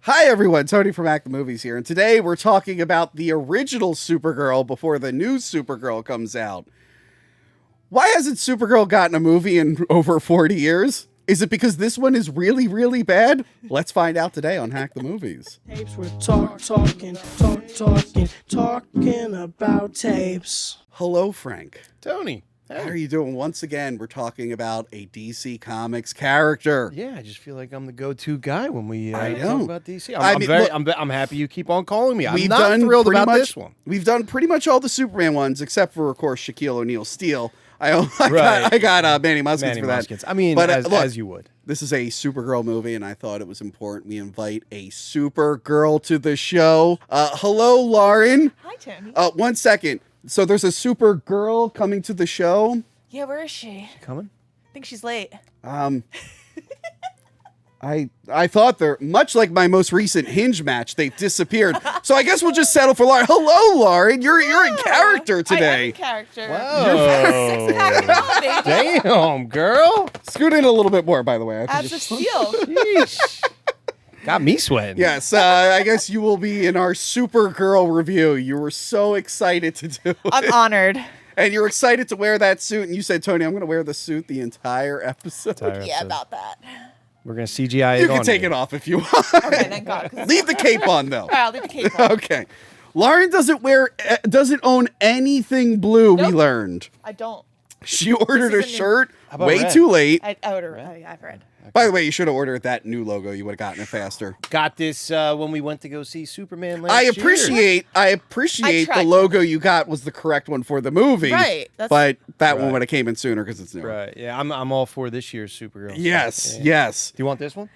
Hi everyone, Tony from Act the Movies here, and today we're talking about the original Supergirl before the new Supergirl comes out. Why hasn't Supergirl gotten a movie in over 40 years? Is it because this one is really, really bad? Let's find out today on Hack the Movies. Tapes, we're talking about tapes. Hello, Frank. Tony. How are you doing? Once again, we're talking about a DC Comics character. Yeah, I just feel like I'm the go-to guy when we I talk know. about DC. I'm happy you keep on calling me. I'm not thrilled about this one. We've done pretty much all the Superman ones, except for, of course, Shaquille O'Neal Steel. I got Manny Muskins for that. Muskins. I mean, but, look, as you would. This is a Supergirl movie, and I thought it was important we invite a Supergirl to the show. Hello, Lauren. Hi, Tony. 1 second. So there's a Supergirl coming to the show. Yeah, where is she? Coming? I think she's late. I thought they're much like my most recent Hinge match. They disappeared. So I guess we'll just settle for Lauren. Hello, Lauren. You're in character today. I am in character. Whoa. Six-pack baby. Damn, girl. Scoot in a little bit more, by the way. Abs of steel. Sheesh. Got me sweating. Yes, I guess you will be in our Supergirl review. You were so excited to do it. I'm honored. And you're excited to wear that suit. And you said, Tony, I'm going to wear the suit the entire episode. Yeah, about that. We're going to CGI it You on can take me. it off if you want. Okay, thank God. Leave the cape on, though. All right, I'll leave the cape on. Okay. Lauren doesn't own anything blue, we Nope. learned. I don't. She ordered a This is a new- shirt about way red? too late. I've read. By the way, you should have ordered that new logo. You would have gotten it faster. Got this when we went to go see Superman last I year. appreciate I the tried. logo you got was the correct one for the movie. Right, that's- But that one Right. would have came in sooner because it's new. Right, yeah, I'm all for this year's Supergirl. Yes, Yeah. yes. Do you want this one?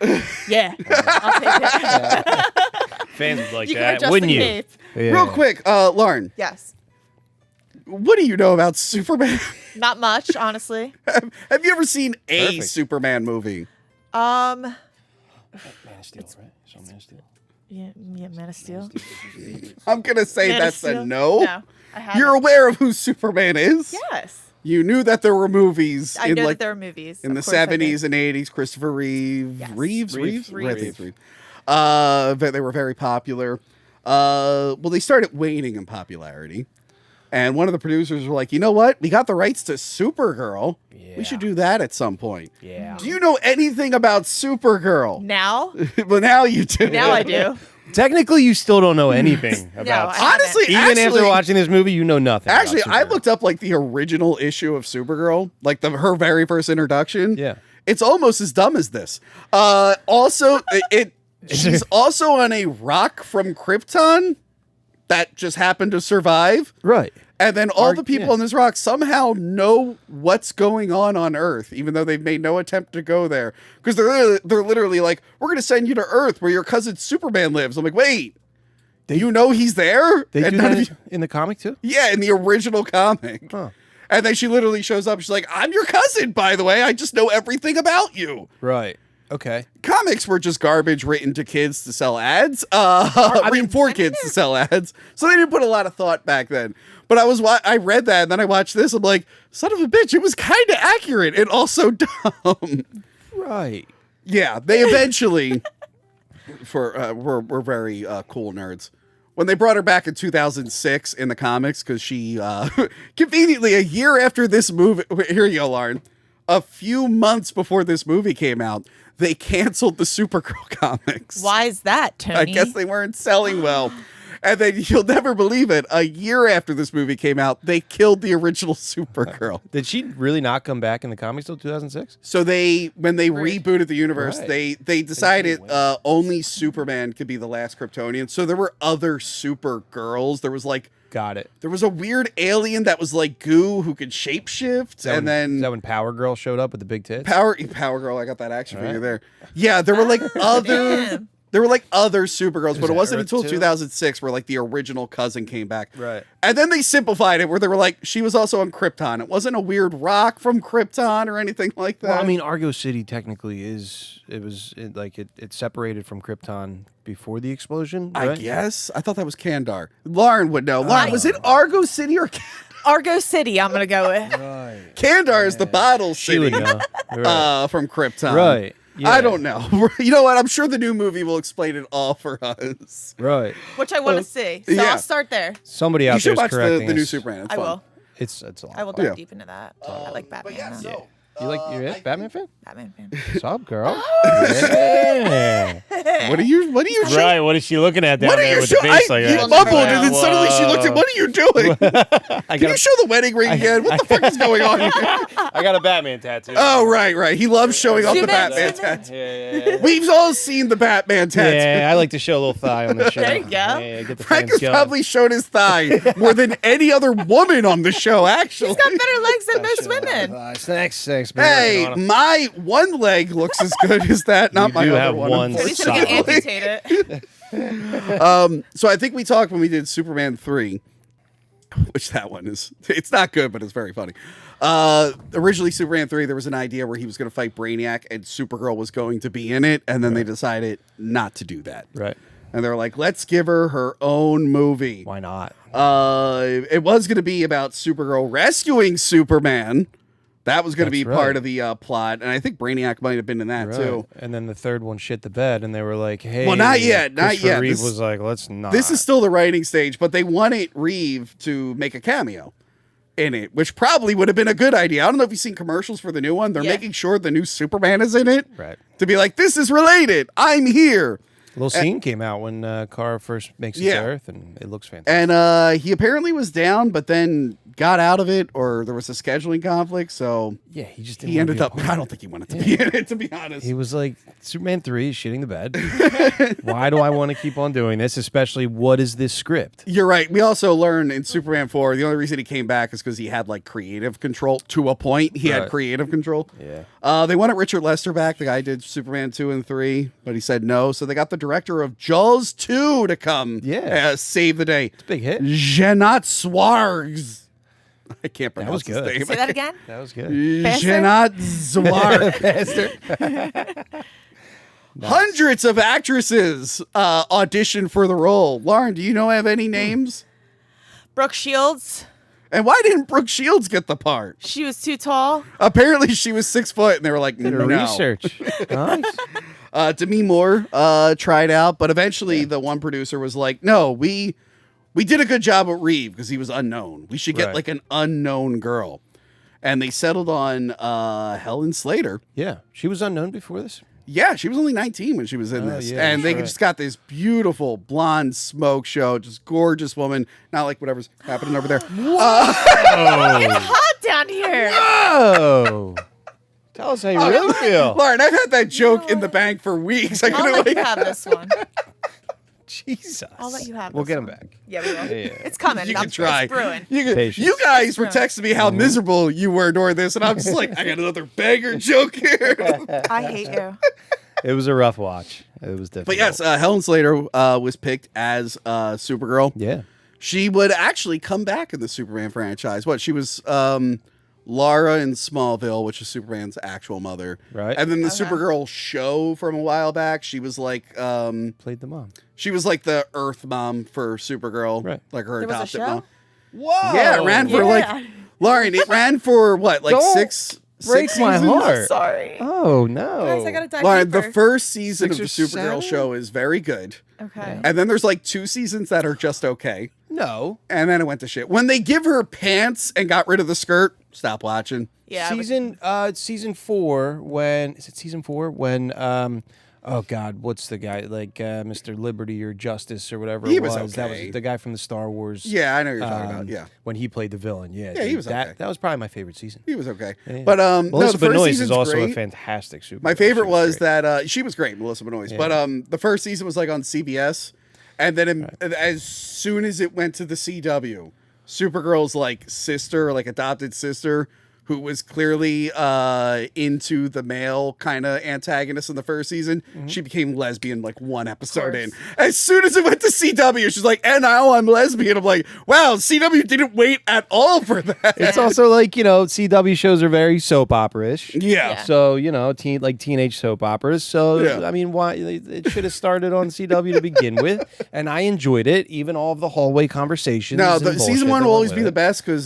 Yeah, I'll take it. Fans would like You can that, adjust wouldn't the you? cape. Yeah. Real quick, Lauren, Yes. what do you know about Superman? Not much, honestly. Have you ever seen a Perfect. Superman movie? Um. Man of Steel, right? So Man of Steel. Yeah, Man of Steel. I'm going to say Man of that's a Steel? no. No, I haven't. You're aware of who Superman is? Yes. You knew that there were movies I in know like that there are movies. in Of the course I did. 70s and 80s. Christopher Reeve. Yes. Reeves. Reeve. I think it's Reeve. But they were very popular. Well, they started waning in popularity. And one of the producers were like, you know what? We got the rights to Supergirl. Yeah. We should do that at some point. Yeah. Do you know anything about Supergirl? Now? Well, now you do. Now I do. Technically, you still don't know anything No, about. I haven't. Honestly, Even after watching this movie, you know nothing. Actually, about I Supergirl. looked up like the original issue of Supergirl, like her very first introduction. Yeah. It's almost as dumb as this. Also, she's also on a rock from Krypton that just happened to survive. Right. And then all the people yeah. on this rock somehow know what's going on Earth, even though they've made no attempt to go there. Because they're literally like, we're going to send you to Earth where your cousin Superman lives. I'm like, wait, you know he's there? They And do none of that you- in the comic too. Yeah, in the original comic. Huh. And then she literally shows up. She's like, I'm your cousin, by the way. I just know everything about you. Right. Okay. Comics were just garbage written to kids to sell ads. Written for kids to sell ads. So they didn't put a lot of thought back then. But I read that and then I watched this. I'm like, son of a bitch, it was kind of accurate and also dumb. Right. Yeah, they eventually were very cool nerds. When they brought her back in 2006 in the comics, because she conveniently a year after this movie, here you go, Lauren, a few months before this movie came out, they canceled the Supergirl comics. Why is that, Tony? I guess they weren't selling well. And then you'll never believe it. A year after this movie came out, they killed the original Supergirl. Did she really not come back in the comics till 2006? So when they rebooted the universe, Right. they decided only Superman could be the last Kryptonian. So there were other Supergirls. There was Got it. there was a weird alien that was like goo who could shapeshift, and then is that when Power Girl showed up with the big tits? Power Girl. I got that action figure there. Yeah, there were like other. Damn. There were like other Supergirls, but it that wasn't Earth until too? 2006 where like the original cousin came back. Right. And then they simplified it where they were like, she was also on Krypton. It wasn't a weird rock from Krypton or anything like that. Well, I mean, Argo City technically is. It separated from Krypton before the explosion. I Right? guess. I thought that was Kandar. Lauren would know. Lauren, was it Argo City or Argo City, I'm going to go with. Right. Kandar is the bottle She city would know. Right. from Krypton. Right. I don't know. You know what? I'm sure the new movie will explain it all for us. Right. Which I want to see. So yeah. I'll start there. Somebody You out should there's watch the correcting new us. Superman. It's I fun. will. It's a lot. I will of fun. dive deep into that. I like Batman. Yeah. You're a Batman fan? Batman fan. What's up, girl? Yeah. What are you? Right, what is she looking at down What are there you with the face like you that? mumbled, and then suddenly she looked at. What are you doing? I Can you show the wedding ring again? What the fuck is going on here? I got a Batman tattoo. Oh, right. He loves showing off the Zoom in, Batman zoom in. tattoo. Yeah. We've all seen the Batman tattoo. Yeah, I like to show a little thigh on the show. There you go. Yeah, get the Frank fans has going. probably shown his thigh more than any other woman on the show, actually. He's got better legs than most women. Thanks. Hey, my one leg looks as good as that. Not You my do other have one So he's going to get unfortunately. amputated. So I think we talked when we did Superman 3, which that one is, it's not good, but it's very funny. Originally, Superman 3, there was an idea where he was going to fight Brainiac and Supergirl was going to be in it, and then they decided not to do that. Right. And they're like, let's give her own movie. Why not? It was going to be about Supergirl rescuing Superman. That was going to be That's part right. of the plot, and I think Brainiac might have been in that too. And then the third one shit the bed, and they were like, "Hey, Well, not yet, not Christopher yet. Reeve This- was like, "Let's not." This is still the writing stage, but they wanted Reeve to make a cameo in it, which probably would have been a good idea. I don't know if you've seen commercials for the new one. They're Yeah. making sure the new Superman is in it. Right. To be like, this is related. I'm here. A little scene came out when Kara first makes it Yeah. to Earth, and it looks fantastic. And he apparently was down, but then got out of it, or there was a scheduling conflict, so Yeah, he just didn't he wanna ended be a up. part I don't think he wanted to be in it, to be honest. He was like, Superman 3 is shitting the bed. Why do I want to keep on doing this? Especially, what is this script? You're right. We also learned in Superman 4, the only reason he came back is because he had like creative control to a point. He had Right. creative control. Yeah. They wanted Richard Lester back. The guy did Superman 2 and 3, but he said no. So they got the director of Jaws 2 to come save the day. It's a big hit. Jeanette Swargs. I can't pronounce was good. his name. Say that again. That was good. Faster? Jeanette Swargs. Hundreds of actresses auditioned for the role. Lauren, do you know have any names? Brooke Shields. And why didn't Brooke Shields get the part? She was too tall. Apparently she was 6 foot, and they were like, Did no. a research. Nice. Demi Moore tried out, but eventually the one producer was like, no, we did a good job with Reeve because he was unknown. We should get Right. like an unknown girl. And they settled on Helen Slater. Yeah, she was unknown before this. Yeah, she was only 19 when she was in this. yeah, and they that's right. just got this beautiful blonde smoke show, just gorgeous woman. Not like whatever's happening over there. It's hot down here. Oh. Tell us how you really feel. Lauren, I've had that joke in the bank for weeks. I I'll couldn't let you wait. have this one. Jesus. I'll let you have We'll this get him one. back. Yeah, we will. Yeah. It's coming. You I'm can try. It's brewing. Patience. You guys were texting me Mm-hmm. how miserable you were during this, and I'm just like, I got another banger joke here. I hate you. It was a rough watch. It was difficult. But yes, Helen Slater was picked as Supergirl. Yeah. She would actually come back in the Superman franchise. She was Lara in Smallville, which is Superman's actual mother. Right. And then the Supergirl show from a while back, she was like Played the mom. she was like the Earth mom for Supergirl. Right. Like her There was a adopted show? mom. Whoa. Yeah, it ran for like Lauren, it ran for what, like Don't six break my seasons? heart. Sorry. Oh, no. Guys, I gotta dive Lauren, the deeper. first season 6 of the or Supergirl 7? show is very good. Okay. And then there's like 2 seasons that are just okay. No. And then it went to shit. When they give her pants and got rid of the skirt, stop watching. Yeah. Season 4 when is it season 4 when oh god, what's the guy like Mr. Liberty or Justice or whatever He it was was. That okay. was the guy from the Star Wars. Yeah, I know what you're talking about. Yeah. When he played the villain. Yeah. Yeah, he dude, was that okay. that was probably my favorite season. He was okay. Yeah. But Melissa no, the first Benoist season's is also great. a fantastic super. My favorite was that she was great, Melissa Benoist. Yeah. But the first season was like on CBS, and then as soon as it went to the CW, Supergirl's like sister, like adopted sister, who was clearly into the male kind of antagonist in the first season, she became lesbian like one episode in. As soon as it went to CW, she's like, and now I'm lesbian. I'm like, wow, CW didn't wait at all for that. It's also like, CW shows are very soap opera-ish. Yeah. So, teenage soap operas. So, Yeah. I mean, why it should have started on CW to begin with. And I enjoyed it, even all of the hallway conversations. No, and the season bullshit one that will went always with be it. the best because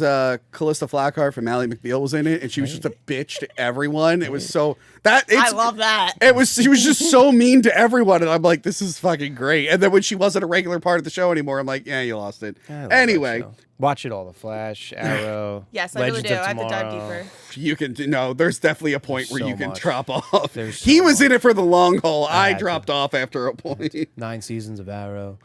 Callista Flockhart from Ally McBeal was was in it, and she was just a bitch to everyone. It was so I love that. She was just so mean to everyone, and I'm like, this is fucking great. And then when she wasn't a regular part of the show anymore, I'm like, yeah, you lost it. I love Anyway, that show. Watch it all. The Flash, Arrow. Yes, I really Legends do. of I have to dive Tomorrow. deeper. you can there's definitely a point where So you can much. drop off. There's He so was in much. it for the long haul. I had to. dropped off after a point. 9 seasons of Arrow,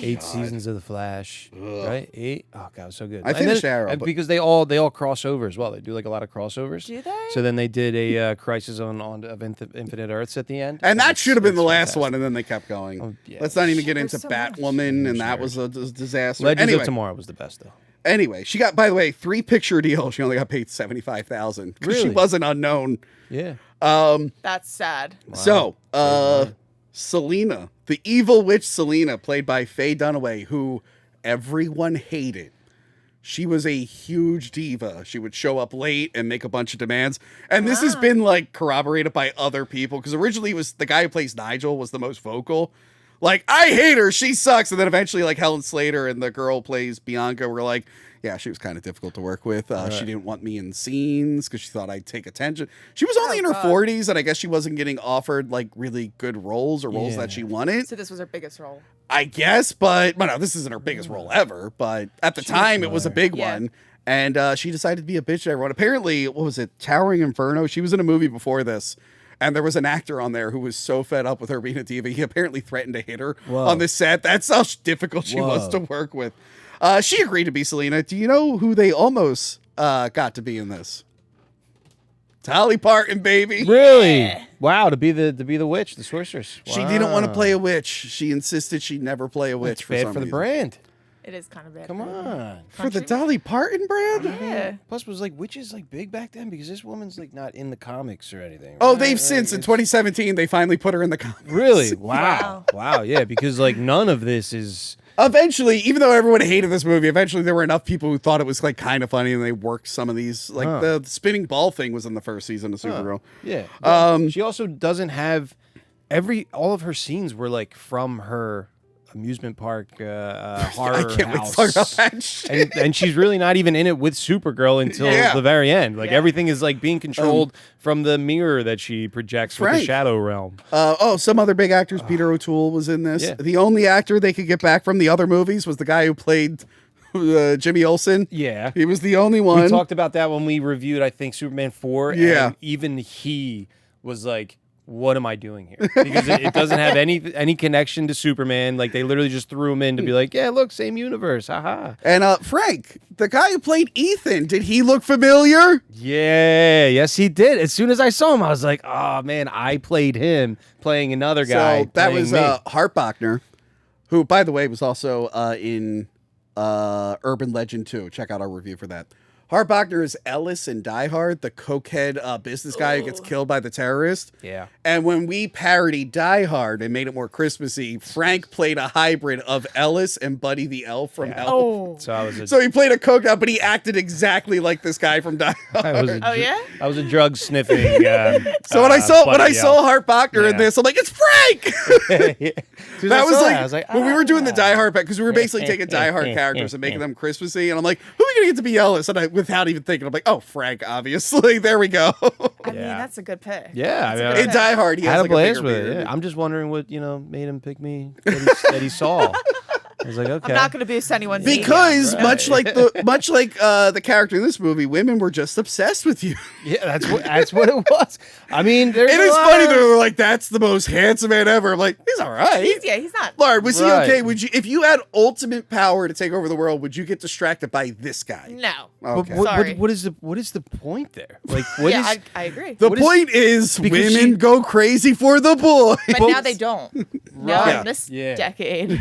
8 seasons of The Flash, right? 8. Oh god, it was so good. I finished Arrow, and but- because they all cross over as well. They do like a lot of crossovers. Do they? So then they did a Crisis on of Infinite Earths at the end, And that it's- should have been it's the last fantastic. one, and then they kept going. Oh, yeah. Let's not even get into There's so much. Batwoman, and that was a disaster. Legends anyway, of Tomorrow was the best though. Anyway, she got, by the way, 3 picture deal. She only got paid $75,000 because she Really? wasn't unknown. Yeah. That's sad. So, Selena, the evil witch Selena, played by Faye Dunaway, who everyone hated. She was a huge diva. She would show up late and make a bunch of demands. And this has been like corroborated by other people because originally it was the guy who plays Nigel was the most vocal. Like, I hate her, she sucks. And then eventually, like, Helen Slater and the girl who plays Bianca were like, yeah, she was kind of difficult to work with. She didn't want me in scenes because she thought I'd take attention. She was only in her 40s, and I guess she wasn't getting offered, like, really good roles or roles that she wanted. So this was her biggest role. I guess, but well, no, this isn't her biggest role ever. But at the time, it was a big one. And she decided to be a bitch to everyone. Apparently, what was it? Towering Inferno? She was in a movie before this. And there was an actor on there who was so fed up with her being a diva, he apparently threatened to hit her on the set. That's how difficult she was to work with. She agreed to be Selena. Do you know who they almost got to be in this? Dolly Parton, baby. Really? Wow, to be the witch, the sorceress. She didn't want to play a witch. She insisted she'd never play a witch It's for bad some for the reason. brand. It is kind of bad. Come on. For the Dolly Parton brand? Yeah. Plus, was like witches like big back then because this woman's like not in the comics or anything. Oh, right? they've Like, since in it's- 2017 they finally put her in the comics. Really? Wow. Wow. Yeah, because like none of this is. Eventually, even though everyone hated this movie, eventually there were enough people who thought it was like kind of funny, and they worked some of these. Like the spinning ball thing was in the first season of Supergirl. Yeah. She also doesn't have all of her scenes were like from her amusement park horror I can't wait house. to talk about that shit. And she's really not even in it with Supergirl until Yeah. the very end. Like everything is like being controlled from the mirror that she projects with the Frank. shadow realm. Some other big actors. Peter O'Toole was in this. Yeah. The only actor they could get back from the other movies was the guy who played Jimmy Olsen. Yeah. He was the only one. We talked about that when we reviewed, I think, Superman 4. Yeah. And even he was like, what am I doing here? Because it doesn't have any connection to Superman. Like, they literally just threw him in to be like, yeah, look, same universe. Haha. And Frank, the guy who played Ethan, did he look familiar? Yeah. Yes, he did. As soon as I saw him, I was like, oh, man, I played him playing another guy. So that playing was me. Hart Bachner, who, by the way, was also in Urban Legend 2. Check out our review for that. Hart Bachner is Ellis in Die Hard, the cokehead business guy who gets killed by the terrorist. Yeah. And when we parodied Die Hard and made it more Christmassy, Frank played a hybrid of Ellis and Buddy the Elf from Elf. Oh. So I was a, So he played a coke out, but he acted exactly like this guy from Die Hard. I was a, Oh, yeah? I was a drug sniffing. So when I Buddy saw Hart Bachner in Yeah. this, I'm like, it's Frank. Yeah. That was like, I was like, when we were doing the Die Hard pack, because we were basically taking Die Hard ah. characters and making them Christmassy, and I'm like, who are we gonna get to be Ellis? And I, without even thinking, I'm like, oh, Frank, obviously. There we go. I mean, Yeah. that's a good pick. Yeah, I That's a mean, good In Die Hard, he I has had like a blast a with bigger it. beard. Yeah. I'm just wondering what made him pick me that he saw. I was like, okay. I'm not going to boost anyone's Because Right. much like the character in this movie, women were just obsessed with you. Yeah, that's what it was. I mean, there's It a is lot funny of- that they're like, that's the most handsome man ever. I'm like, he's all right. He's not. Lard, was he Right. okay? Would you, if you had ultimate power to take over the world, would you get distracted by this guy? No. But Okay. Sorry. what is the point there? Like, what is? Yeah, I agree. The what is- point is, because women she- go crazy for the boy. But now they don't. Now Right. in this Yeah. decade.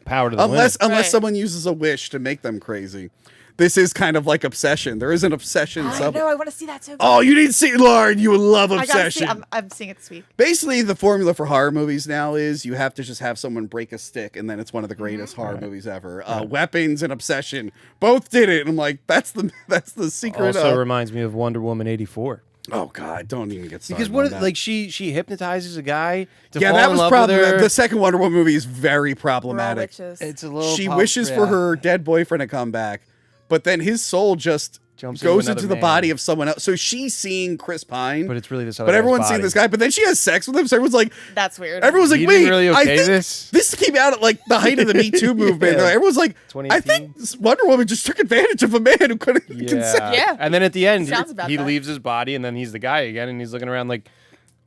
Power to the unless Right. someone uses a wish to make them crazy. This is kind of like Obsession. There is an Obsession I sub. know. I want to see that too. Oh, you need to see Lard. You would love I gotta see. Obsession. I'm seeing it this week. Basically, the formula for horror movies now is you have to just have someone break a stick, and then it's one of the greatest horror movies ever. Weapons and Obsession both did it, and I'm like, that's the secret. Also of... reminds me of Wonder Woman 84. Oh God, don't even get started. Because what on that. like she hypnotizes a guy to Yeah, fall that in was love with problematic. her. The second Wonder Woman movie is very We're all problematic. witches. It's a little. She wishes for her dead boyfriend to come back, but then his soul just Jumps goes another into the man. body of someone else. So she's seeing Chris Pine, But it's really this other but guy's everyone's seeing body. this guy. But then she has sex with him. So everyone's like, That's weird. everyone's like, You didn't wait, really I okay think this? came out at like the height of the Me Too movement. Yeah. Everyone's like, I 2018? think Wonder Woman just took advantage of a man who couldn't consent. Yeah. And then at the end, Sounds about he that. leaves his body, and then he's the guy again, and he's looking around like,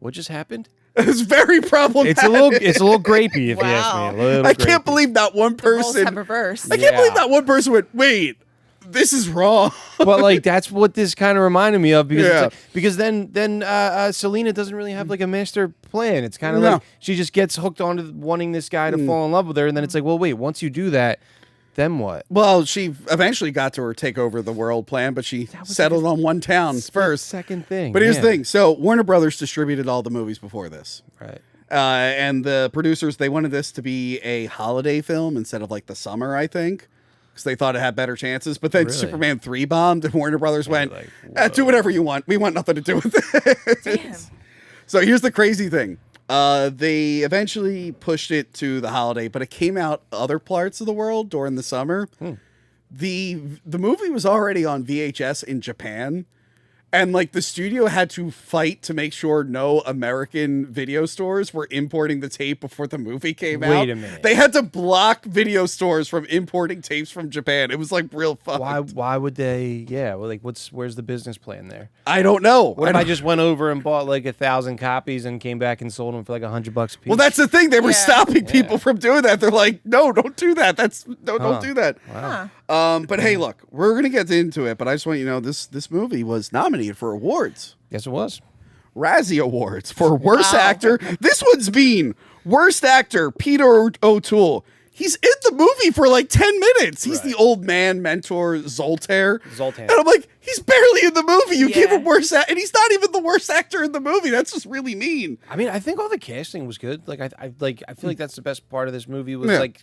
"What just happened?" It's very problematic. It's a little grapey, if you ask Wow. me. A little I can't grapey. believe not one The roles person. have reversed. I can't Yeah. believe not one person went, wait, this is wrong. But like that's what this kind of reminded me of because Yeah. it's like, because then Selena doesn't really have like a master plan. It's kind of No. like she just gets hooked onto wanting this guy to fall in love with her, and then it's like, well, wait, once you do that, then what? Well, she eventually got to her take over the world plan, but she settled on one town first. Second thing. But here's yeah. the thing. So Warner Brothers distributed all the movies before this. Right. And the producers, they wanted this to be a holiday film instead of like the summer, I think, because they thought it had better chances. But then Really? Superman 3 bombed, and Warner Brothers went, like, do whatever you want. We want nothing to do with it. Damn. So here's the crazy thing. They eventually pushed it to the holiday, but it came out other parts of the world during the summer. The movie was already on VHS in Japan. And like the studio had to fight to make sure no American video stores were importing the tape before the movie came out. Wait a minute. They had to block video stores from importing tapes from Japan. It was like real fucked. Why would they? Yeah. Well, like, where's the business plan there? I don't know. What if I I don't- just went over and bought like 1,000 copies and came back and sold them for like $100 a piece? Well, that's the thing. They were Yeah. stopping people from doing that. They're like, no, don't do that. Don't do that. wow. But hey, look, we're gonna get into it. But I just want you to know this movie was nominated for awards, Guess it was. Razzie Awards for Worst Wow. Actor. This one's mean. Worst Actor, Peter O'Toole. He's in the movie for like 10 minutes. He's the old man mentor Zoltan. Zoltan. And I'm like, he's barely in the movie. You give Yeah. him worst and he's not even the worst actor in the movie. That's just really mean. I mean, I think all the casting was good. Like, I feel like that's the best part of this movie was Yeah. like.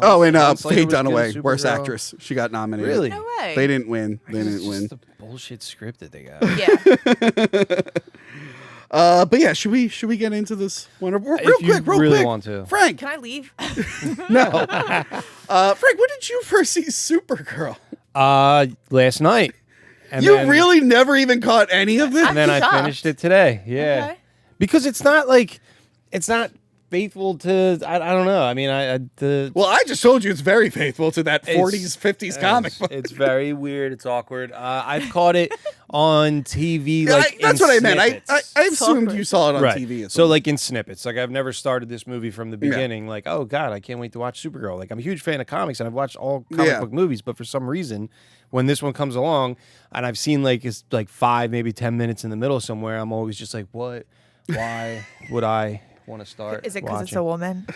Oh, and Helen Slater Faye was good as Dunaway, worst Supergirl. actress. She got nominated. Really? No way. They didn't win. They It's didn't just win. the bullshit script that they got. Yeah. But yeah, should we get into this one real you quick? really want to. Frank, Can I leave? no. Frank, when did you first see Supergirl? Last night. And You then- really never even caught any of this? And then I shocked. finished it today. Yeah. Okay. Because it's not faithful to. I don't know. I mean, Well, I just told you it's very faithful to that It's- 40s, 50s comic book. It's very weird. It's awkward. I've caught it on TV. Yeah, Like that's in what I meant. snippets. I assumed awkward. you saw it on Right. TV. or So something. like in snippets. Like I've never started this movie from the beginning. Like, oh God, I can't wait to watch Supergirl. Like I'm a huge fan of comics and I've watched all comic Yeah. book movies, but for some reason, when this one comes along and I've seen like it's like 5, maybe 10 minutes in the middle somewhere, I'm always just like, what? Why would I want to start? Is it because it's watching? a woman?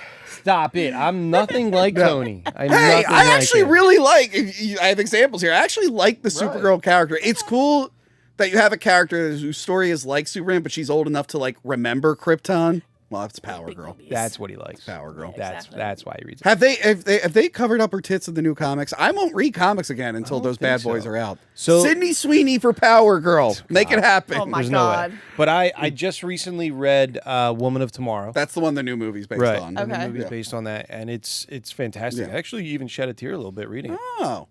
Stop it! I'm nothing like Tony. I'm Hey, nothing I like actually him. really like. I have examples here. I actually like the Supergirl character. It's cool that you have a character whose story is like Superman, but she's old enough to like remember Krypton. Well, it's Power Girl. That's what he likes. Power Girl. That's why he reads it. Have they covered up her tits in the new comics? I won't read comics again until those think bad boys so. are out. So- Sydney Sweeney for Power Girl. Make it happen. Oh my There's no way. God. But I just recently read Woman of Tomorrow. That's the one the new movie's based Right. on. The Okay. movie's Yeah. based on that, and it's fantastic. Yeah. I actually even shed a tear a little bit reading it. Oh.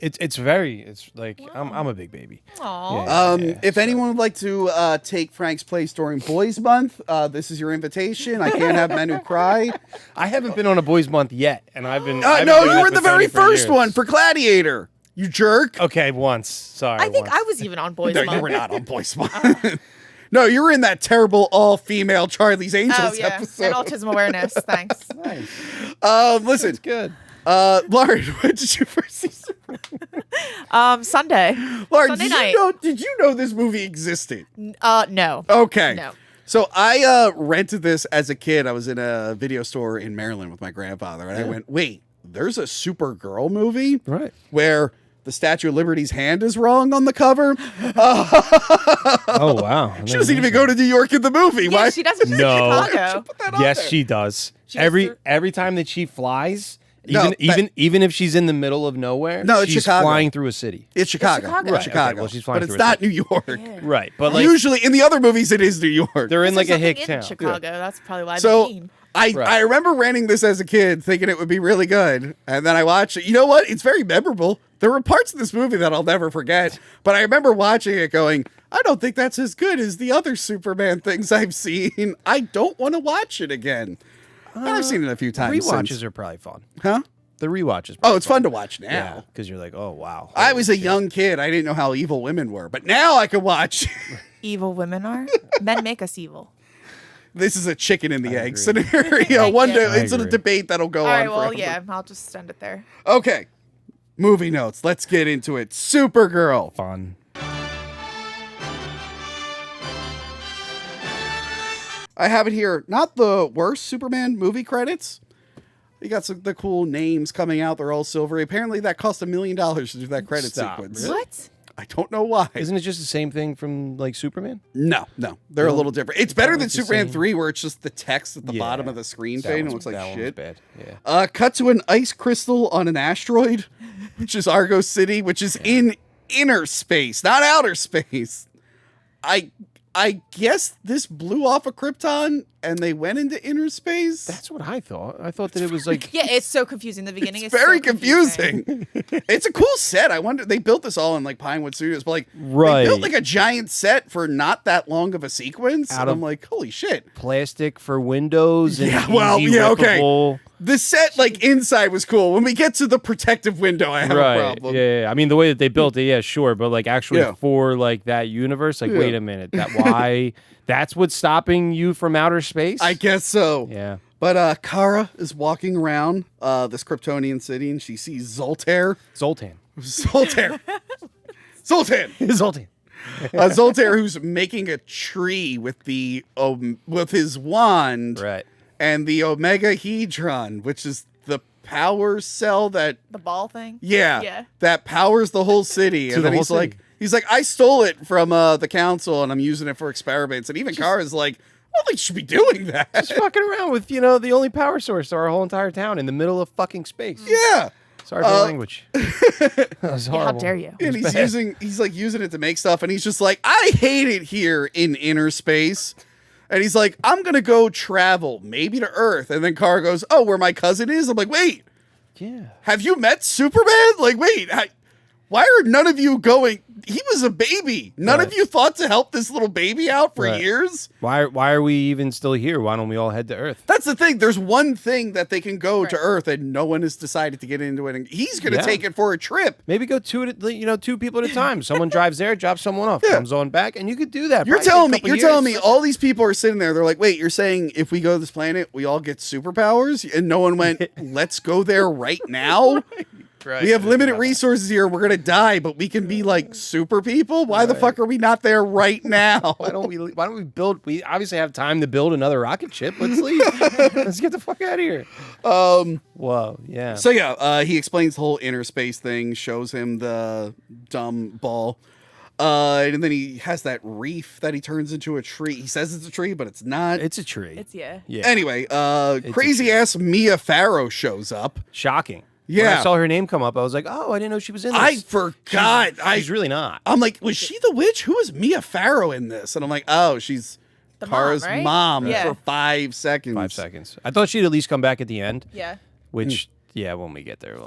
It's like I'm a big baby. Aw. Yeah. If anyone would like to take Frank's place during Boys Month, this is your invitation. I can't have men who cry. I haven't been on a boys' month yet, and I've been. I've been No, doing you were this in the with very Tony for first years. one for Gladiator. You jerk. Okay, once. Sorry. I think once. I was even on Boys No, Month. you were not on Boys Month. No, you were in that terrible all-female Charlie's Angels Oh yeah, episode. and autism awareness. Thanks. Listen, It's good. Lauren, when did you first see Superman? Sunday. Lauren, Sunday did night. you know? Did you know this movie existed? No. Okay. No. So I rented this as a kid. I was in a video store in Maryland with my grandfather, and I went, "Wait, there's a Supergirl movie, Right. Where the Statue of Liberty's hand is wrong on the cover? Oh wow. She doesn't even go to New York in the movie. Yeah, Why? she doesn't go No. to Chicago. Put that on Yes, there. she does. She goes through- Every time that she flies, No, even if she's in the middle of nowhere, No, it's she's Chicago. flying through a city. It's Chicago. Chicago. It's Right, Chicago. okay, well, she's flying but it's through a not city. New York. Right, but like Usually, in the other movies, it is New York. they're in like a There's hick nothing in town. Chicago. That's probably why So they're mean. I remember renting this as a kid, thinking it would be really good, and then I watched it. You know what? It's very memorable. There were parts of this movie that I'll never forget, but I remember watching it going, I don't think that's as good as the other Superman things I've seen. I don't want to watch it again. And I've seen it a few times Rewatches since. are probably fun. Huh? The rewatches. Oh, it's fun to watch now. Yeah, because you're like, oh wow. I was a young kid. I didn't know how evil women were, but now I can watch. Evil women are. Men make us evil. This is a chicken in the egg agree. scenario. Thank One you. day, I it's a agree. debate that'll go All on right, well, forever. yeah, I'll just end it there. Okay. Movie notes. Let's get into it. Supergirl. Fun. I have it here. Not the worst Superman movie credits. You got some the cool names coming out. They're all silvery. Apparently, that cost $1 million to do that credit Stop. sequence. Really? What? I don't know why. Isn't it just the same thing from like Superman? No, they're a No. little different. It's better than It's the Superman same. 3, where it's just the text at the Yeah. bottom of the screen That fade and one's- it looks like that one was shit. bad. Yeah. Cut to an ice crystal on an asteroid, which is Argo City, which is in inner space, not outer space. I guess this blew off a Krypton and they went into inner space. That's what I thought. I thought that it was like Yeah, it's so confusing. The beginning It's is very so confusing. confusing. It's a cool set. I wonder they built this all in like Pinewood Studios, but like Right. they built like a giant set for not that long of a sequence. Out And of- I'm like, holy shit. plastic for windows and Yeah, well, easy yeah, okay. whippable. The set like inside was cool. When we get to the protective window, I have a Right. problem. Yeah. I mean, the way that they built it, yeah, sure, but like actually Yeah. for like that universe, like Yeah. wait a minute, why? That's what's stopping you from outer space? I guess so. Yeah. But Kara is walking around this Kryptonian city and she sees Zoltair. Zoltan. Zoltair. Zoltan. Zoltan. Zoltair, who's making a tree with with his wand. Right. And the Omega Hedron, which is the power cell that The ball thing. yeah, that powers the whole city. To And the then whole he's like, I stole it from the council and I'm using it for experiments. And even Kara's like, I don't think you should be doing that. Just fucking around with, the only power source to our whole entire town in the middle of fucking space. Yeah. Sorry for the language. That was Yeah, how horrible. dare you? And he's like using it to make stuff, and he's just like, I hate it here in inner space. And he's like, I'm gonna go travel, maybe to Earth. And then Kara goes, oh, where my cousin is? I'm like, wait, Yeah. have you met Superman? Like, wait, why are none of you going? He was a baby. None of Right. you thought to help this little baby out for Right. years. Why are we even still here? Why don't we all head to Earth? That's the thing. There's one thing that they can go to Right. Earth, and no one has decided to get into it. And he's gonna Yeah. take it for a trip. Maybe go two people at a time. Someone drives there, drops someone off, Yeah. comes on back, and you could do that. You're Probably take a telling me couple you're years. telling me all these people are sitting there. They're like, wait, you're saying if we go to this planet, we all get superpowers? And no one went, let's go there right now. Right. We have limited resources here. We're gonna die, but we can be like super people. Why the fuck are we not there right now? Why don't we build? We obviously have time to build another rocket ship. Let's leave. Let's get the fuck out of here. Whoa. Yeah. So yeah, he explains the whole inner space thing, shows him the dumb ball. And then he has that reef that he turns into a tree. He says it's a tree, but it's not. It's a tree. It's yeah. Yeah. Anyway, a crazy tree. ass Mia Farrow shows up. Shocking. When Yeah. I saw her name come up, I was like, oh, I didn't know she was in this. I forgot. She's really not. I'm like, was she the witch? Who is Mia Farrow in this? And I'm like, oh, she's The mom, Kara's right? mom Yeah. for 5 seconds. 5 seconds. I thought she'd at least come back at the end, Yeah. which, yeah, when we get there,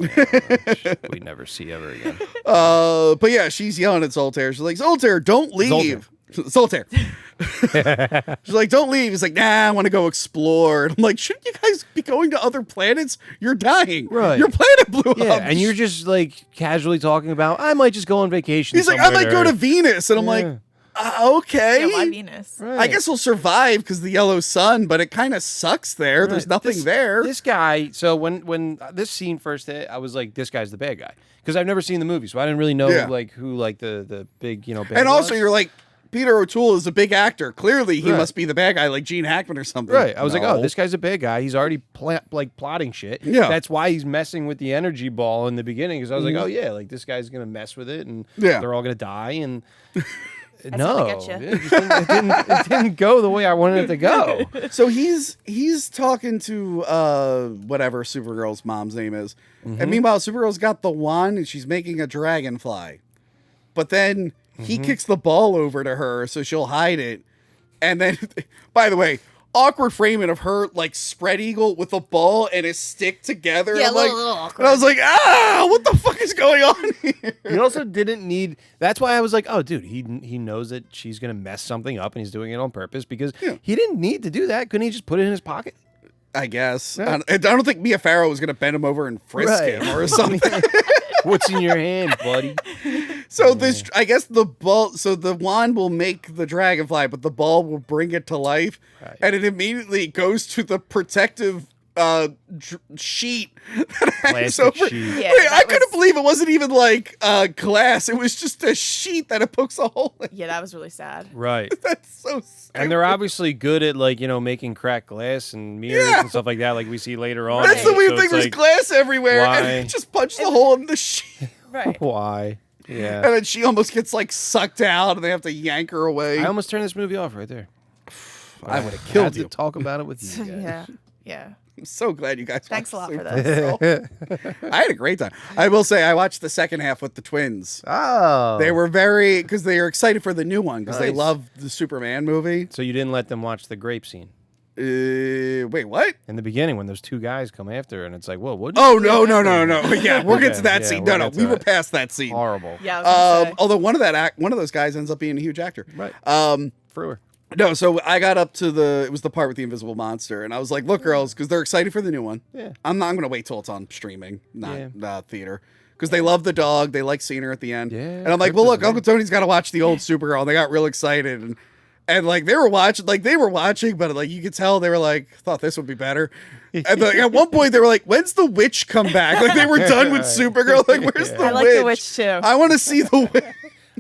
we never see ever again. But yeah, she's yelling at Zoltair. She's like, Zoltair, don't leave. Zoltair. She's like, don't leave. He's like, nah, I want to go explore. And I'm like, shouldn't you guys be going to other planets? You're dying. Right. Your planet blew Yeah, up. and you're just like casually talking about, I might just go on vacation. He's like, I might go to Earth." Venus. And I'm like, okay. Yeah, why Venus? Right. I guess we'll survive because the yellow sun, but it kind of sucks there. There's Right. nothing there. This guy. So when this scene first hit, I was like, this guy's the bad guy because I've never seen the movie, so I didn't really know Yeah. like who like the big bad And also, was. you're like, Peter O'Toole is a big actor. Clearly, he Right. must be the bad guy, like Gene Hackman or something. Right. I was like, oh, No. this guy's a bad guy. He's already plotting shit. Yeah. That's why he's messing with the energy ball in the beginning. Because I was like, oh yeah, like this guy's gonna mess with it, and Yeah. they're all gonna die. And how no, they get ya. it didn't go the way I wanted it to go. So he's talking to whatever Supergirl's mom's name is, Mm-hmm. and meanwhile, Supergirl's got the wand and she's making a dragonfly, but then he Mm-hmm. kicks the ball over to her so she'll hide it, and then, by the way, awkward framing of her like spread eagle with a ball and a stick together. Yeah, I'm a like, little and awkward. I was like, what the fuck is going on here? He also didn't need. That's why I was like, oh, dude, he knows that she's gonna mess something up, and he's doing it on purpose because he didn't need to do that. Couldn't he just put it in his pocket? I guess. Yeah. I don't think Mia Farrow was going to bend him over and frisk him or something. What's in your hand, buddy? So this, I guess the ball, so the wand will make the dragonfly, but the ball will bring it to life. Right. And it immediately goes to the protective sheet that hangs Plastic over. sheet. Yeah, Wait, I that couldn't was- believe it wasn't even like glass. It was just a sheet that it pokes a hole in. Yeah, that was really sad. Right. That's so stupid. And they're obviously good at like making cracked glass and mirrors Yeah. and stuff like that, like we see later on. That's the So weird it's thing. There's like, glass everywhere, and why? it just punched the hole in the sheet. Right. why? Yeah. And then she almost gets like sucked out, and they have to yank her away. I almost turned this movie off right there. I would have Had killed to you. talk about it with you guys. Yeah. Yeah. I'm so glad you guys. Thanks a lot watched for Supergirl. I had a great time. I will say I watched the second half with the twins. Oh. They were because they are excited for the new one because they Nice. love the Superman movie. So you didn't let them watch the grape scene Wait, what? in the beginning when those two guys come after her and it's like, whoa, what? Oh no. Yeah, we'll get to that Yeah, scene. we'll No, get to we were it. past that scene. Horrible. Yeah. I was gonna say. Although one of those guys ends up being a huge actor. Right. For her. No, so I got up to it was the part with the invisible monster, and I was like, look, girls, because they're excited for the new one. Yeah. I'm going to wait till it's on streaming, not theater. Because they love the dog. They like seeing her at the end. Yeah, And I'm like, well, Crypto's look, Uncle Tony's got to watch the old Supergirl. And they got real excited. And like, they were watching, but like, you could tell they were like, thought this would be better. And like, at one point, they were like, when's the witch come back? Like, they were done with Supergirl. Like, where's the I witch? like the witch too. I want to see the witch.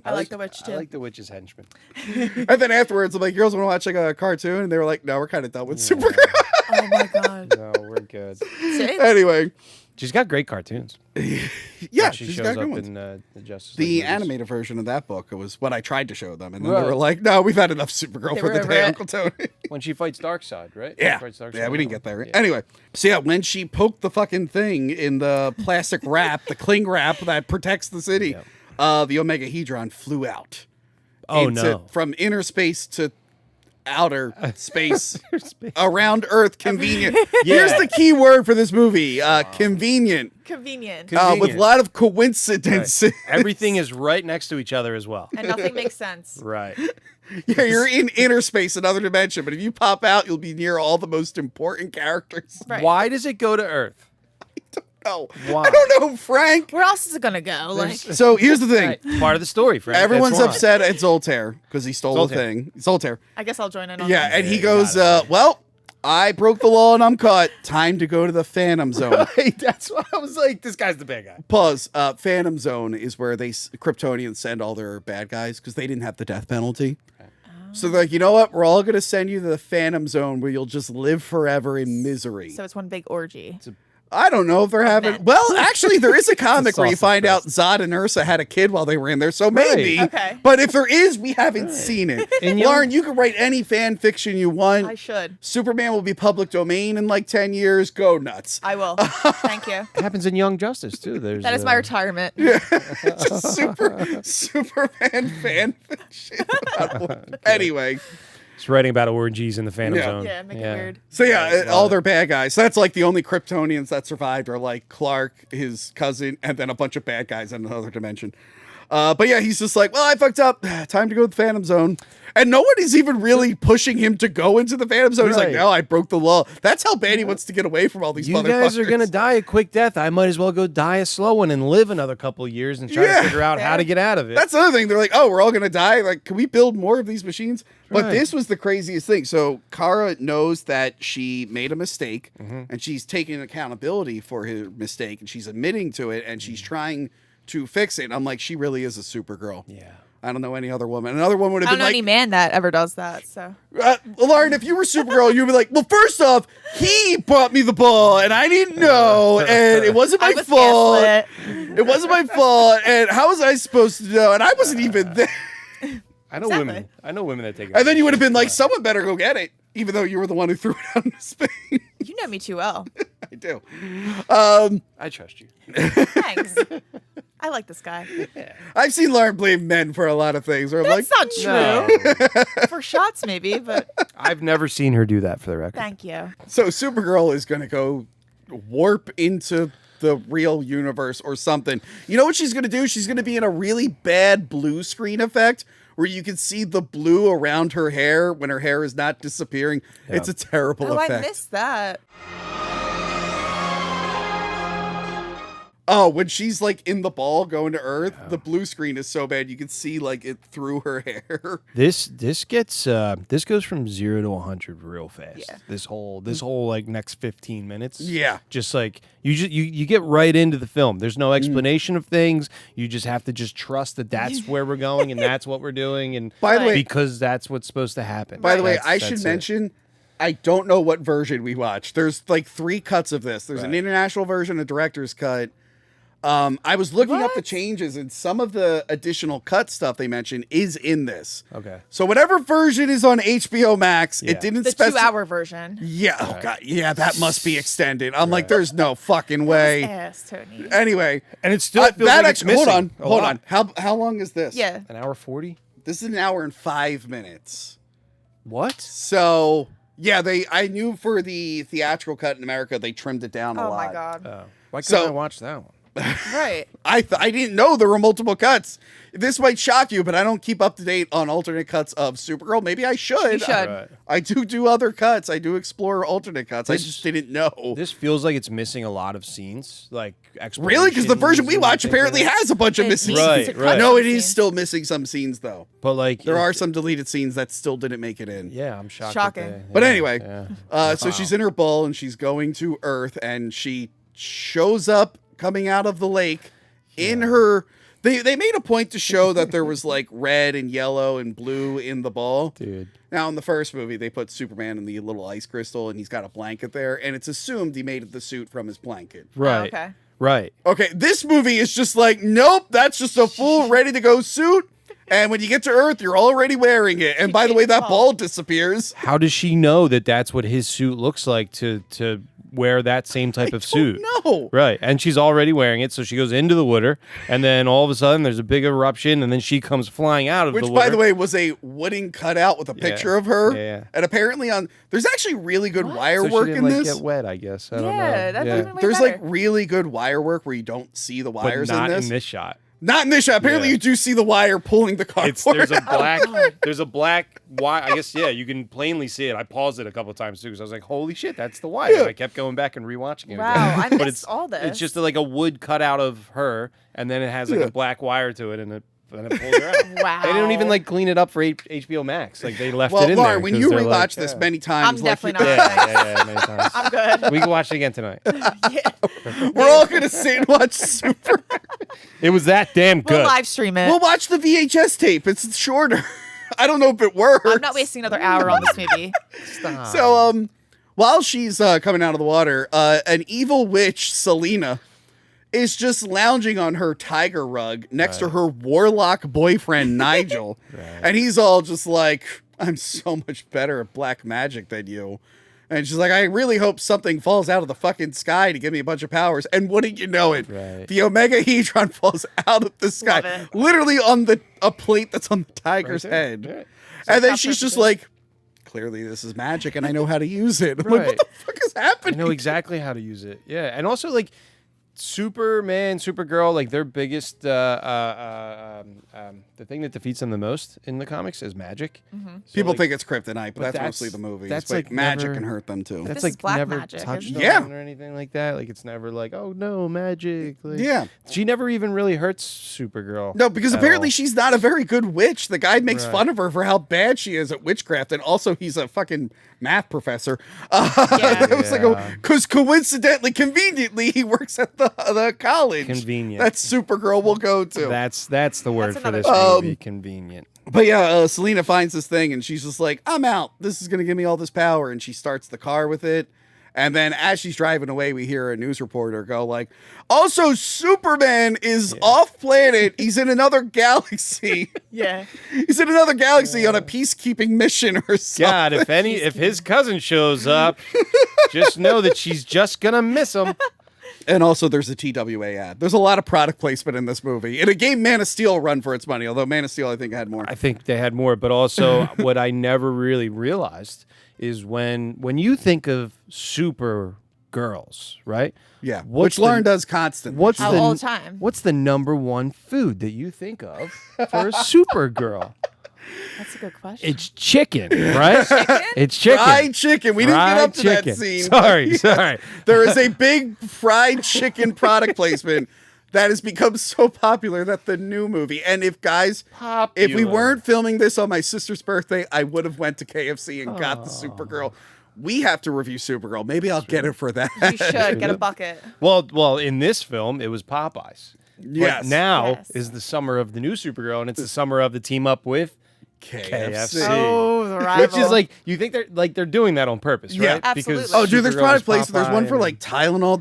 I like the witch I too. like the witch's henchman. And then afterwards, I'm like, girls want to watch like a cartoon? And they were like, no, we're kind of done with Supergirl. Oh my god. No, we're good. See? Anyway, She's got great cartoons. yeah, She she's shows got up good ones. in the Justice The League movies. animated version of that book was what I tried to show them, and then Right. they were like, "No, we've had enough Supergirl They for were the over day, it. Uncle Tony." When she fights Darkseid, right? Yeah, She fights Darkseid. yeah, we didn't get there. Yeah. Anyway, so yeah, when she poked the fucking thing in the plastic wrap, the cling wrap that protects the city, the Omegahedron flew out. Oh no. From inner space to outer space around Earth. Convenient. Here's the key word for this movie: convenient. Convenient. With a Convenient. lot of coincidences. Everything is right next to each other as well. And nothing makes sense. Right. Yeah, you're in inner space, another dimension, but if you pop out, you'll be near all the most important characters. Right. Why does it go to Earth? No, Why? I don't know, Frank. Where else is it gonna go? Like So here's the thing: Right. Part of the story, Frank. everyone's That's why. upset at Zoltaire because he stole the Zoltaire. thing. Zoltaire, I guess I'll join in on yeah, that. and he you goes, got "Well, I broke the law and I'm caught. Time to go to the Phantom Zone." Right, that's why I was like, this guy's the bad guy. Pause. Phantom Zone is where Kryptonians send all their bad guys because they didn't have the death penalty. So they're like, you know what? We're all gonna send you to the Phantom Zone where you'll just live forever in misery. So it's one big orgy. I don't know if they're having. men. Well, actually, there is a comic where you sausage find out fest. Zod and Ursa had a kid while they were in there, so maybe. Right. Okay. But if there is, we haven't seen it. And Lauren, you can write any fan fiction you want. I should. Superman will be public domain in like 10 years. Go nuts. I will. Thank you. It happens in Young Justice too. There's That is my retirement. Just Superman fan fiction. Anyway, It's writing about orgies in the Phantom Yeah. Zone. Yeah, make it weird. so yeah, Love all it. their bad guys. That's like the only Kryptonians that survived are like Clark, his cousin, and then a bunch of bad guys in another dimension. But yeah, he's just like, well, I fucked up. Time to go to the Phantom Zone. And no one is even really pushing him to go into the Phantom Zone. He's like, Right. no, I broke the law. That's how bad he wants to get away from all these You motherfuckers. guys are gonna die a quick death. I might as well go die a slow one and live another couple of years and try Yeah. to figure out how to get out of it. That's the other thing. They're like, oh, we're all going to die. Like, can we build more of these machines? But Right. this was the craziest thing. So Kara knows that she made a mistake Mm-hmm. and she's taking accountability for her mistake and she's admitting to it and she's trying to fix it. And I'm like, she really is a Supergirl. yeah. I don't know any other woman. Another one would I have don't know been any like, man that ever does that. So Lauren, if you were Supergirl, you'd be like, well, first off, he brought me the ball and I didn't know. And it wasn't my I was fault. gaslit. It wasn't my fault. And how was I supposed to know? And I wasn't even there. I know Exactly. women. I know women that take it. And then you would have been like, someone better go get it, even though you were the one who threw it out into space. You know me too well. I do. I trust you. Thanks. I like this guy. I've seen Lauren blame men for a lot of things. Or That's not true. No. For shots, maybe, but I've never seen her do that, for the record. thank you. So Supergirl is going to go warp into the real universe or something. You know what she's going to do? She's going to be in a really bad blue screen effect where you can see the blue around her hair when her hair is not disappearing. Yeah. It's a terrible Oh, effect. I missed that. Oh, when she's like in the ball going to Earth, the blue screen is so bad you can see like it through her hair. This goes from 0 to 100 real fast. Yeah. This whole like next 15 minutes. Yeah. Just like you get right into the film. There's no explanation of things. You just have to just trust that that's where we're going and that's what we're doing, and By the way- because that's what's supposed to happen. By the way, That's- I that's should it. mention, I don't know what version we watched. There's like 3 cuts of this. There's an Right. international version, a director's cut. I was looking up the What? changes, and some of the additional cut stuff they mentioned is in this. Okay. So whatever version is on HBO Max, Yeah. it didn't The specify. 2-hour version. Yeah. Oh god. Yeah, that must be extended. I'm like, there's no fucking way. Yes, Tony. Anyway, And it still feels that like it's actually, hold on, missing a hold lot. on. How long is this? Yeah. An hour 40? This is an hour and 5 minutes. What? So yeah, I knew for the theatrical cut in America they trimmed it down a Oh lot. my god. Why couldn't So- I watch that one? Right. I didn't know there were multiple cuts. This might shock you, but I don't keep up to date on alternate cuts of Supergirl. Maybe I should. You should. Right. I do other cuts. I do explore alternate cuts. I just didn't know. This feels like it's missing a lot of scenes, like Really? Because the version we explanations watch and things apparently like that. has a bunch of It missing needs Right, scenes. to right. cut No, some it is scenes. still missing some scenes though. But like There are some deleted scenes that still didn't make it in. Yeah, I'm shocked. Shocking. That But yeah, anyway, yeah. so she's in her bowl and she's going to Earth, and she shows up coming out of the lake in her. They made a point to show that there was like red and yellow and blue in the ball. Dude. Now in the first movie, they put Superman in the little ice crystal, and he's got a blanket there, and it's assumed he made the suit from his blanket. Right. okay. Right. Okay, this movie is just like, nope, that's just a full ready to go suit. And when you get to Earth, you're already wearing it. And by the way, that ball disappears. How does she know that that's what his suit looks like to wear that same type of suit? No. Right. And she's already wearing it, so she goes into the water, and then all of a sudden there's a big eruption, and then she comes flying out of Which, the water. by the way, was a wooden cutout with a picture of her. Yeah. And apparently there's actually really good wire so work she in didn't, like, this. get wet, I guess. I don't know. Yeah, that yeah. doesn't way There's like better. really good wire work where you don't see the But wires not in this. shot. Not in this shot. Apparently Yeah. you do see the wire pulling the car. There's a black wire. I guess you can plainly see it. I paused it a couple of times too because I was like, "Holy shit, that's the wire!" Yeah. And I kept going back and rewatching it. Wow, again. I But missed all this. It's just like a wood cutout of her, and then it has like Yeah. a black wire to it, and it pulls her out. Wow. They didn't even like clean it up for HBO Max. Like they left Well, it in Lauren, there. when 'cause you they're rewatch like, this yeah. many times, I'm like, definitely not. Yeah, many times. I'm good. We can watch it again tonight. Yeah. we're all gonna sit and watch Super. It was that damn good. We'll live stream it. We'll watch the VHS tape. It's shorter. I don't know if it works. I'm not wasting another hour on this movie. Stop. So, while she's coming out of the water, an evil witch, Selena, is just lounging on her tiger rug next to her warlock boyfriend, Nigel. And he's all just like, I'm so much better at black magic than you. And she's like, I really hope something falls out of the fucking sky to give me a bunch of powers. And wouldn't you know it, Right. the Omega Hedron falls out of the sky, Love it. literally on a plate that's on the tiger's Right there. head. Yeah. And then how she's just perfect like, clearly this is magic and I know how to use it. I'm like, Right. what the fuck is I happening? know exactly how to use it. Yeah, and also like Superman, Supergirl, like their biggest, the thing that defeats them the most in the comics is magic. So, People like, think it's kryptonite, but that's that's- mostly the movies. that's, but like, magic never- can hurt them too. that's This like is black never magic, touched isn't on it? Yeah. or anything like that. Like it's never like, oh no, magic. Like, Yeah. she never even really hurts Supergirl. No, because at apparently all. she's not a very good witch. The guy makes Right. fun of her for how bad she is at witchcraft, and also he's a fucking math professor. Yeah. It was like, because coincidentally, conveniently, he works at the college. Convenient. That Supergirl will go to. That's the word for another this thing. movie. Convenient. But yeah, Selena finds this thing and she's just like, I'm out. This is going to give me all this power. And she starts the car with it. And then as she's driving away, we hear a news reporter go like, also Superman is off planet. He's in another galaxy. Yeah. He's in another galaxy on a peacekeeping mission or something. God, if his cousin shows up, just know that she's just gonna miss him. And also, there's a TWA ad. There's a lot of product placement in this movie. And it gave Man of Steel a run for its money, although Man of Steel, I think, had more. I think they had more, but also what I never really realized is when you think of super girls, right? Yeah, What's which Lauren the- does constantly. What's Oh, the all the time. What's the number one food that you think of for a super girl? That's a good question. It's chicken, right? It's chicken. fried chicken? We didn't get Fried up to that chicken. scene. Sorry. There is a big fried chicken product placement that has become so popular that the new movie. And if if we weren't filming this on my sister's birthday, I would have went to KFC and got the Supergirl. We have to review Supergirl. Maybe I'll get it for that. You should get a bucket. Well, in this film, it was Popeyes. Yes. But now Yes. is the summer of the new Supergirl, and it's the summer of the team up with KFC. Oh, the rival. which is like you think they're doing that on purpose, Yeah. right? Absolutely. Because Oh, dude, there's Supergirl product is placement. There's one Popeye for and- like Tylenol.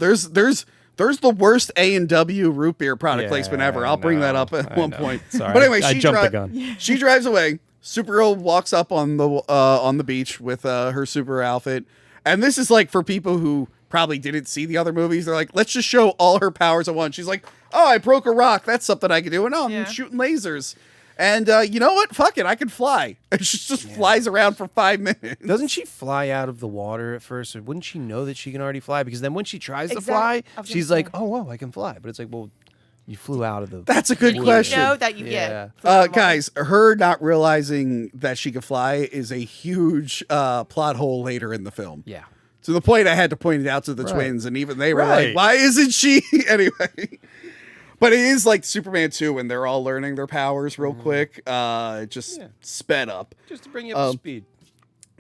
There's the worst A&W root beer product Yeah, placement ever. I'll I bring that know, up at I one know. point. Sorry, But anyway, I jumped the gun. She drives away. Supergirl walks up on the beach with her super outfit, and this is like for people who probably didn't see the other movies. They're like, let's just show all her powers at once. She's like, oh, I broke a rock. That's something I can do. And oh, I'm Yeah. shooting lasers. And you know what? Fuck it. I can fly. And she just flies around for 5 minutes. Doesn't she fly out of the water at first, or wouldn't she know that she can already fly? Because then when she tries to Exactly. fly, I was she's gonna like, say. "Oh, wow, I can fly." But it's like, well, you flew out of the. That's a good You question. know that you Yeah. get. Guys, her not realizing that she could fly is a huge plot hole later in the film. Yeah. To the point I had to point it out to the Right. twins, and even they were Right. like, why isn't she? Anyway. But it is like Superman 2 when they're all learning their powers real quick. Just Yeah. sped up. Just to bring you up to speed.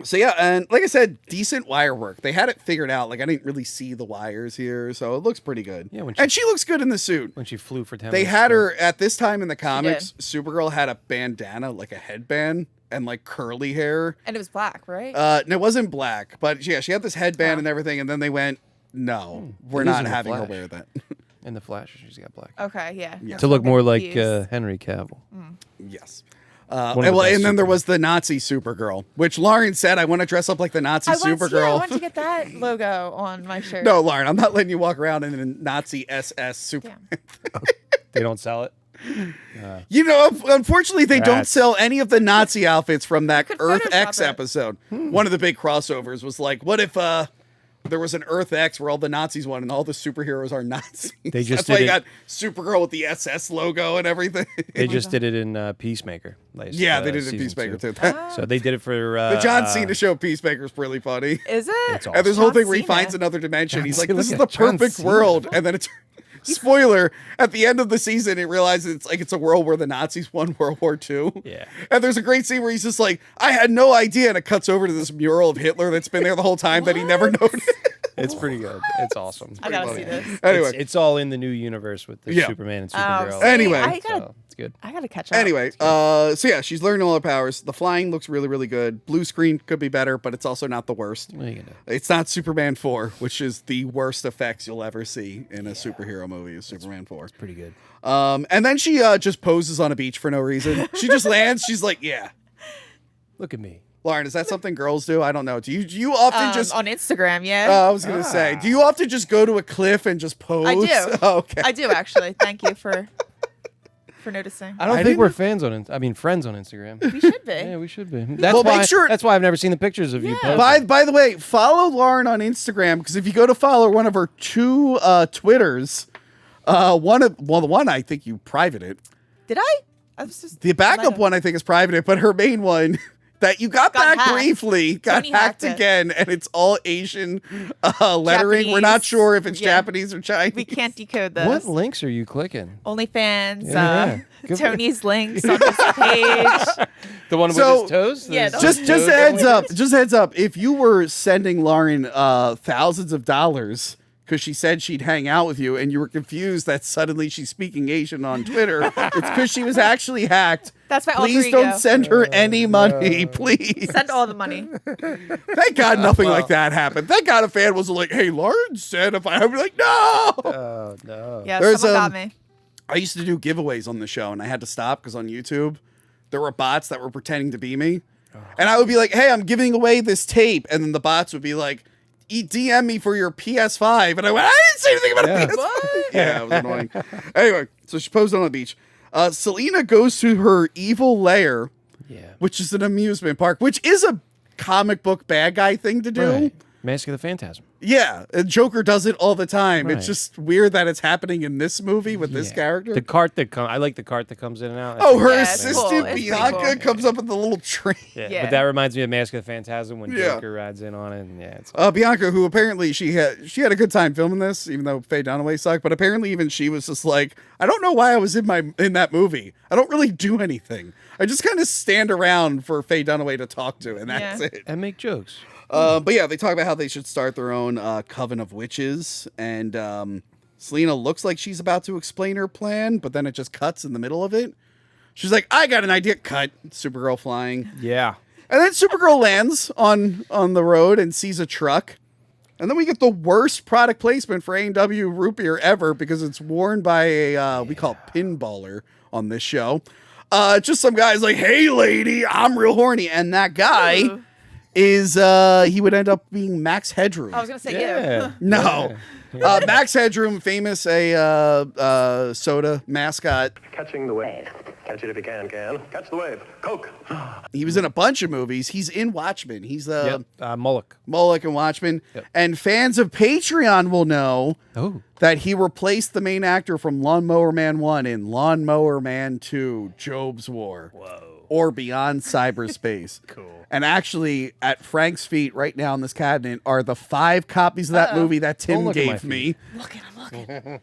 So yeah, and like I said, decent wire work. They had it figured out. Like I didn't really see the wires here, so it looks pretty good. Yeah, and she looks good in the suit. When she flew for 10 They minutes had straight. her at this time in the comics. Supergirl had a bandana, like a headband, and like curly hair. And it was black, right? And it wasn't black, but yeah, she had this headband Wow. and everything. And then they went, no, we're It is not in the having her Flash. wear that. In the Flash, she's got black. Okay, yeah. Yeah. To look more like Confused. Henry Cavill. Yes. One And, of the well, best and then there Supermen. was the Nazi Supergirl, which Lauren said, I want to dress up like the Nazi I want Supergirl. to get that logo on my shirt. No, Lauren, I'm not letting you walk around in a Nazi SS Super. Damn. They don't sell it. You know, unfortunately, they don't That's- sell any of the Nazi outfits from that could Earth Photoshop X it. episode. One of the big crossovers was like, what if there was an Earth X where all the Nazis won and all the superheroes are Nazis? They just That's why did you it- got Supergirl with the SS logo and everything. They just did it in Peacemaker. Last, Yeah, they did it in season Peacemaker 2. too. So they did it for The John Cena show Peacemaker is really funny. Is it? It's And there's a whole John thing where he Cena. finds another dimension. John He's like, Cena. this is the Look at John perfect Cena. world. And then it's spoiler, at the end of the season, it realizes it's a world where the Nazis won World War II. Yeah. And there's a great scene where he's just like, I had no idea. And it cuts over to this mural of Hitler that's been there the whole time that he never noticed. It's pretty good. It's awesome. I gotta see this. Anyway. It's all in the new universe with the Yeah. Superman and Oh, Supergirl. see, Anyway. I gotta, So it's good. I gotta catch up. Anyway, so yeah, she's learning all her powers. The flying looks really, really good. Blue screen could be better, but it's also not the worst. What are you gonna do? It's not Superman 4, which is the worst effects you'll ever see in a superhero movie, is Superman 4. Pretty good. And then she just poses on a beach for no reason. She just lands. She's like, yeah. Look at me. Lauren, is that something girls do? I don't know. Do you often just... on Instagram, yeah. I was going to say, do you often just go to a cliff and just pose? I do. Oh, okay. I do actually. Thank you for noticing. I don't I think we're didn't- friends on Instagram. We should be. Yeah, we should be. That's Well, why. make sure- That's why I've never seen the pictures of you. Yeah. posting. By the way, follow Lauren on Instagram, because if you go to follow one of her two Twitters, the one I think you privated. Did I? I was just The backup one I think is private, but her main one that you got back hacked. briefly got Tony hacked hacked it. again, and it's all Asian lettering. We're not Japanese. sure if it's Yeah. Japanese or Chinese. We can't decode those. What links are you clicking? OnlyFans, Yeah. Good for- Tony's links on his page. The one So- with his toes? Yeah, His Just toes heads going- up. Just heads up. If you were sending Lauren thousands of dollars because she said she'd hang out with you, and you were confused that suddenly she's speaking Asian on Twitter, it's because she was actually hacked. That's my alter Please ego. don't send her any money, please. Send all the money. Thank God nothing like that happened. Thank God a fan was like, "Hey, Lauren said if I," I'd be like, "No." Oh no. Yeah, There's, someone got me. I used to do giveaways on the show, and I had to stop because on YouTube there were bots that were pretending to be me, and I would be like, "Hey, I'm giving away this tape," and then the bots would be like, DM me for your PS5. And I went, I didn't say anything about a PS5. Yeah, it was annoying. Anyway, so she posed on the beach. Selena goes to her evil lair, which is an amusement park, which is a comic book bad guy thing to do. Right. Mask of the Phantasm. Yeah, Joker does it all the time. Right. It's just weird that it's happening in this movie with this character. The cart that comes. I like the cart that comes in and out. Oh, her Yeah, it's assistant cool. It's pretty Bianca cool. comes up with the little train. Yeah. But that reminds me of Mask of the Phantasm when Yeah. Joker rides in on it. And it's Bianca, who apparently she had a good time filming this, even though Faye Dunaway sucked. But apparently, even she was just like, I don't know why I was in that movie. I don't really do anything. I just kind of stand around for Faye Dunaway to talk to, and that's it. and make jokes. But yeah, they talk about how they should start their own coven of witches, and Selena looks like she's about to explain her plan, but then it just cuts in the middle of it. She's like, I got an idea. Cut. Supergirl flying. Yeah. And then Supergirl lands on the road and sees a truck. And then we get the worst product placement for A&W root beer ever because it's worn by a, we call it pinballer on this show. Just some guy's like, hey, lady, I'm real horny. And that guy... Ooh. is he would end up being Max Headroom. I was gonna say Yeah. No. Max Headroom, famous soda mascot. Catching the wave. Catch it if you can. Catch the wave. Coke. He was in a bunch of movies. He's in Watchmen. He's Moloch. Moloch and Watchmen. Yep. And fans of Patreon will know that he replaced the main actor from Lawnmower Man 1 in Lawnmower Man 2, Job's War. Whoa. Or Beyond Cyberspace. Cool. And actually, at Frank's feet right now in this cabinet are the 5 copies of that movie that Tim look at my gave me. I'm looking.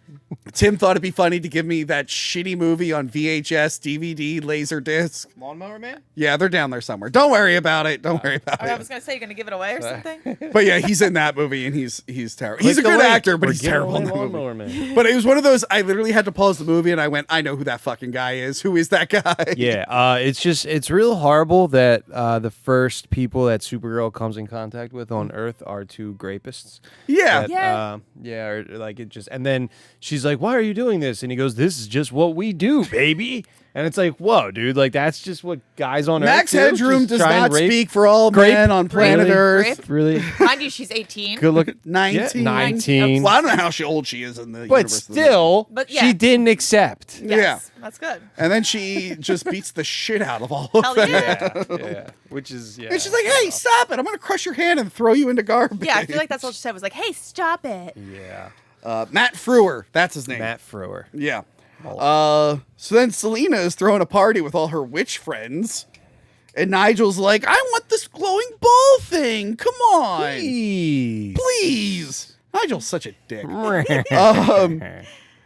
Tim thought it'd be funny to give me that shitty movie on VHS, DVD, Laserdisc. Lawnmower Man? Yeah, they're down there somewhere. Don't worry about it. Don't worry about I it. was gonna say you're gonna give it away or something. But yeah, he's in that movie and he's terrible. He's a Click the good link. actor, but We're he's giving terrible in away the movie. Lawnmower Man. But it was one of those, I literally had to pause the movie and I went, I know who that fucking guy is. Who is that guy? Yeah, it's real horrible that the first people that Supergirl comes in contact with on Earth are 2 grapists. Yeah. That, or like it just, and then she's like, "Why are you doing this?" And he goes, "This is just what we do, baby." And it's like, whoa, dude, like that's just what guys on Max Earth do? Headroom Just does try and not rape? speak for all Grape? men on planet Really? Earth. Grape? Really Mind you, she's 18. good looking. 19. 19. Well, I don't know how old she is in the But universe. still, But yeah. she didn't accept. Yes, that's good. And then she just beats the shit out of all of Hell them. yeah. Yeah, which is And she's like, hey, stop it. I'm going to crush your hand and throw you into garbage. Yeah, I feel like that's all she said was like, "Hey, stop it." yeah. Matt Frewer. That's his name. Matt Frewer. Yeah. So then Selena is throwing a party with all her witch friends. And Nigel's like, I want this glowing ball thing. Come on. Please. Nigel's such a dick.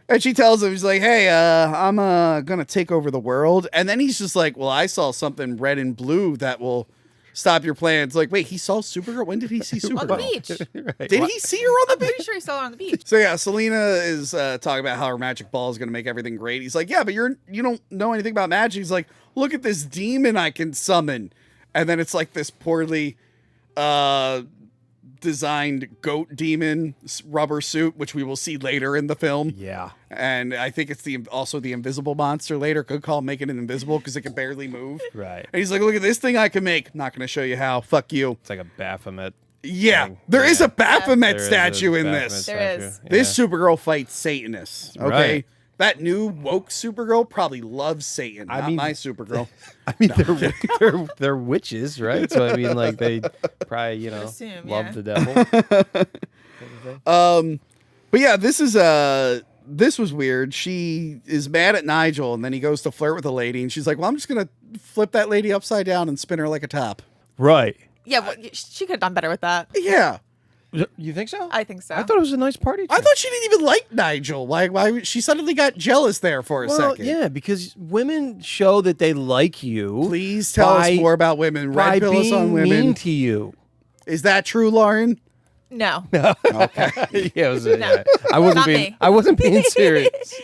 And she tells him, he's like, hey, I'm going to take over the world. And then he's just like, well, I saw something red and blue that will stop your plans. Like, wait, he saw Supergirl? When did he see On the Supergirl? beach. Did he see her on the I'm beach? pretty sure he saw her on the beach. So yeah, Selena is talking about how her magic ball is going to make everything great. He's like, yeah, but you don't know anything about magic. He's like, look at this demon I can summon. And then it's like this poorly designed goat demon rubber suit, which we will see later in the film. Yeah. And I think it's also the invisible monster later. Good call, making it invisible because it can barely move. Right. And he's like, look at this thing I can make. Not going to show you how. Fuck you. It's like a Baphomet. Yeah, thing. there is a Yeah. Baphomet There is a statue in Baphomet this. There statue. is. This Supergirl fights Satanists. Okay. Right. That new woke Supergirl probably loves Satan. I Not mean- my Supergirl. I mean, they're witches, right? So I mean, like they probably assume, love yeah. the devil. But yeah, this was weird. She is mad at Nigel, and then he goes to flirt with a lady, and she's like, well, I'm just going to flip that lady upside down and spin her like a top. Right. Yeah, well, she could have done better with that. Yeah. You think so? I think so. I thought it was a nice party. I thought she didn't even like Nigel. Why she suddenly got jealous there for a second. Yeah, because women show that they like you. Please tell us more about women. by Red pills being on women. mean to you. Is that true, Lauren? No. Yeah, it was, yeah. I wasn't Not being. me. I wasn't being serious.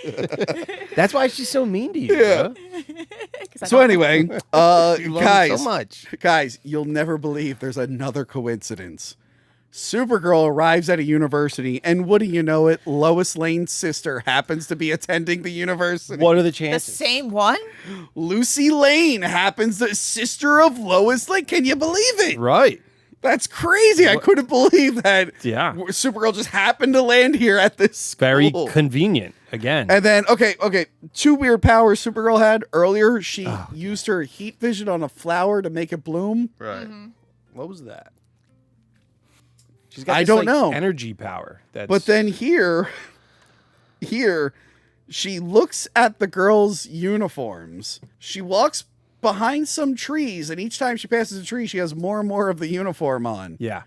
That's why she's so mean to you. Yeah. Bro. 'Cause I So don't- anyway, You love her guys, so much. guys, you'll never believe there's another coincidence. Supergirl arrives at a university, and what do you know it? Lois Lane's sister happens to be attending the university. What are the the chances? same one? Lucy Lane happens to sister of Lois Lane. Can you believe it? Right. That's crazy. I couldn't believe that. Yeah. Supergirl just happened to land here at this school. Very convenient. Again. And then, okay. Two weird powers Supergirl had earlier. She used her heat vision on a flower to make it bloom. Right. What was that? She's got I this, don't like, know. energy power. But then here, she looks at the girls' uniforms. She walks behind some trees, and each time she passes a tree, she has more and more of the uniform on. Yeah.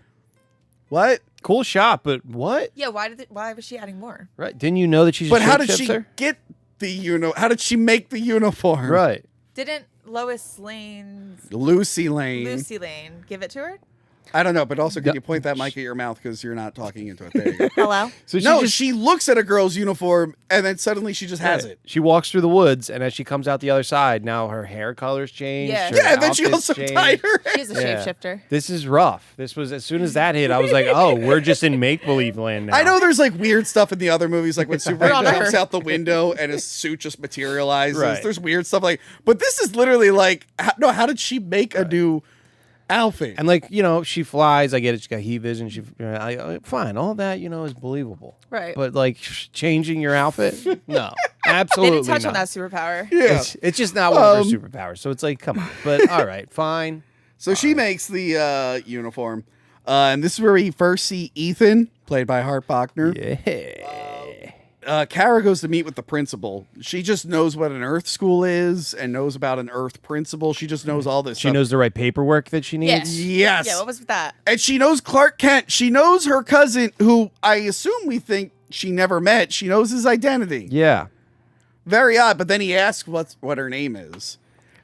What? Cool shot, but what? Yeah, why was she adding more? Right. Didn't you know that she's But a how did she shapeshifter? get the How did she make the uniform? Right. Didn't Lois Lane's Lucy Lane. Lucy Lane give it to her? I don't know, but also can you point that mic at your mouth because you're not talking into it? There you go. Hello? So She looks at a girl's uniform and then suddenly she just has it. She walks through the woods, and as she comes out the other side, now her hair color's changed. Yeah. her Yeah, and then she outfit's also changed. tied her hair. She's a Yeah. shapeshifter. This is rough. This was as soon as that hit, I was like, "Oh, we're just in make believe land now." I know there's like weird stuff in the other movies, like when Superman on jumps Earth. out the window and his suit just materializes. Right. There's weird stuff like, but this is literally like, how did she make a new outfit? And like she flies. I get it. She got heat vision. Fine. All that is believable. Right. But like changing your outfit, no, They absolutely didn't touch not. on that superpower. Yeah. It's just not one of her superpowers. So it's like, come on. But all right, fine. So she makes the uniform, and this is where we first see Ethan, played by Hart Bachner. Yeah. Kara goes to meet with the principal. She just knows what an Earth school is and knows about an Earth principal. She just knows all this She stuff. knows the right paperwork that she needs. Yes. Yeah, what was with that? And she knows Clark Kent. She knows her cousin, who I assume we think she never met. She knows his identity. Yeah. Very odd, but then he asks what her name is.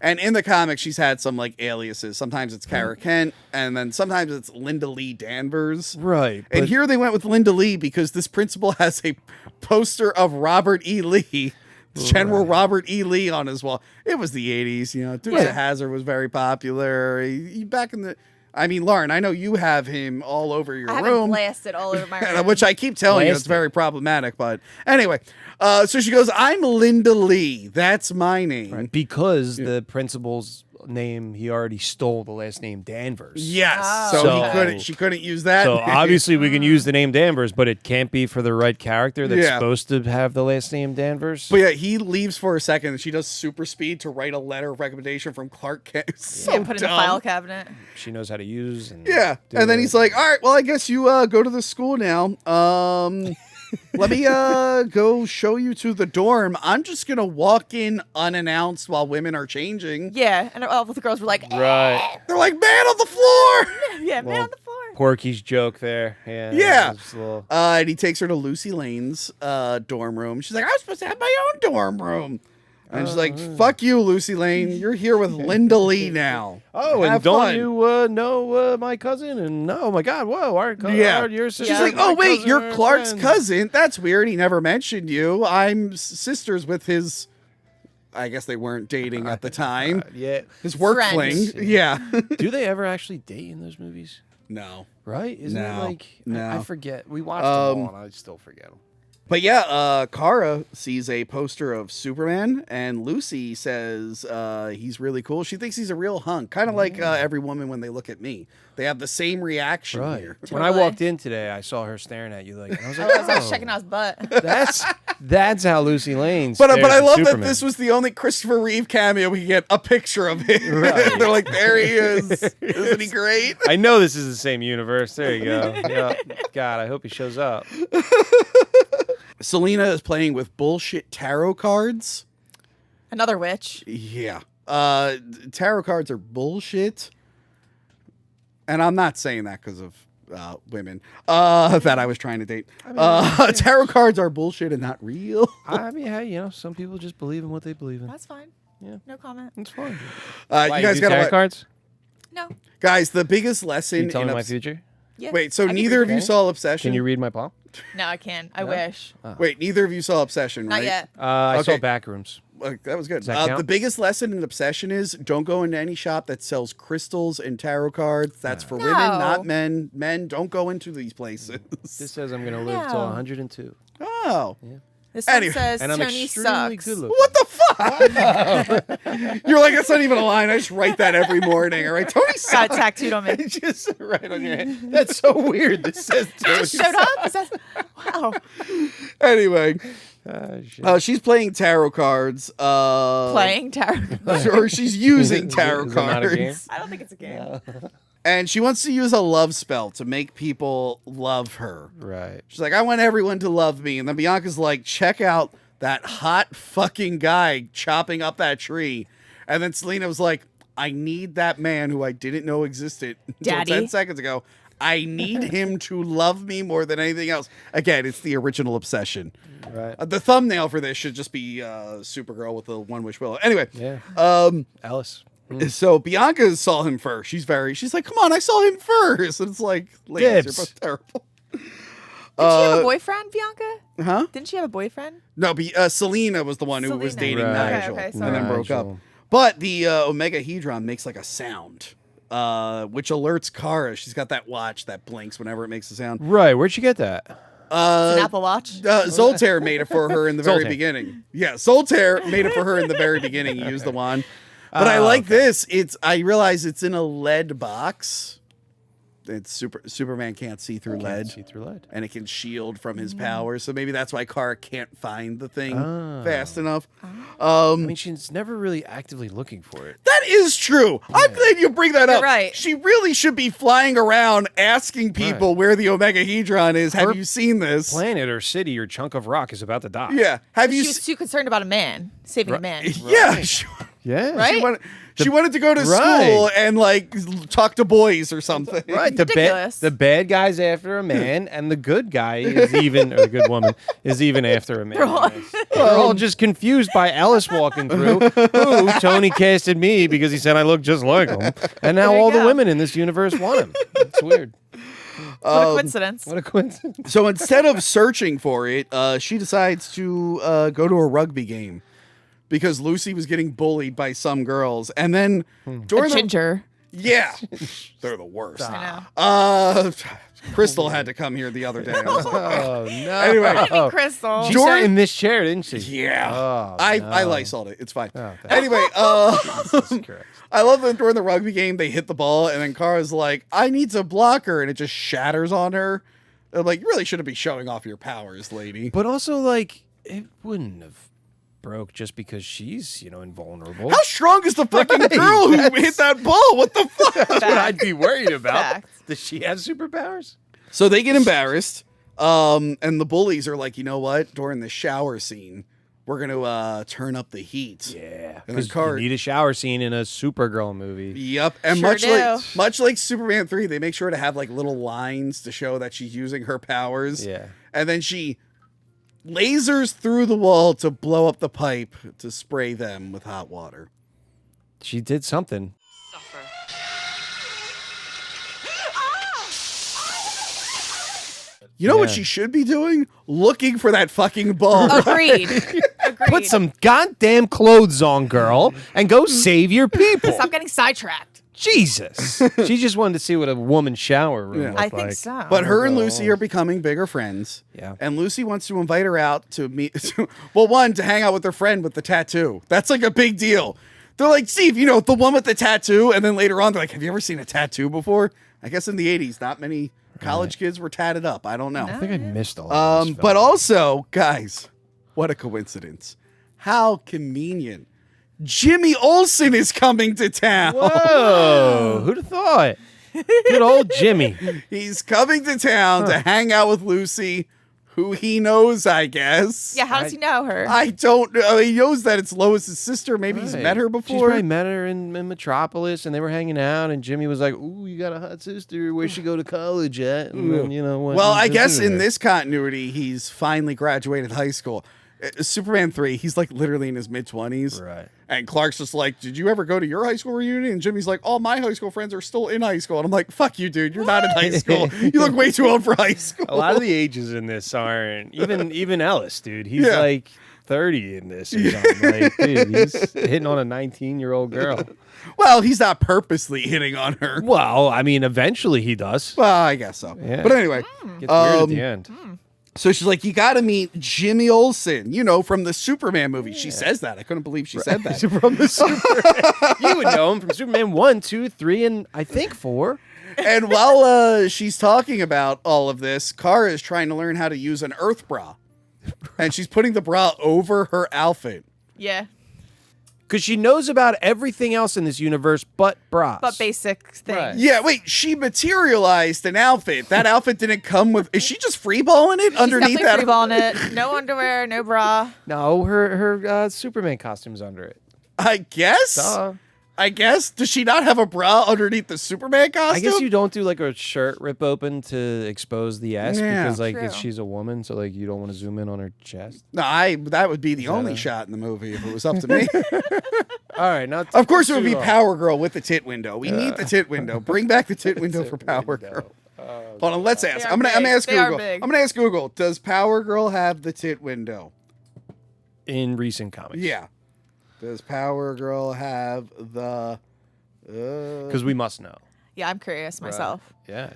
And in the comics, she's had some like aliases. Sometimes it's Kara Kent, and then sometimes it's Linda Lee Danvers. Right. And here they went with Linda Lee because this principal has a poster of Robert E. Lee, General Robert E. Lee on his wall. It was the 80s, Dukes of Hazzard was very popular. He back in the... I mean, Lauren, I know you have him all over your I have it room. blasted all over my room. Which I keep telling you, it's Blasted. very problematic. But anyway, so she goes, I'm Linda Lee. That's my name. Right. Because the principal's name, he already stole the last name Danvers. Yes. Oh. So she couldn't use that. So obviously we can use the name Danvers, but it can't be for the right character that's Yeah. supposed to have the last name Danvers. But yeah, he leaves for a second and she does super speed to write a letter of recommendation from Clark Kent. It's so Yeah, put in the dumb. file cabinet. She knows how to use. And Yeah. do And then it. he's like, all right, well, I guess you go to the school now. Let me go show you to the dorm. I'm just going to walk in unannounced while women are changing. Yeah, and all the girls were like, Right. They're like, man on the floor. yeah, man Well, on the floor. Porky's joke there. Yeah. Yeah. it was a little- And he takes her to Lucy Lane's dorm room. She's like, I was supposed to have my own dorm room. And she's like, fuck you, Lucy Lane. You're here with Linda Lee now. Oh, and Have don't fun." you know my cousin? And oh my God, whoa, Yeah. your sister. She's like, my oh, wait, cousin you're are Clark's friends." cousin. That's weird. He never mentioned you. I'm sisters with his... I guess they weren't dating at the time. Yeah. His work Friends. fling. Yeah. Do they ever actually date in those movies? No. Right? Isn't it No. like No. I forget. We watched them all, and I still forget them. But yeah, Kara sees a poster of Superman, and Lucy says he's really cool. She thinks he's a real hunk, kind of like every woman when they look at me. They have the same reaction here. When I Totally. walked in today, I saw her staring at you like, and I was like, I was oh, checking out his butt. that's how Lucy Lane. But I stares at love that Superman. this was the only Christopher Reeve cameo we can get a picture of him. Right. They're like, there he is. Isn't he great? I know this is the same universe. There you go. Yeah. God, I hope he shows up. Selena is playing with bullshit tarot cards. Another witch. Yeah. Tarot cards are bullshit. And I'm not saying that because of women that I was trying to date. Tarot cards are bullshit and not real. I mean, hey, some people just believe in what they believe in. That's fine. Yeah. No comment. It's fine. You guys got tarot to cards? No. Guys, the biggest Can lesson you tell in me my Obs- future? Yeah. Wait, so I can neither read of you it. saw Obsession? Can you read my palm? No, I can. I wish. Wait, neither of you saw Obsession, Not right? yet. I saw Okay. Backrooms. That was good. Does that count? The biggest lesson in Obsession is don't go into any shop that sells crystals and tarot cards. That's for women, not men. Men, don't go into these places. This says I'm going to live till No. 102. Oh. This one Anyway. says And I'm Tony extremely sucks. good looking. What the fuck? You're like, that's not even a line. I just write that every morning. All right, Tony Got sucks. it tattooed on me. Just right on your head. That's so weird. This says Just showed up. Is that, wow. Anyway, shit. she's playing tarot cards. Playing tarot. Or she's using Is it- tarot is it not a game? cards. I don't think it's a game. And she wants to use a love spell to make people love her. Right. She's like, I want everyone to love me. And then Bianca's like, check out that hot fucking guy chopping up that tree. And then Selena was like, I need that man who I didn't know existed until Daddy. 10 seconds ago. I need him to love me more than anything else. Again, it's the original obsession. Right. The thumbnail for this should just be Supergirl with the One Wish Willow. Anyway, Yeah. Alice. so Bianca saw him first. She's like, come on, I saw him first. And it's like, ladies, Dibs. you're both terrible. Did she have a boyfriend, Bianca? Huh? Didn't she have a boyfriend? No, Selena was the one who was Selena. dating Right. Nigel, Okay, and sorry. then broke up. Nigel. But the Omegahedron makes like a sound, which alerts Kara. She's got that watch that blinks whenever it makes a sound. Right. Where'd you get that? It's an Apple Watch. Zoltaire made it for her in the very Zoltaire. beginning. Yeah, Zoltaire made it for her in the very beginning. He used the wand. But I like this. I realize it's in a lead box. It's Superman can't see through lead. See through lead. And it can shield from his powers. So maybe that's why Kara can't find the thing fast enough. I mean, she's never really actively looking for it. That is true. I'm glad you bring that up. You're right. She really should be flying around asking people where the Omegahedron is. Have Her you seen this? Planet or city or chunk of rock is about to die. Yeah. Have you She was too concerned about a man saving a man. Yeah. Yeah. Right? She wanted to go to school and like talk to boys or something. Right. Ridiculous. The bad guy's after a man, and the good guy is even, or the good woman is even after a man. They're all just confused by Alice walking through. Ooh, Tony casted me because he said I look just like him, and now There you all the go. women in this universe want him. It's weird. What a coincidence. What a coincidence. So instead of searching for it, she decides to go to a rugby game because Lucy was getting bullied by some girls, and then during the Ginger. yeah, they're the worst. I know. Crystal had to come here the other day. I was like, Oh no. Anyway. Crystal. She Jordan- sat in this chair, didn't she? yeah, Oh, I no. Lysoled it. It's fine. Oh, thank Anyway, Jesus Christ. I love that during the rugby game they hit the ball and then Kara's like, I need to block her, and it just shatters on her. I'm like, you really shouldn't be showing off your powers, lady. But also, like, it wouldn't have broke just because she's, invulnerable. How strong is the fucking girl who hit that ball? What the fuck? That's what I'd be worried about. Fact. Does she have superpowers? So they get embarrassed, and the bullies are like, you know what? During the shower scene, we're gonna turn up the heat. Yeah. And then Because Kara. you need a shower scene in a Supergirl movie. Yep, and Sure much like Superman 3, they make sure to have like little lines to show that she's using her powers. Yeah. And then she lasers through the wall to blow up the pipe to spray them with hot water. She did something. You know what Yeah. she should be doing? Looking for that fucking ball. Agreed. Agreed. Put some goddamn clothes on, girl, and go save your people. Stop getting sidetracked. Jesus. She just wanted to see what a woman's shower room Yeah. looked I think like. so. But her and Lucy are becoming bigger friends. Yeah. And Lucy wants to invite her out to meet, well, one, to hang out with her friend with the tattoo. That's like a big deal. They're like, Steve, the one with the tattoo. And then later on, they're like, have you ever seen a tattoo before? I guess in the 80s, not many college kids were tatted up. I don't know. I think I missed a lot of this But film. also, guys, what a coincidence. How convenient. Jimmy Olsen is coming to town. Whoa, who'd have thought? Good old Jimmy. He's coming to town to hang out with Lucy, who he knows, I guess. Yeah, how does he know her? I don't know. He knows that it's Lois's sister. Maybe he's Right. met her She's before. probably met her in Metropolis, and they were hanging out, and Jimmy was like, ooh, you got a hot sister. Where'd she go to college at? And then, went Well, and I guess visited in her. this continuity, he's finally graduated high school. Superman 3, he's like literally in his mid-20s. Right. And Clark's just like, did you ever go to your high school reunion? And Jimmy's like, all my high school friends are still in high school. And I'm like, fuck you, dude. You're not in high school. You look way too old for high school. A lot of the ages in this aren't even Ellis, dude. He's Yeah. like 30 in this or something. Like, dude, he's hitting on a 19-year-old girl. Well, he's not purposely hitting on her. Well, I mean, eventually he does. Well, I guess so. Yeah. But anyway, Gets weird at the end. So she's like, you got to meet Jimmy Olsen, you know, from the Superman movie. She says that. I couldn't believe she said that. From the Superman. You would know him from Superman 1, 2, 3, and I think 4. And while she's talking about all of this, Kara is trying to learn how to use an Earth bra. And she's putting the bra over her outfit. Yeah. Because she knows about everything else in this universe but bras. But basic things. Right. Yeah, wait, she materialized an outfit. That outfit didn't come with... Is she just freeballing it underneath She's that? definitely freeballing it. No underwear, no bra. No, her Superman costume's under it. I guess? Duh. I guess. Does she not have a bra underneath the Superman costume? I guess you don't do like a shirt rip open to expose the S Yeah. because like True. she's a woman, so like you don't want to zoom in on her chest. No, that would be the only shot in the movie if it was up to me. All right, now Of course it would be Power. Power Girl with the tit window. We need the tit window. Bring back the tit window for Power Girl. Hold on, let's ask. They are I'm gonna ask big. They are Google. big. I'm gonna ask Google. Does Power Girl have the tit window? In recent comics. Yeah. Does Power Girl have the Because we must know. Yeah, I'm curious myself. Yeah.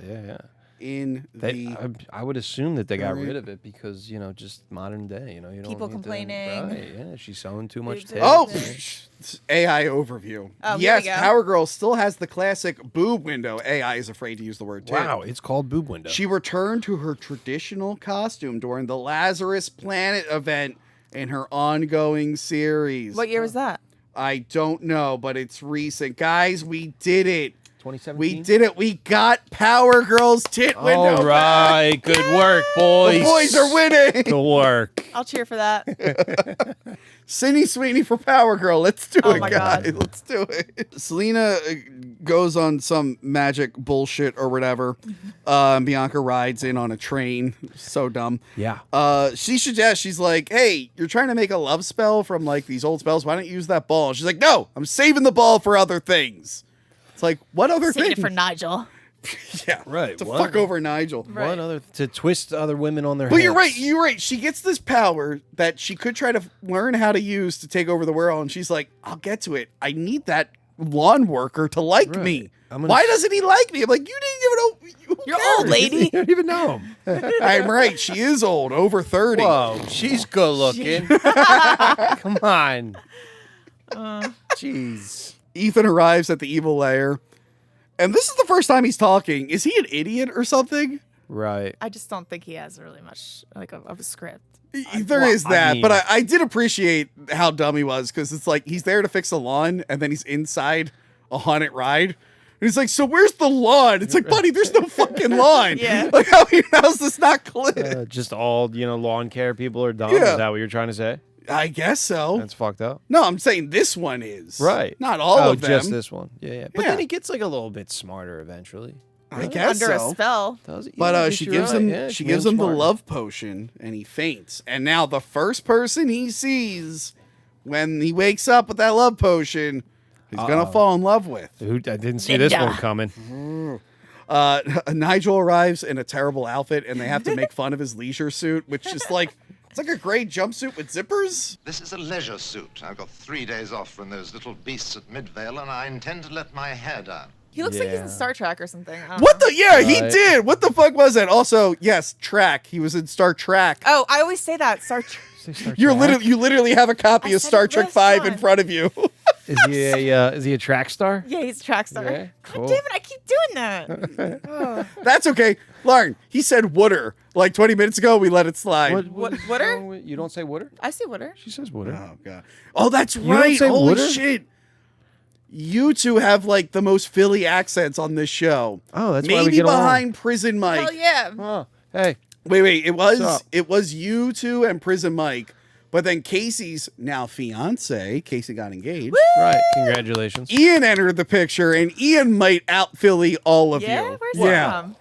in the I would assume that they got Right. rid of it because, you know, just modern day, you know, you don't People need to- complaining. right, yeah, she's sewing too much Boobs tape. Oh, Yeah. AI overview. Oh, here yes, we go. Power Girl still has the classic boob window. AI is afraid to use the word tit. Wow, it's called boob window. She returned to her traditional costume during the Lazarus Planet event in her ongoing series. What year was that? I don't know, but it's recent. Guys, we did it. 2017. We did it. We got Power Girl's tit window. All right, good work, boys. The boys are winning. Good work. I'll cheer for that. Cindy Sweeney for Power Girl. Let's do Oh it, my guys. God. Let's do it. Selena goes on some magic bullshit or whatever. Bianca rides in on a train. So dumb. Yeah. She suggests, she's like, hey, you're trying to make a love spell from like these old spells. Why don't you use that ball? She's like, no, I'm saving the ball for other things. It's like, what other Save thing? it for Nigel. Yeah. Right, To what? fuck over Nigel. Right. One other to twist other women on their But heads. you're right. You're right. She gets this power that she could try to learn how to use to take over the world. And she's like, I'll get to it. I need that lawn worker to like Right. me. I'm gonna Why s- doesn't he like me? I'm like, you didn't even know. Who You're cares? old, lady. You don't even know him. I'm right. She is old, over 30. Whoa, she's good looking. Come on. Jeez. Ethan arrives at the evil lair. And this is the first time he's talking. Is he an idiot or something? Right. I just don't think he has really much like of a script. There well, is I that, mean- but I did appreciate how dumb he was because it's like he's there to fix the lawn and then he's inside a haunted ride. And he's like, so where's the lawn? It's like, buddy, there's no fucking lawn. Yeah. Like, how's this not clear? Just all, you know, lawn care people are dumb. Yeah. Is that what you're trying to say? I guess so. That's fucked up. No, I'm saying this one is. Right. Not all oh, of them. just this one. Yeah. But Yeah. then he gets like a little bit smarter eventually. I guess Under so. a spell. Does he? But Yeah, I guess she you're gives right. him Yeah, she made gives him the smarter. love potion and he faints. And now the first person he sees when he wakes up with that love potion, he's gonna fall in love with. Who, I didn't see this Linda. one coming. Nigel arrives in a terrible outfit and they have to make fun of his leisure suit, which is like it's like a gray jumpsuit with zippers. This is a leisure suit. I've got 3 days off from those little beasts at Midvale, and I intend to let my hair down. He looks like he's Yeah. in Star Trek or something. I don't What know. the? Yeah, he Right. did. What the fuck was that? Also, yes, Trek. He was in Star Trek. Oh, I always say that. Star Trek. You literally have a copy I of said Star it Trek last 5 in time. front of you. Is he a track star? Yeah, he's a track star. Yeah, God cool. damn it, I keep doing that. Oh. That's okay. Lauren, he said Wooder. Like 20 minutes ago, we let it slide. Wooder? You don't say Wooder? I see Wooder. She says Wooder. Oh god. Oh, that's don't right. say Holy Wooder? shit. You two have like the most Philly accents on this show. Oh, that's why we maybe get along. behind Prison Mike. Hell yeah. Oh, hey. Wait. What's up? It was you two and Prison Mike, but then Casey's now fiance, Casey got engaged. Right. Congratulations. Ian entered the picture, and Ian might out Philly all of Yeah? you. Where's yeah. that from?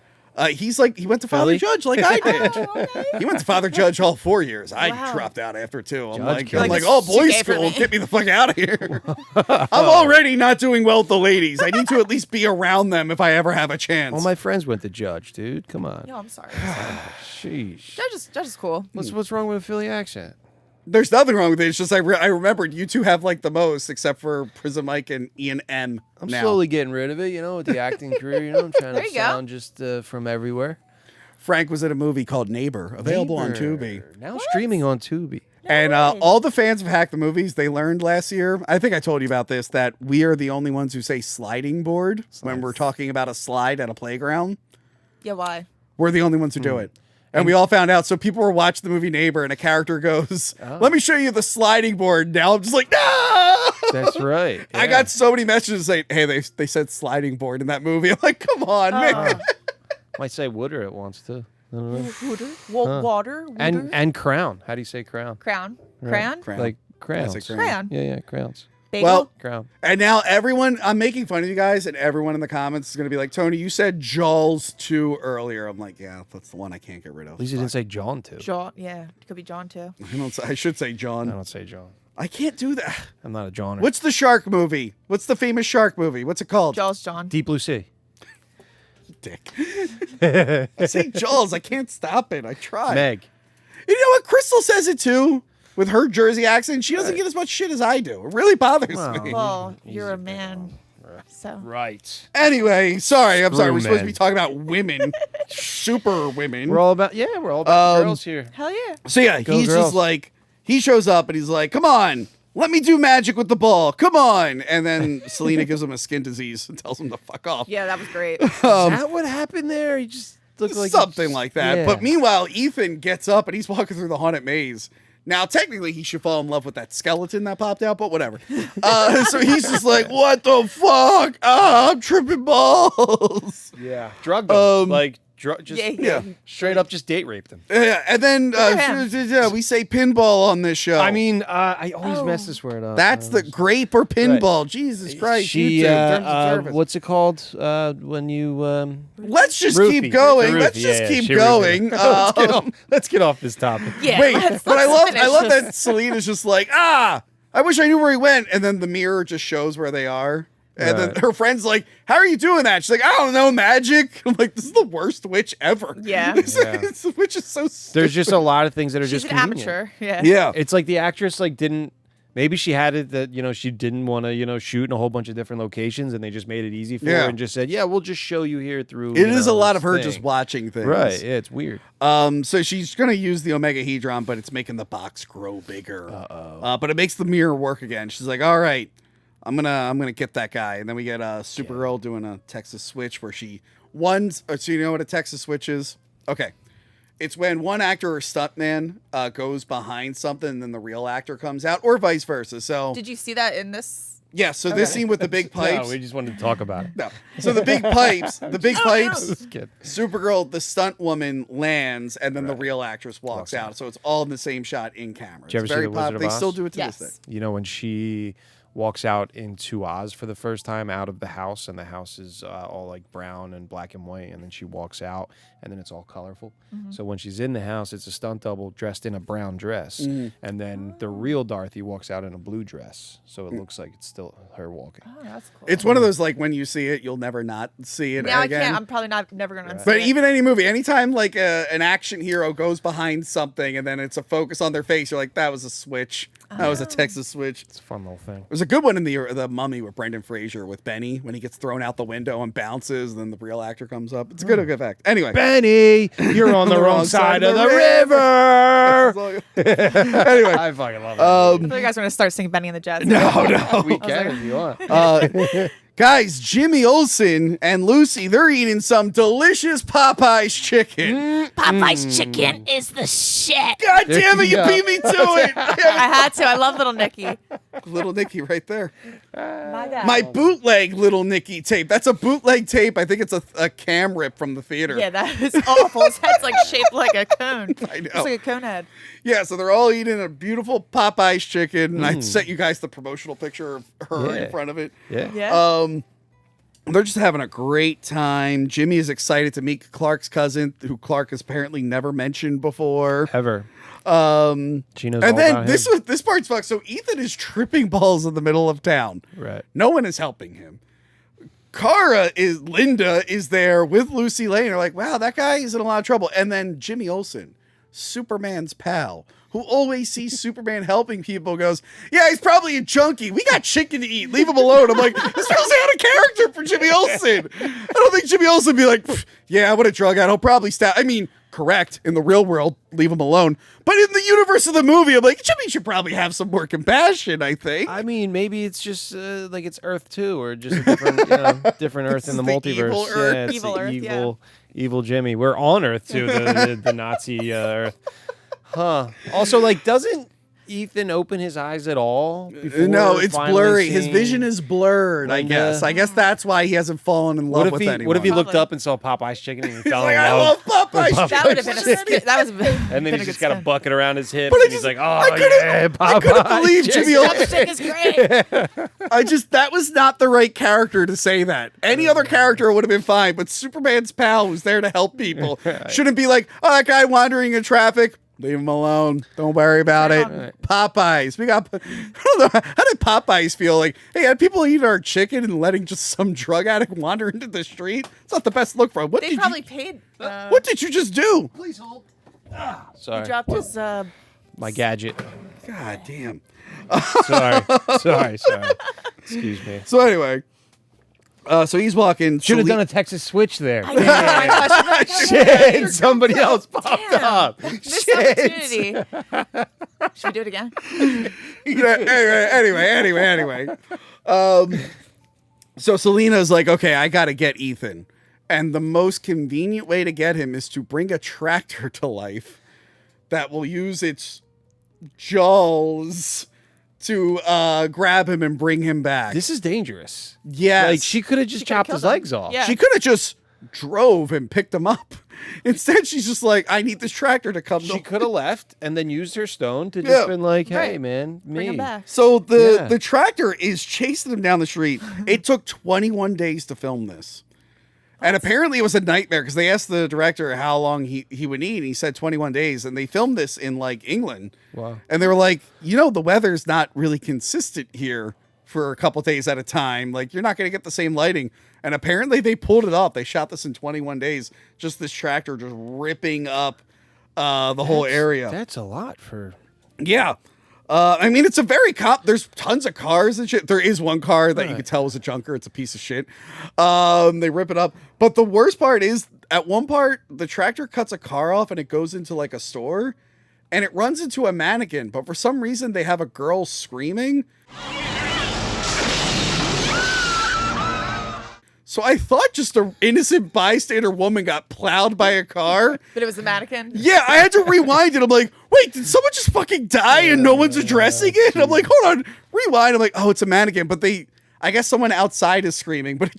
He's like he went to Father Philly? Judge like I did. Oh, okay. He went to Father Judge all 4 years. I Wow. dropped out after 2. I'm Judge like, killed I'm me. like, oh, She boys' gave for school, me. get me the fuck out of here. I'm already not doing well with the ladies. I need to at least be around them if I ever have a chance. All my friends went to Judge, dude. Come on. Yo, I'm sorry. Sheesh. Judge is cool. What's wrong with a Philly accent? There's nothing wrong with it. It's just I remembered you two have like the most, except for Prison Mike and Ian M. I'm now. slowly getting rid of it, you know, with the acting career. You know, I'm trying There to you go. sound just from everywhere. Frank was in a movie called Neighbor, available on Tubi. Now streaming on Tubi. And way. all the fans of Hack the Movies, they learned last year, I think I told you about this, that we are the only ones who say sliding board when we're talking about a slide at a playground. Yeah, why? We're the only ones who do it. And we all found out. So people were watching the movie Neighbor, and a character goes, let me show you the sliding board. Now I'm just like, no! That's right. I got so many messages saying, hey, they said sliding board in that movie. I'm like, come on, man. Might say Wooder at once too. I don't know. Water? Water? And crown. How do you say crown? Crown. Right. Crayon? Like crowns. Classic crown. Crayon. Yeah, crowns. Bagel? Well, Crown. and now everyone, I'm making fun of you guys, and everyone in the comments is going to be like, Tony, you said Jaws 2 earlier. I'm like, yeah, that's the one I can't get rid of. At least you didn't say John too. John. Yeah, it could be John too. I should say I John. don't say John. I can't do that. I'm not a Johner. What's the shark movie? What's the famous shark movie? What's it called? Jaws John. Deep Blue Sea? Dick. I say Jaws. I can't stop it. I try. Meg. You know what? Crystal says it too. With her Jersey accent, she doesn't get as much shit as I do. It really bothers me. Well, you're a man. So. Right. Anyway, sorry. I'm sorry. We're supposed to men. be talking about women. Super women. We're all about girls here. Hell yeah. So yeah, Go he's girls. just like, he shows up and he's like, come on, let me do magic with the ball. Come on. And then Selena gives him a skin disease and tells him to fuck off. Yeah, that was great. Is that what happened there? He just looked like Something like that. Yeah. But meanwhile, Ethan gets up and he's walking through the haunted maze. Now, technically, he should fall in love with that skeleton that popped out, but whatever. So he's just like, what the fuck? Ah, I'm tripping balls. Yeah. Drugged him. Yeah. Straight up just date raped him. Yeah, and then we say pinball on this show. I mean, I always mess this word up. That's the grape or pinball. Jesus Christ. She, YouTube, terms of service. what's it called when you... Let's just roofie. keep going. It's a Let's roofie. just Yeah, keep she going. let's get off this topic. Yeah. Wait, let's but I love finish this. that Selena's just like, I wish I knew where he went. And then the mirror just shows where they are. And then Right. her friend's like, how are you doing that? She's like, I don't know, magic. I'm like, this is the worst witch ever. Yeah. The witch is so stupid. There's just a lot of things that are She's just an convenient. amateur. Yeah. Yeah. It's like the actress didn't. Maybe she had it that she didn't want to shoot in a whole bunch of different locations, and they just made it easy for Yeah. her and just said, yeah, we'll just show you here through. It is a lot this of her thing. just watching things. Right. Yeah, it's weird. So she's gonna use the omegahedron, but it's making the box grow bigger. But it makes the mirror work again. She's like, all right, I'm gonna get that guy. And then we get Supergirl doing a Texas switch where so you know what a Texas switch is? Okay. It's when one actor or stuntman goes behind something and then the real actor comes out, or vice versa. So Did you see that in this? yeah, so this scene with the big pipes. No, we just wanted to talk about it. No. So the big pipes, Just kidding. Supergirl, the stunt woman lands, and then the real actress walks out. So it's all in the same shot in camera. Did you ever It's see very The Wizard pop. of They Oz? still do it to Yes. this day. You know, when she walks out into Oz for the first time out of the house, and the house is all like brown and black and white, and then she walks out, and then it's all colorful. So when she's in the house, it's a stunt double dressed in a brown dress, and then the real Dorothy walks out in a blue dress, so it looks like it's still her walking. Oh, that's cool. It's one of those, like, when you see it, you'll never not see it now again. I can't. I'm probably never gonna. But unsee it. even any movie, anytime like an action hero goes behind something and then it's a focus on their face, you're like, that was a switch. That was a Texas switch. It's a fun little thing. There's a good one in the Mummy with Brendan Fraser with Benny when he gets thrown out the window and bounces, and then the real actor comes up. It's a good effect. Anyway, Benny, you're on the wrong side of the river. anyway, I fucking love it. I thought you guys were gonna start singing Benny and the Jets. no. We can if you want. Guys, Jimmy Olsen and Lucy, they're eating some delicious Popeye's chicken. Popeye's chicken is the shit. God damn it, you go. beat me to it. I had to. I love Little Nicky. Little Nicky right there. My God. My bootleg Little Nicky tape. That's a bootleg tape. I think it's a cam rip from the theater. Yeah, that is awful. His head's like shaped like a cone. I know. It's like a cone head. Yeah, so they're all eating a beautiful Popeye's chicken. And I sent you guys the promotional picture of her Yeah. in front of it. Yeah. Yeah. They're just having a great time. Jimmy is excited to meet Clark's cousin, who Clark has apparently never mentioned before. Ever. She knows all And then about this part's fucked. So Ethan is tripping balls in the middle of town. Right. No one is helping him. Linda is there with Lucy Lane. They're like, wow, that guy is in a lot of trouble. And then Jimmy Olsen, Superman's pal, who always sees Superman helping people, goes, "Yeah, he's probably a junkie. We got chicken to eat. Leave him alone." I'm like, this feels out of character for Jimmy Olsen. I don't think Jimmy Olsen would be like, "Yeah, what a drug addict. He'll probably stab." I mean, correct. In the real world, leave him alone. But in the universe of the movie, I'm like, Jimmy should probably have some more compassion, I think. I mean, maybe it's just like it's Earth 2 or just a different, different Earth in the the multiverse. evil Earth. Yeah, it's Evil the Earth, evil Jimmy. We're on Earth 2, the Nazi Earth. Huh. Also, like, doesn't Ethan open his eyes at all? No, it's finally blurry. His seeing vision is blurred, I Linda? guess. I guess that's why he hasn't fallen in love with anyone. What if he looked Probably. up and saw Popeye's chicken and he He's fell like, in I love? love Popeye's That would have been a chicken. skit. That was. And then he's just got a bucket around his hip. But And he's like, I oh, couldn't- yeah, I couldn't Popeye's believe chicken. Jimmy Olsen. Chopstick is great. that was not the right character to say that. Any other character would have been fine, but Superman's pal who's there to help people shouldn't be like, oh, that guy wandering in traffic. Leave him alone. Don't worry about it. Popeyes. I don't know. How did Popeyes feel like, hey, had people eat our chicken and letting just some drug addict wander into the street? It's not the best look for him. They probably paid. What did you just do? Please hold. Sorry. He dropped his. My gadget. God damn. Sorry. Excuse me. So anyway, so he's walking. Should have done a Texas switch there. Oh my gosh! Shit, somebody else popped Damn. up. Missed Shit. opportunity. Should we do it again? Anyway. So Selena's like, okay, I got to get Ethan. And the most convenient way to get him is to bring a tractor to life that will use its jaws to grab him and bring him back. This is dangerous. Yes. Like, she could have just chopped killed his him. legs off. Yeah. She could have just drove and picked him up. Instead, she's just like, I need this tractor to come. She could have left and then used her stone to Yeah. just been like, hey, Right. man, me. Bring him back. So Yeah. the tractor is chasing him down the street. It took 21 days to film this. And apparently it was a nightmare because they asked the director how long he would need. And he said 21 days. And they filmed this in like England. Wow. And they were like, the weather's not really consistent here for a couple days at a time. Like, you're not going to get the same lighting. And apparently they pulled it off. They shot this in 21 days. Just this tractor just ripping up the whole area. That's a lot for. Yeah. I mean, it's a very there's tons of cars and shit. There is one car that you could tell was a junker. It's a piece of shit. They rip it up. But the worst part is, at one part, the tractor cuts a car off and it goes into like a store and it runs into a mannequin. But for some reason, they have a girl screaming. So I thought just an innocent bystander woman got plowed by a car. But it was a mannequin. Yeah, I had to rewind it. I'm like, wait, did someone just fucking die and no one's addressing it? And I'm like, hold on, rewind. I'm like, oh, it's a mannequin. But I guess someone outside is screaming, but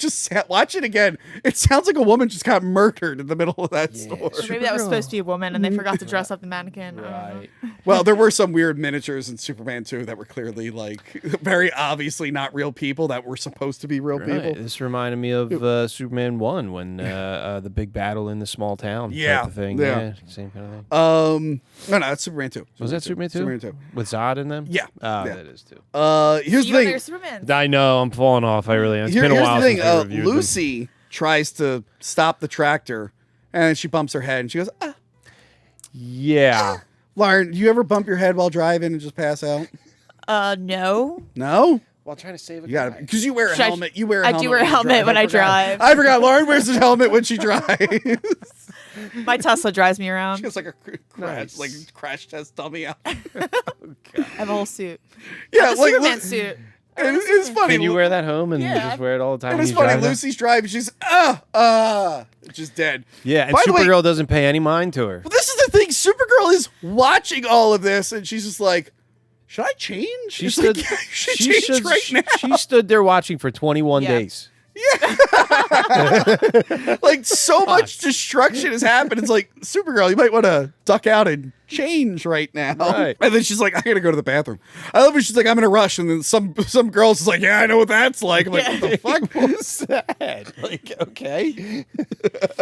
watch it again. It sounds like a woman just got murdered in the middle of that store. Or maybe that was supposed to be a woman and they forgot to dress up the mannequin. Right. Well, there were some weird miniatures in Superman 2 that were clearly like very obviously not real people that were supposed to be real people. This reminded me of Superman 1 when the big battle in the small town Yeah, type of thing. yeah. Same kind of thing. No, that's Superman 2. Was that Superman 2? Superman 2. With Zod in them? Yeah. Oh, Yeah. that is too. Here's You the and thing. your Superman. I know, I'm falling off. I really am. It's been a Here's while the thing. since I reviewed them. Lucy tries to stop the tractor and she bumps her head and she goes, ah. Yeah. Lauren, do you ever bump your head while driving and just pass out? No. No? While trying to save a You got to, because you wear a Should I- helmet. You wear a I helmet. do wear a when you helmet when I forgot. drive. I forgot. Lauren wears a helmet when she drives. My Tesla drives me She around. has like a Nice. crash test dummy out. I have a whole suit. Yeah, The like Superman suit. it's funny. Can you wear that home and Yeah. just wear it all the time? And when it's you funny. drive there? Lucy's driving. She's just dead. Yeah, and By the way- Supergirl doesn't pay any mind to her. Well, this is the thing. Supergirl is watching all of this, and she's just like, "Should I change?" She It's stood. like, yeah, you should she change should- right now. She stood there watching for 21 Yeah. days. Like so much destruction has happened. It's like, Supergirl, you might want to duck out and change right now. Right. And then she's like, I gotta go to the bathroom. I love when she's like, I'm in a rush, and then some girls is like, yeah, I know what that's like. I'm like, what the fuck? What's sad? Like, okay.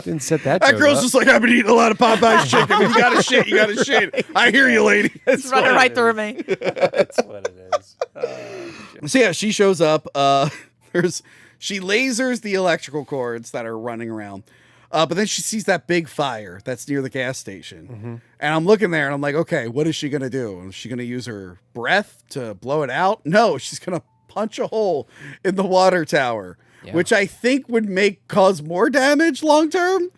Didn't set that. That joke girl's up. just like, I've been eating a lot of Popeye's chicken. You gotta shit. You gotta shit. I hear you, lady. It's running right through me. That's what it is. So yeah, she shows up. She lasers the electrical cords that are running around. But then she sees that big fire that's near the gas station. And I'm looking there and I'm like, okay, what is she going to do? Is she going to use her breath to blow it out? No, she's going to punch a hole in the water tower, which I think would cause more damage long term.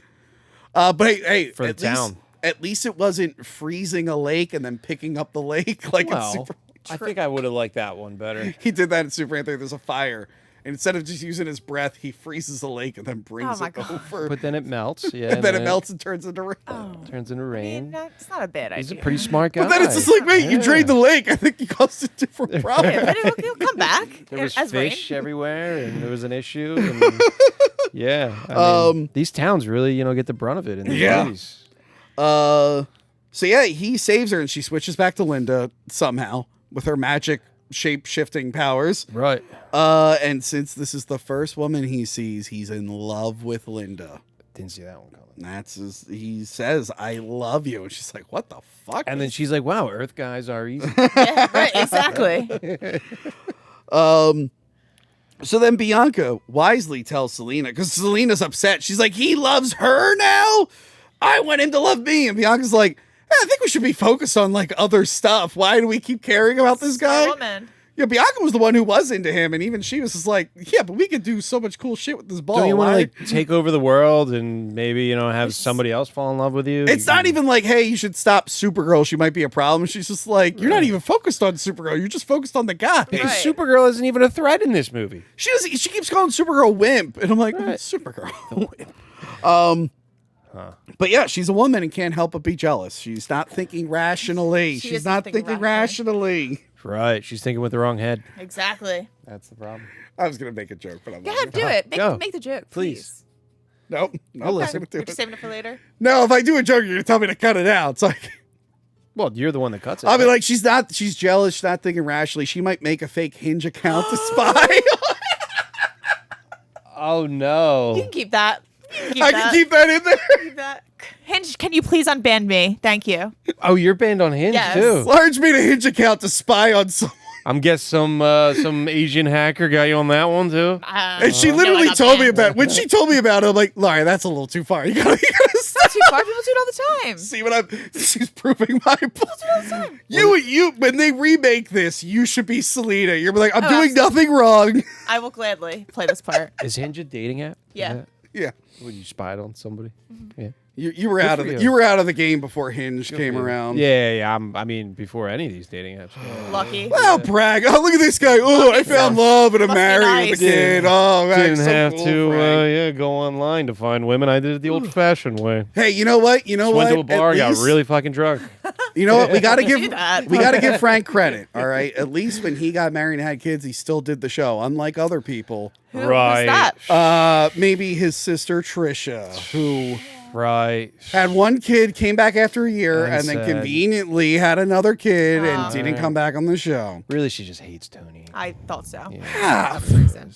But hey, For the town. At least it wasn't freezing a lake and then picking up the lake like in Well, Super. I think I would have liked that one better. He did that in Superman 3. There's a fire. And instead of just using his breath, he freezes the lake and then brings my it God. over. But then it melts. Yeah. and then it melts and turns into rain. Turns into I rain. mean, that's not a bad idea. He's a pretty smart guy. But then it's just like, wait, you drained the lake. I think you caused a different problem. Yeah, but it'll come back. There was as fish rain. everywhere, and there was an issue. And, yeah. I mean, these towns really, get the brunt of it in the movies. So yeah, he saves her and she switches back to Linda somehow with her magic shape-shifting powers. Right. And since this is the first woman he sees, he's in love with Linda. Didn't see that one coming. He says, I love you. And she's like, what the fuck? And then she's like, wow, Earth guys are easy. Yeah, right, exactly. So then Bianca wisely tells Selena, because Selena's upset. She's like, he loves her now? I want him to love me. And Bianca's like, I think we should be focused on like other stuff. Why do we keep caring about this guy? Woman. Yeah, Bianca was the one who was into him, and even she was just like, yeah, but we could do so much cool shit with this ball. Don't you want to Why- like take over the world and maybe, have somebody else fall in love with you? It's not even like, hey, you should stop Supergirl. She might be a problem. She's just like, you're not even focused on Supergirl. You're just focused on the guy. Right. Supergirl isn't even a threat in this movie. She keeps calling Supergirl wimp, and I'm like, it's Supergirl. But yeah, she's a woman and can't help but be jealous. She's not thinking rationally. She She's isn't not thinking thinking rationally. Right. She's thinking with the wrong head. Exactly. That's the problem. I was gonna make a joke, but I'm Go not. ahead, do it. Go. Make the joke, Please. please. Nope. I'll I'm not listen. gonna do You're it. just saving it for later. No, if I do a joke, you're gonna tell me to cut it out. It's like Well, you're the one that cuts it. I'll be like, she's jealous, she's not thinking rationally. She might make a fake Hinge account to spy. oh, no. You can keep that. I can keep that in there. Keep that. Hinge, can you please unban me? Thank you. Oh, you're banned on Hinge, Yes. too. Large made a Hinge account to spy on someone. I'm guessing some Asian hacker got you on that one, too. And she No, literally I got told me banned. about when she told me about it, I'm like, Larry, that's a little too far. You gotta stop. Too far. People do it all the time. See what I'm she's proving my point. all the time. You when they remake this, you should be Selena. You're like, I'm Oh, doing nothing wrong. I will gladly play this part. Is Hinge a dating app? Yeah. Yeah. Would you spied on somebody? Yeah. You were out of for the you. you were out of the game before Hinge came around. Yeah. I mean, before any of these dating apps. Lucky. Oh, brag. Oh, look at this guy. Oh, I found love and I'm Must be married with a nice. kid. Oh, man, Didn't so have cool, to, Frank. go online to find women. I did it the old-fashioned way. Hey, you know what? You know Just what? went to a bar, At got least- really fucking drunk. You know what? We gotta do give that. we gotta give Frank credit. All right. At least when he got married and had kids, he still did the show. Unlike other people. Who Right. was that? Maybe his sister Trisha, who Right. had one kid, came back after a year, and then sad. conveniently had another kid and didn't come back on the show. Really, she just hates Tony. I thought so. Ah,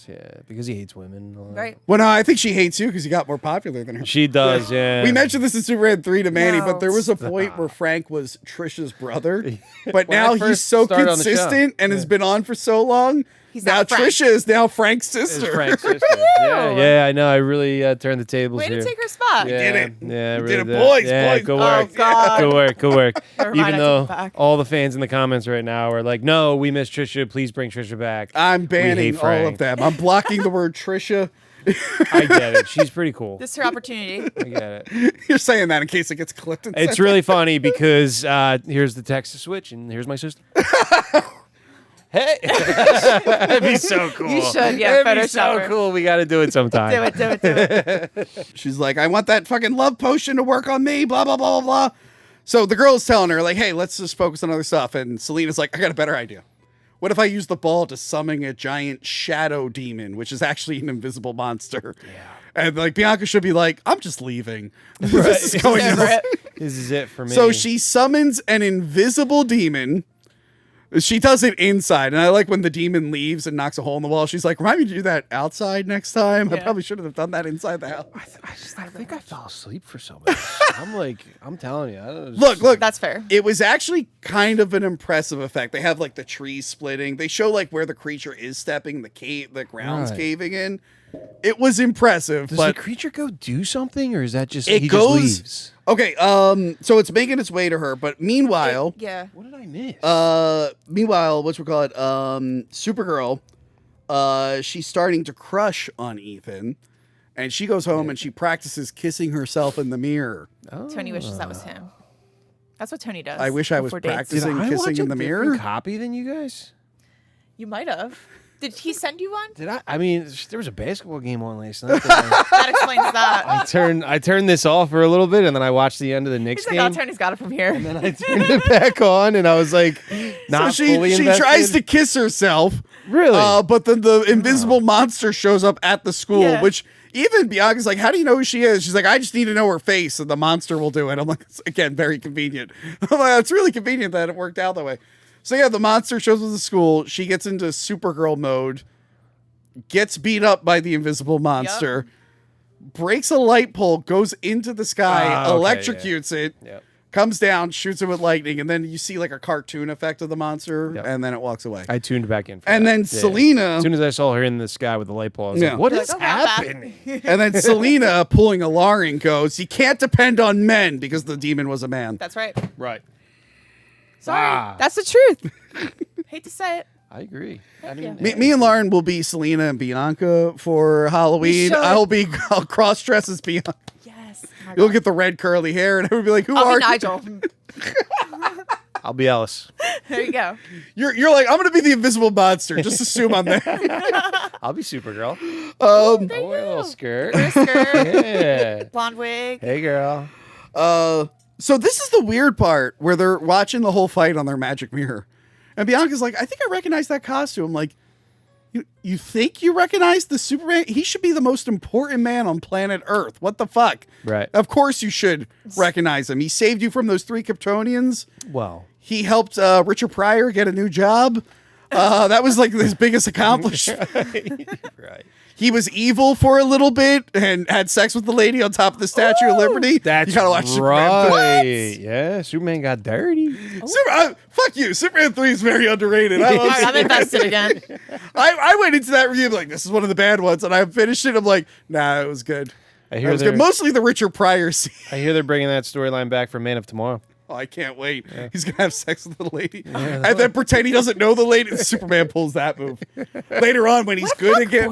Yeah, because he hates women. Right. well, no, I think she hates you because you got more popular than her. She does, yeah. We mentioned this in Superman 3 to Manny, No. but there was a point where Frank was Trisha's brother. But When I now he's first so started on the show. consistent and has been on for so long. He's Now not Frank. Trisha is now Frank's It's sister. Frank's sister. Yeah, I know. I really turned the tables Way here. to take her spot. Yeah, did it. Yeah, I You really did it, boys, Yeah, boys. good Oh, work. God. Good work. Good work. Never mind, I Even take though it back. all the fans in the comments right now are like, "No, we miss Trisha. Please bring Trisha back." I'm We banning hate all Frank. of them. I'm blocking the word Trisha. I get it. She's pretty cool. This is her opportunity. I get it. You're saying that in case it gets clipped. And It's sent. really funny because here's the text to switch, and here's my sister. Hey, that'd be so cool. You should, yeah, That'd be so Photoshop her. cool. We got to do it sometime. Do it. Do it. She's like, I want that fucking love potion to work on me, blah, blah, blah, blah, blah. So the girl's telling her, like, hey, let's just focus on other stuff. And Selena's like, I got a better idea. What if I use the ball to summon a giant shadow demon, which is actually an invisible monster? Yeah. And like Bianca should be like, I'm just leaving. This is going Over it. This is it for me. So she summons an invisible demon. She does it inside, and I like when the demon leaves and knocks a hole in the wall. She's like, remind me to do that outside next time. I Yeah. probably should have done that inside the house. I think I fell asleep for so much. I'm telling you. I don't Look, That's fair. it was actually kind of an impressive effect. They have like the trees splitting. They show like where the creature is stepping, the ground's Right. caving in. It was impressive, Does but the creature go do something, or is that just it he goes. just leaves? Okay, so it's making its way to her, but meanwhile, Yeah. What did I miss? meanwhile, Supergirl, she's starting to crush on Ethan, and she goes home and she practices kissing herself in the mirror. Tony wishes that was him. That's what Tony does. I wish I was before dates. practicing Did I kissing watch in the a mirror. different copy than you guys? You might have. Did he send you one? Did I? I mean, there was a basketball game on last night. That explains that. I turned this off for a little bit, and then I watched the end of the Knicks He's like, game. oh, Tony's got it from here. And then I turned it back on, and I was like, not so fully she invested. tries to kiss herself. Really? But then the invisible monster shows up at the school, Yeah. which even Bianca's like, how do you know who she is? She's like, I just need to know her face, and the monster will do it. I'm like, it's, again, very convenient. I'm like, it's really convenient that it worked out that way. So yeah, the monster shows up at the school. She gets into Supergirl mode, gets beat up by the invisible monster, breaks a light pole, goes into the sky, Okay, electrocutes it, Yep. comes down, shoots it with lightning, and then you see like a cartoon effect of the monster, Yep. and then it walks away. I tuned back in. For And that. then Selena- As soon as I saw her in the sky with the light pole, I was Yeah. like, "What You're is like, oh, wow, happening?" And then Selena, pulling a Laring, goes, you can't depend on men, because the demon was a man. That's right. Right. Sorry. Ah. That's the truth. Hate to say it. I agree. Me and Lauren will be Selena and Bianca for Halloween. should. I'll cross dress as Bianca. Yes. Oh my You'll God. get the red curly hair, and everyone will be like, who I'll are be you? Nigel. I'll be Ellis. There you go. You're like, I'm going to be the invisible monster. Just assume I'm there. I'll be Supergirl. Um, I'll wear a little skirt. Skirt, Yeah. blonde wig. Hey, girl. So this is the weird part where they're watching the whole fight on their magic mirror. And Bianca's like, I think I recognize that costume. Like, you think you recognize the Superman? He should be the most important man on planet Earth. What the fuck? Right. Of course you should recognize him. He saved you from those 3 Kryptonians. Well, He helped Richard Pryor get a new job. That was like his biggest accomplishment. right. He was evil for a little bit and had sex with the lady on top of the Statue of Liberty. That's you gotta watch Superman. right. Yeah, Superman got dirty. Fuck you. Superman 3 is very underrated. I All love right, I'm Superman. invested again. I went into that review like, this is one of the bad ones, and I finished it. I'm like, nah, it was good. I It hear was good. they're, Mostly the Richard Pryor scene. I hear they're bringing that storyline back for Man of Tomorrow. Oh, I can't wait. He's gonna have sex with the lady, and then pretend he doesn't know the lady. Superman pulls that move. Later on, when he's good again,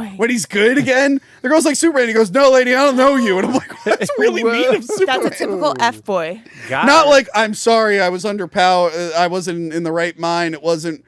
the girl's like, Superman. He goes, no, lady, I don't know you. And I'm like, that's really mean of Superman. That's a typical F boy. Not like, I'm sorry, I was underpowered. I wasn't in the right mind. It wasn't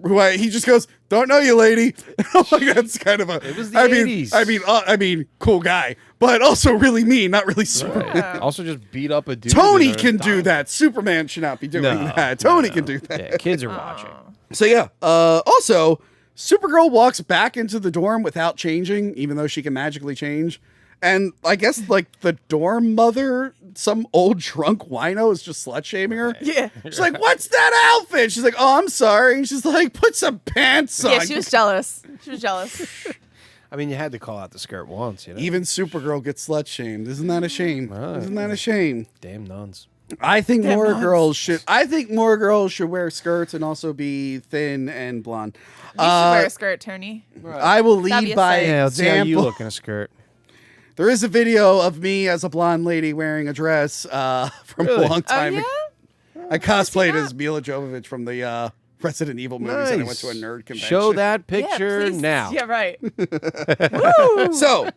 who he just goes, don't know you, lady. I'm like, that's kind of a. It was the I 80s. mean, cool guy, but also really mean. Not really Superman. Right. Also, just beat up a dude. Tony and can do die. that. Superman should not be doing No, that. Tony no. can do that. Yeah, kids are watching. So yeah. Also, Supergirl walks back into the dorm without changing, even though she can magically change. And I guess like the dorm mother, some old drunk wino, is just slut shaming her. Yeah. She's like, "What's that outfit?" She's like, "Oh, I'm sorry." She's like, "Put some pants on." Yeah, she was jealous. She was jealous. I mean, you had to call out the skirt once, you know. Even Supergirl gets slut shamed. Isn't that a shame? Right. Isn't that a shame? Damn nuns. I think Damn more nuns. girls should. I think more girls should wear skirts and also be thin and blonde. You should wear a skirt, Tony. I will That'd be lead a by sight. Yeah, let's see how you example. look in a skirt. There is a video of me as a blonde lady wearing a dress from Really? a long Oh, time yeah? ago. I cosplayed as Mila Jovovich from the Resident Evil movies, and I went to a nerd convention. Show that Yeah, picture please. now. Yeah, right. So,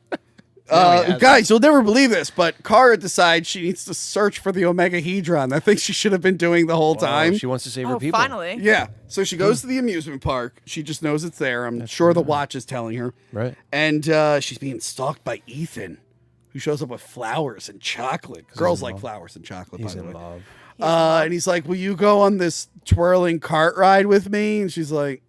has guys, you'll never believe this, but Kara decides she needs to search for the Omegahedron. I think she should have been doing the whole Oh, time. she wants to save her Oh, people. finally. Yeah. So she goes to the amusement park. She just knows it's there. I'm sure the watch is telling her. Right. And she's being stalked by Ethan, who shows up with flowers and chocolate. Girls like flowers and chocolate, He's by the in way. love. And he's like, will you go on this twirling cart ride with me? And she's like,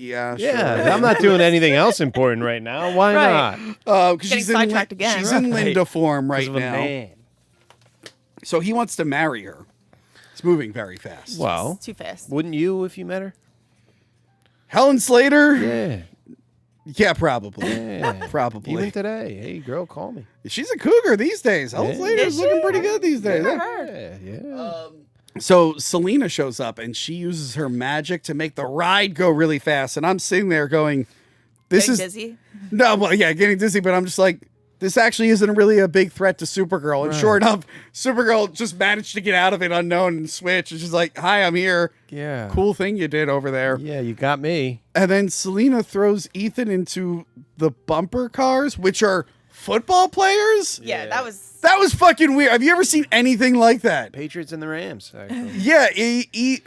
yeah, sure. Yeah, I'm not doing anything else important right now. Why Right. not? Because Getting sidetracked again. She's in Right. Linda form right Because of a now. man. So he wants to marry her. It's moving very fast. Well, It's too fast. wouldn't you if you met her? Helen Slater? Yeah. Yeah, probably. Yeah. Probably. Even today. Hey, girl, call me. She's a cougar these days. Helen Yeah. Slater's Is looking she? pretty good these days. Yeah, yeah. So Selena shows up and she uses her magic to make the ride go really fast. And I'm sitting there going, this Getting is dizzy. no, well, yeah, getting dizzy, but I'm just like, this actually isn't really a big threat to Supergirl. And sure enough, Supergirl just managed to get out of it unknown and switch. And she's like, hi, I'm here. Yeah. Cool thing you did over there. Yeah, you got me. And then Selena throws Ethan into the bumper cars, which are football players. Yeah, that was. That was fucking weird. Have you ever seen anything like that? Patriots and the Rams, actually. Yeah.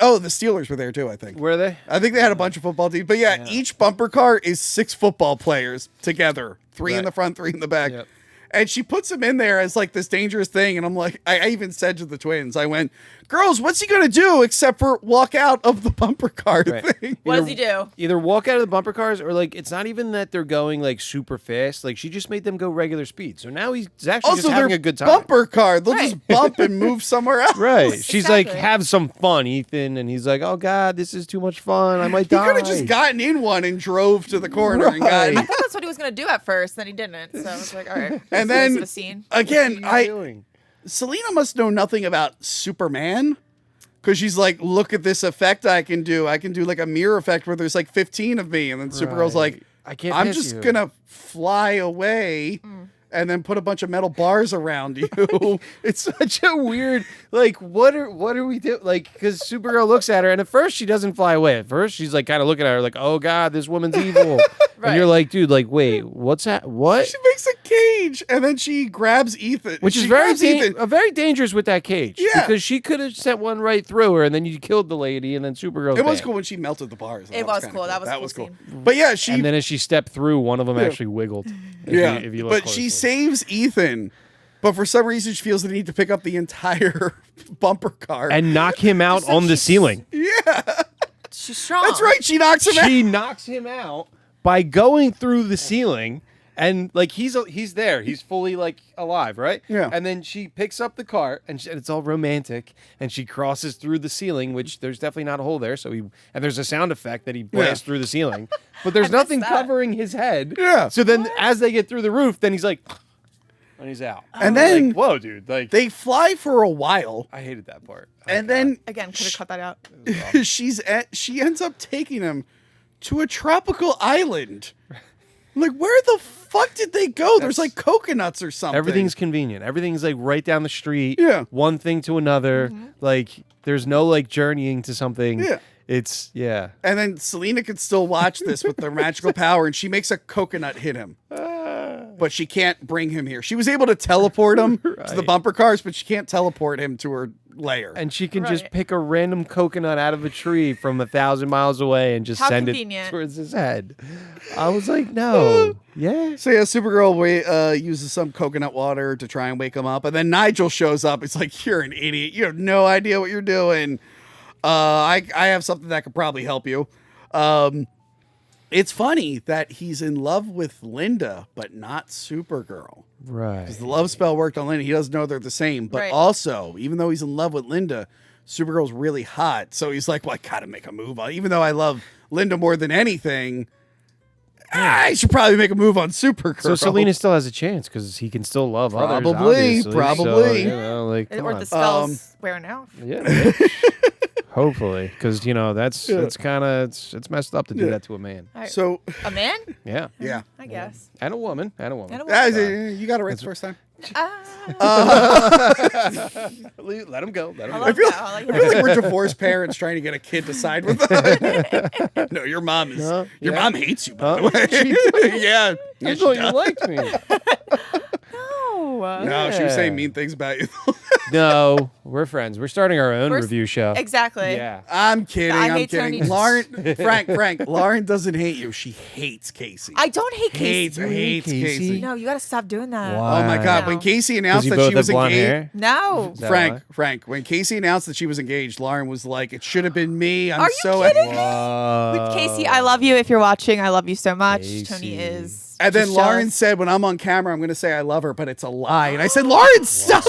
Oh, the Steelers were there too, I think. Were they? I think they had a bunch of football teams. But yeah, each bumper car is 6 football players together. 3 in the front, 3 in the back. Yep. And she puts him in there as like this dangerous thing. And I'm like, I even said to the twins, I went, girls, what's he going to do except for walk out of the bumper car thing? What does he do? Either walk out of the bumper cars or like, it's not even that they're going like super fast. Like she just made them go regular speed. So now he's actually Also, just having they're a good time. bumper car. They'll Right. just bump and move somewhere else. Right. She's like, Exactly. have some fun, Ethan. And he's like, oh God, this is too much fun. I might He die. could have just gotten in one and drove to the corner and got Right. I thought that's what he was gonna do at first, then he didn't. So I was like, all right. And Nice then of a scene. again, What are you doing? Selena must know nothing about Superman. Because she's like, look at this effect I can do. I can do like a mirror effect where there's like 15 of me. And then Supergirl's Right. like, I can't I'm miss just you. going to fly away and then put a bunch of metal bars around you. It's such a weird, like, what are we doing? Like, because Supergirl looks at her, and at first she doesn't fly away. At first she's like kind of looking at her, like, oh God, this woman's evil. And you're like, dude, like, wait, what's that? What? She makes a cage and then she grabs Ethan. Which is She very, grabs Ethan. very dangerous with that cage. Yeah. Because she could have sent one right through her, and then you killed the lady, and then Supergirl. It was cool when she melted the bars. It was kinda cool. That was a That cool was cool. scene. But yeah, she And then as she stepped through, one of them actually wiggled. If you look but closely. she saves Ethan. But for some reason, she feels the need to pick up the entire bumper car. and knock him out on the ceiling. She's strong. That's right. She knocks him out. She knocks him out by going through the ceiling, and like he's there, he's fully like alive, right? Yeah. And then she picks up the cart, and it's all romantic, and she crosses through the ceiling, which there's definitely not a hole there. So and there's a sound effect that he blasts through the ceiling, but there's nothing that. covering his head. Yeah. So then, as they get through the roof, then he's like, and he's out. And then Like, whoa, dude! Like they fly for a while. I hated that part. And then Again, could have cut that out. she ends up taking him to a tropical island. Like, where the fuck did they go? There's like coconuts or something. Everything's convenient. Everything's like right down the street. Yeah. One thing to another. Like there's no like journeying to something. Yeah. It's And then Selena can still watch this with their magical power, and she makes a coconut hit him. But she can't bring him here. She was able to teleport him to the Right. bumper cars, but she can't teleport him to her lair. And she can just Right. pick a random coconut out of a tree from 1,000 miles away and just How send convenient. it towards his head. I was like, no. Yeah. So yeah, Supergirl uses some coconut water to try and wake him up, and then Nigel shows up. It's like, you're an idiot. You have no idea what you're doing. I have something that could probably help you. It's funny that he's in love with Linda, but not Supergirl. Right. Because the love spell worked on Linda. He doesn't know they're the same. But Right. also, even though he's in love with Linda, Supergirl's really hot. So he's like, well, I gotta make a move on. Even though I love Linda more than anything, I should probably make a move on Supergirl. So Selena still has a chance because he can still love others. Probably, obviously. probably. So, you know, like, come Or on. the spell's wearing out. Yeah. Hopefully, because that's kind of it's messed up to do that to a man. All right. So, A man? Yeah, yeah. I guess. and a woman, And a woman. You got it right the first time. Let him go. Let him I go. like that. I I like feel that. like we're divorced parents trying to get a kid to side with us. No, your mom is. No, Your yeah. mom hates you, by the way. Yeah. I thought you liked me. No. No, she was saying Yeah. mean things about you. No, we're friends. We're starting our own We're- review show. Exactly. Yeah. I'm kidding. I I'm hate kidding. Tony. Lauren, Frank, Lauren doesn't hate you. She hates Casey. I don't hate Casey. Hates Casey. No, you gotta stop doing that. Oh my God! No. When Casey Because announced you that both she have was blonde engaged, hair. No. that Frank, when Casey announced that she was engaged, Lauren was like, "It should have been me." I'm Are you so kidding? Whoa. Casey, I love you. If you're watching, I love you so much. Casey. Tony is. And then just Lauren jealous. said, "When I'm on camera, I'm going to say I love her, but it's a lie." And I said, "Lauren, stop!"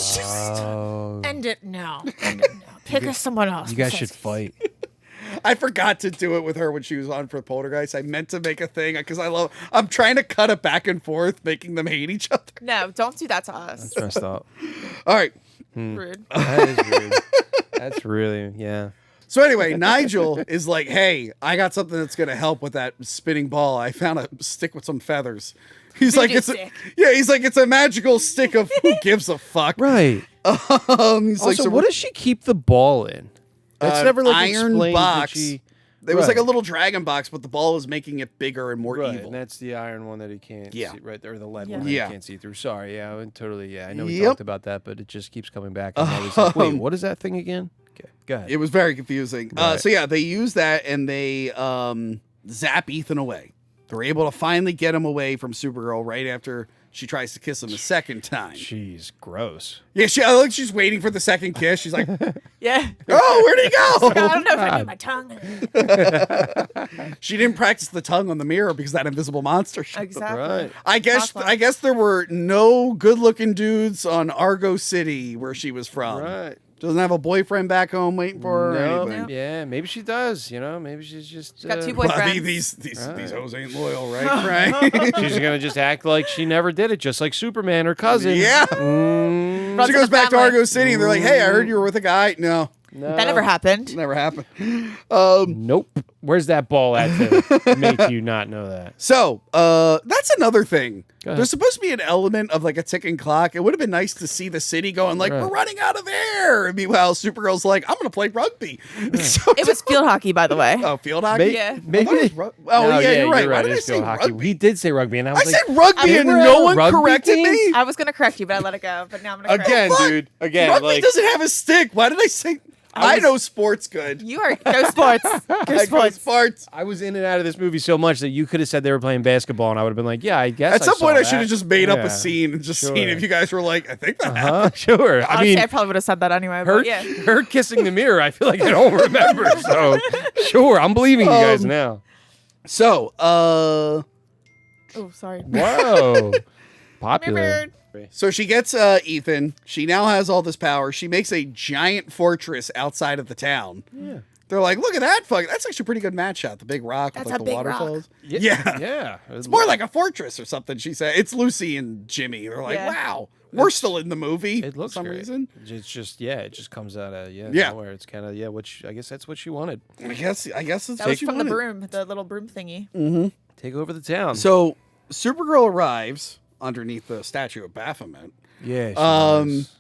Oh, End it now. End it now. Pick us someone else. you guys should besides- fight. I forgot to do it with her when she was on for Poltergeist. I meant to make a thing because I'm trying to cut it back and forth, making them hate each other. No, don't do that to us. It's messed up. All right. Rude. That is rude. That's really, yeah. So anyway, Nigel is like, "Hey, I got something that's gonna help with that spinning ball. I found a stick with some feathers." He's like, Fidget "It's stick. he's like, it's a magical stick of who gives a fuck." Right. He's Also, like, "So what does she keep the ball in? That's never like iron explained. box. That she... It was like a Right. little dragon box, but the ball is making it bigger and more Right, evil. and that's the iron one that he can't Yeah. see, right? Or the lead Yeah. one that Yeah. he can't see through. Sorry, yeah, I know we Yep. talked about that, but it just keeps coming back. I'm always like, wait, what is that thing again? Okay, go ahead. It was very confusing. Right. So yeah, they use that and they zap Ethan away. They're able to finally get him away from Supergirl right after she tries to kiss him a second time. Jeez, gross. Yeah, I look, she's waiting for the second kiss. She's like, Yeah. "Oh, where'd he go?" I don't know if I knew my tongue. She didn't practice the tongue on the mirror because that invisible monster. Exactly. Right. I guess Awesome. I guess there were no good-looking dudes on Argo City where she was from. Right. Doesn't have a boyfriend back home waiting for her. or No, anything. yeah, maybe she does. You know, maybe she's just. She's got 2 Well, I boyfriends. mean, these hoes ain't loyal, right? Right? She's gonna just act like she never did it, just like Superman, her cousin. Yeah. Mm, Runs She in goes the back to family. Argo City and they're like, "Hey, I heard you were with a guy." No, no. That never happened. never happened. Nope. Where's that ball at to make you not know that? So, that's another thing. Go ahead. There's supposed to be an element of like a ticking clock. It would have been nice to see the city going like, Right. "We're running out of air." And meanwhile, Supergirl's like, "I'm going to play rugby." So, It was field hockey, by the way. oh, field hockey. Yeah. Maybe. I thought it was oh, No, yeah, you're right. Why You're did I It's say field hockey. rugby? He did say rugby, and I was I like, said rugby and we were at no a one rugby corrected team? me. I was going to correct you, but I let it go. But now I'm going to correct again, Fuck. dude. Again, Rugby like doesn't have a stick. Why did I say? I know sports good. you. You are go sports. Go I go sports. sports. I was in and out of this movie so much that you could have said they were playing basketball, and I would have been like, yeah, I guess. At some point, I should that. have just made up Yeah. a scene and just Sure. seen if you guys were like, "I think that happened." Sure. I Honestly, mean, I probably would have said that anyway. her, But yeah. her kissing the mirror, I feel like I don't remember. So, sure, I'm believing you guys now. So, Oh, sorry. Whoa. Popular. So she gets Ethan. She now has all this power. She makes a giant fortress outside of the town. Yeah. They're like, "Look at that! Fuck, that's actually a pretty good match shot. The big rock That's with like a the big rock. waterfalls. Yeah. Yeah, It's it's more like a fortress or something." She said, "It's Lucy and Jimmy." They're like, Yeah. "Wow, we're still in the movie." It looks for some great. reason. It's just, it just comes out of Yeah. nowhere. It's kind of I guess that's what she wanted. I guess it's That was what you from the wanted. broom, the little broom thingy. Take over the town. So Supergirl arrives underneath the statue of Baphomet. yeah. She Um, does.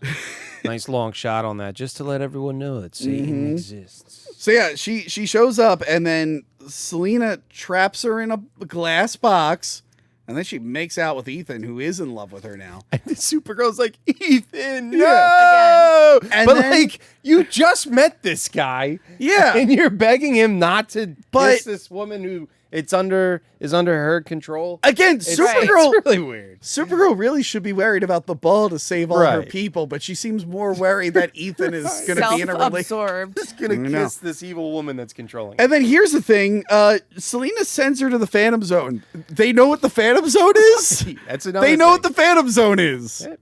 Nice long shot on that, just to let everyone know that Satan exists. So yeah, she shows up and then Selena traps her in a glass box. And then she makes out with Ethan, who is in love with her now. And the Supergirl's like, Ethan, no! Yeah. And but then- like, you just met this guy. Yeah. And you're begging him not to But- kiss this woman who is under her control. Again, It's really weird. Supergirl really should be worried about the ball to save all her Right. people, but she seems more worried that Ethan is going to be in a relationship. Self-absorbed. Just gonna I know. kiss this evil woman that's controlling. And then here's the thing: Selena sends her to the Phantom Zone. They know what the Phantom Zone is. That's another They know what the thing. Phantom Zone is. Yeah.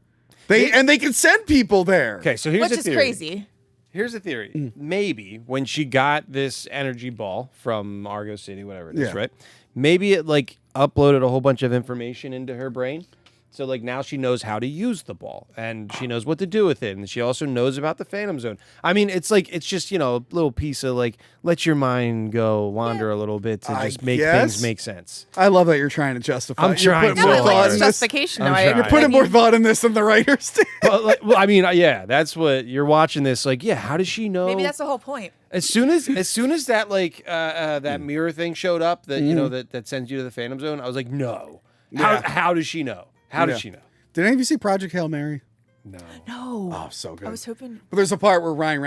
They can send people there. Okay, so here's Which the is theory. crazy. Here's the theory. Maybe when she got this energy ball from Argo City, whatever it is, Yeah. right? Maybe it like uploaded a whole bunch of information into her brain. So like now she knows how to use the ball and she knows what to do with it. And she also knows about the Phantom Zone. I mean, it's like, it's just, a little piece of like, let your mind go wander a little bit to I just make guess. things make sense. I love that you're trying to justify. I'm You're trying putting so No, more I hard. thought like in this this. justification. I'm though. trying. You're putting more thought in this than the writers did. But like, well, I mean, yeah, that's what you're watching this. Like, yeah, how does she know? Maybe that's the whole point. As soon as that like that mirror thing showed up that that sends you to the Phantom Zone, I was like, no. Yeah. How does she know? How Yeah. does she know? Did any of you see Project Hail Mary? No. No. Oh, so good. I was hoping. But there's a part where Ryan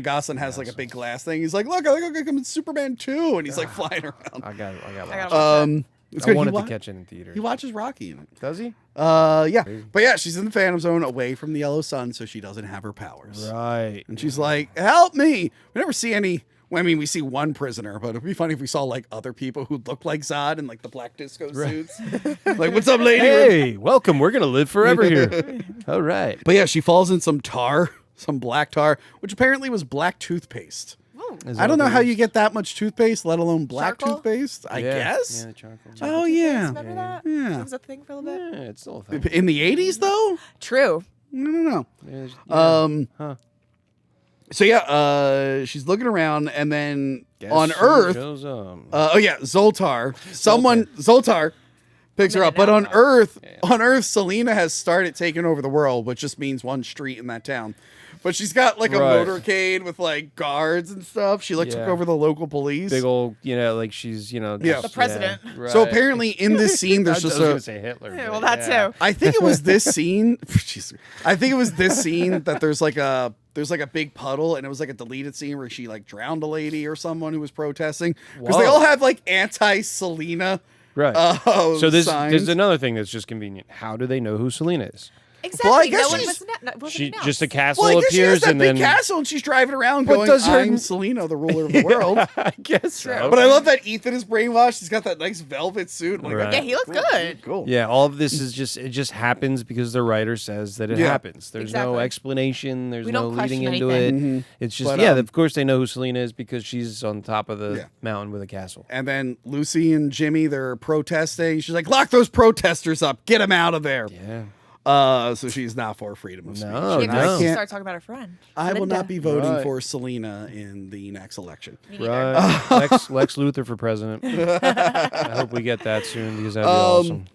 Gosling has like a big glass thing. He's like, "Look, I think I'm in Superman 2," and he's like flying around. I got I it. gotta It's I good. wanted to catch it in theater. He watches Rocky in it. Does he? Yeah. But yeah, she's in the Phantom Zone away from the yellow sun, so she doesn't have her powers. Right. And she's like, "Help me!" We never see any. Well, I mean, we see one prisoner, but it'd be funny if we saw like other people who look like Zod in like the black disco suits. Like, "What's up, lady?" Hey, welcome. We're gonna live forever here. All right. But yeah, she falls in some tar, some black tar, which apparently was black toothpaste. I don't know how you get that much toothpaste, let alone black Charcoal? toothpaste. I guess. Yeah, the charcoal. Oh yeah. Remember that? Yeah. It was a thing for a little bit. Yeah, it's still a thing. In the 80s though? True. No. Yeah. So yeah, she's looking around, and then Guess on who Earth, shows up? Zoltar picks her up. But on Earth, Selena has started taking over the world, which just means one street in that town. But she's got like a motorcade with like guards and stuff. She like took over the local police. Big old, like she's, the president. Right. So apparently in this scene, there's just I was gonna say Hitler. Yeah, but well, that too. I think it was this scene. I think it was this scene that there's like a big puddle, and it was like a deleted scene where she like drowned a lady or someone who was protesting, because they all have like anti-Selena. Right. So there's signs. another thing that's just convenient. How do they know who Selena is? Exactly. Well, I guess no one she's- wasn't She announced. just a castle Well, I guess she has appears that and big then castle, and she's driving around But going, does her- "I'm Selena, the ruler of the world." I guess so. But I love that Ethan is brainwashed. He's got that nice velvet suit. I'm like, Right. Yeah, he looks good. Cool. Yeah, all of this is just happens because the writer says that it Yeah. happens. There's no Exactly. explanation. There's We no don't leading question into anything. it. It's just But, of course they know who Selena is because she's on top of the mountain with a castle. And then Lucy and Jimmy, they're protesting. She's like, "Lock those protesters up. Get them out of there." Yeah. So she's not for freedom of speech. No, Yeah, And I because she can't. started talking about her friend. I will Linda. not be voting Right. for Selena in the next election. Me neither. Right. Lex Luthor for president. I hope we get that soon because that'd be awesome.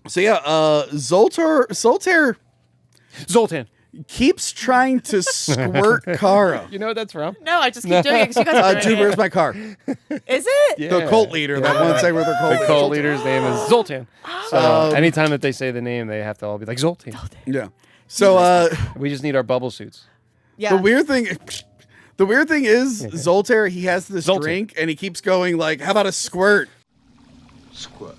So yeah, Zoltar Zoltan. keeps trying to squirt Kara. You know what that's from? No, I just keep doing it because you guys are Dude, doing where's it. my car? Is it? The cult leader. That one segment with their cult The leader. cult leader's name is Zoltan. So anytime that they say the name, they have to all be like Zoltan. Yeah. So We just need our bubble suits. Yeah. the weird thing is Zoltar, he has this Zoltan. drink and he keeps going like, "How about a squirt? Squirt.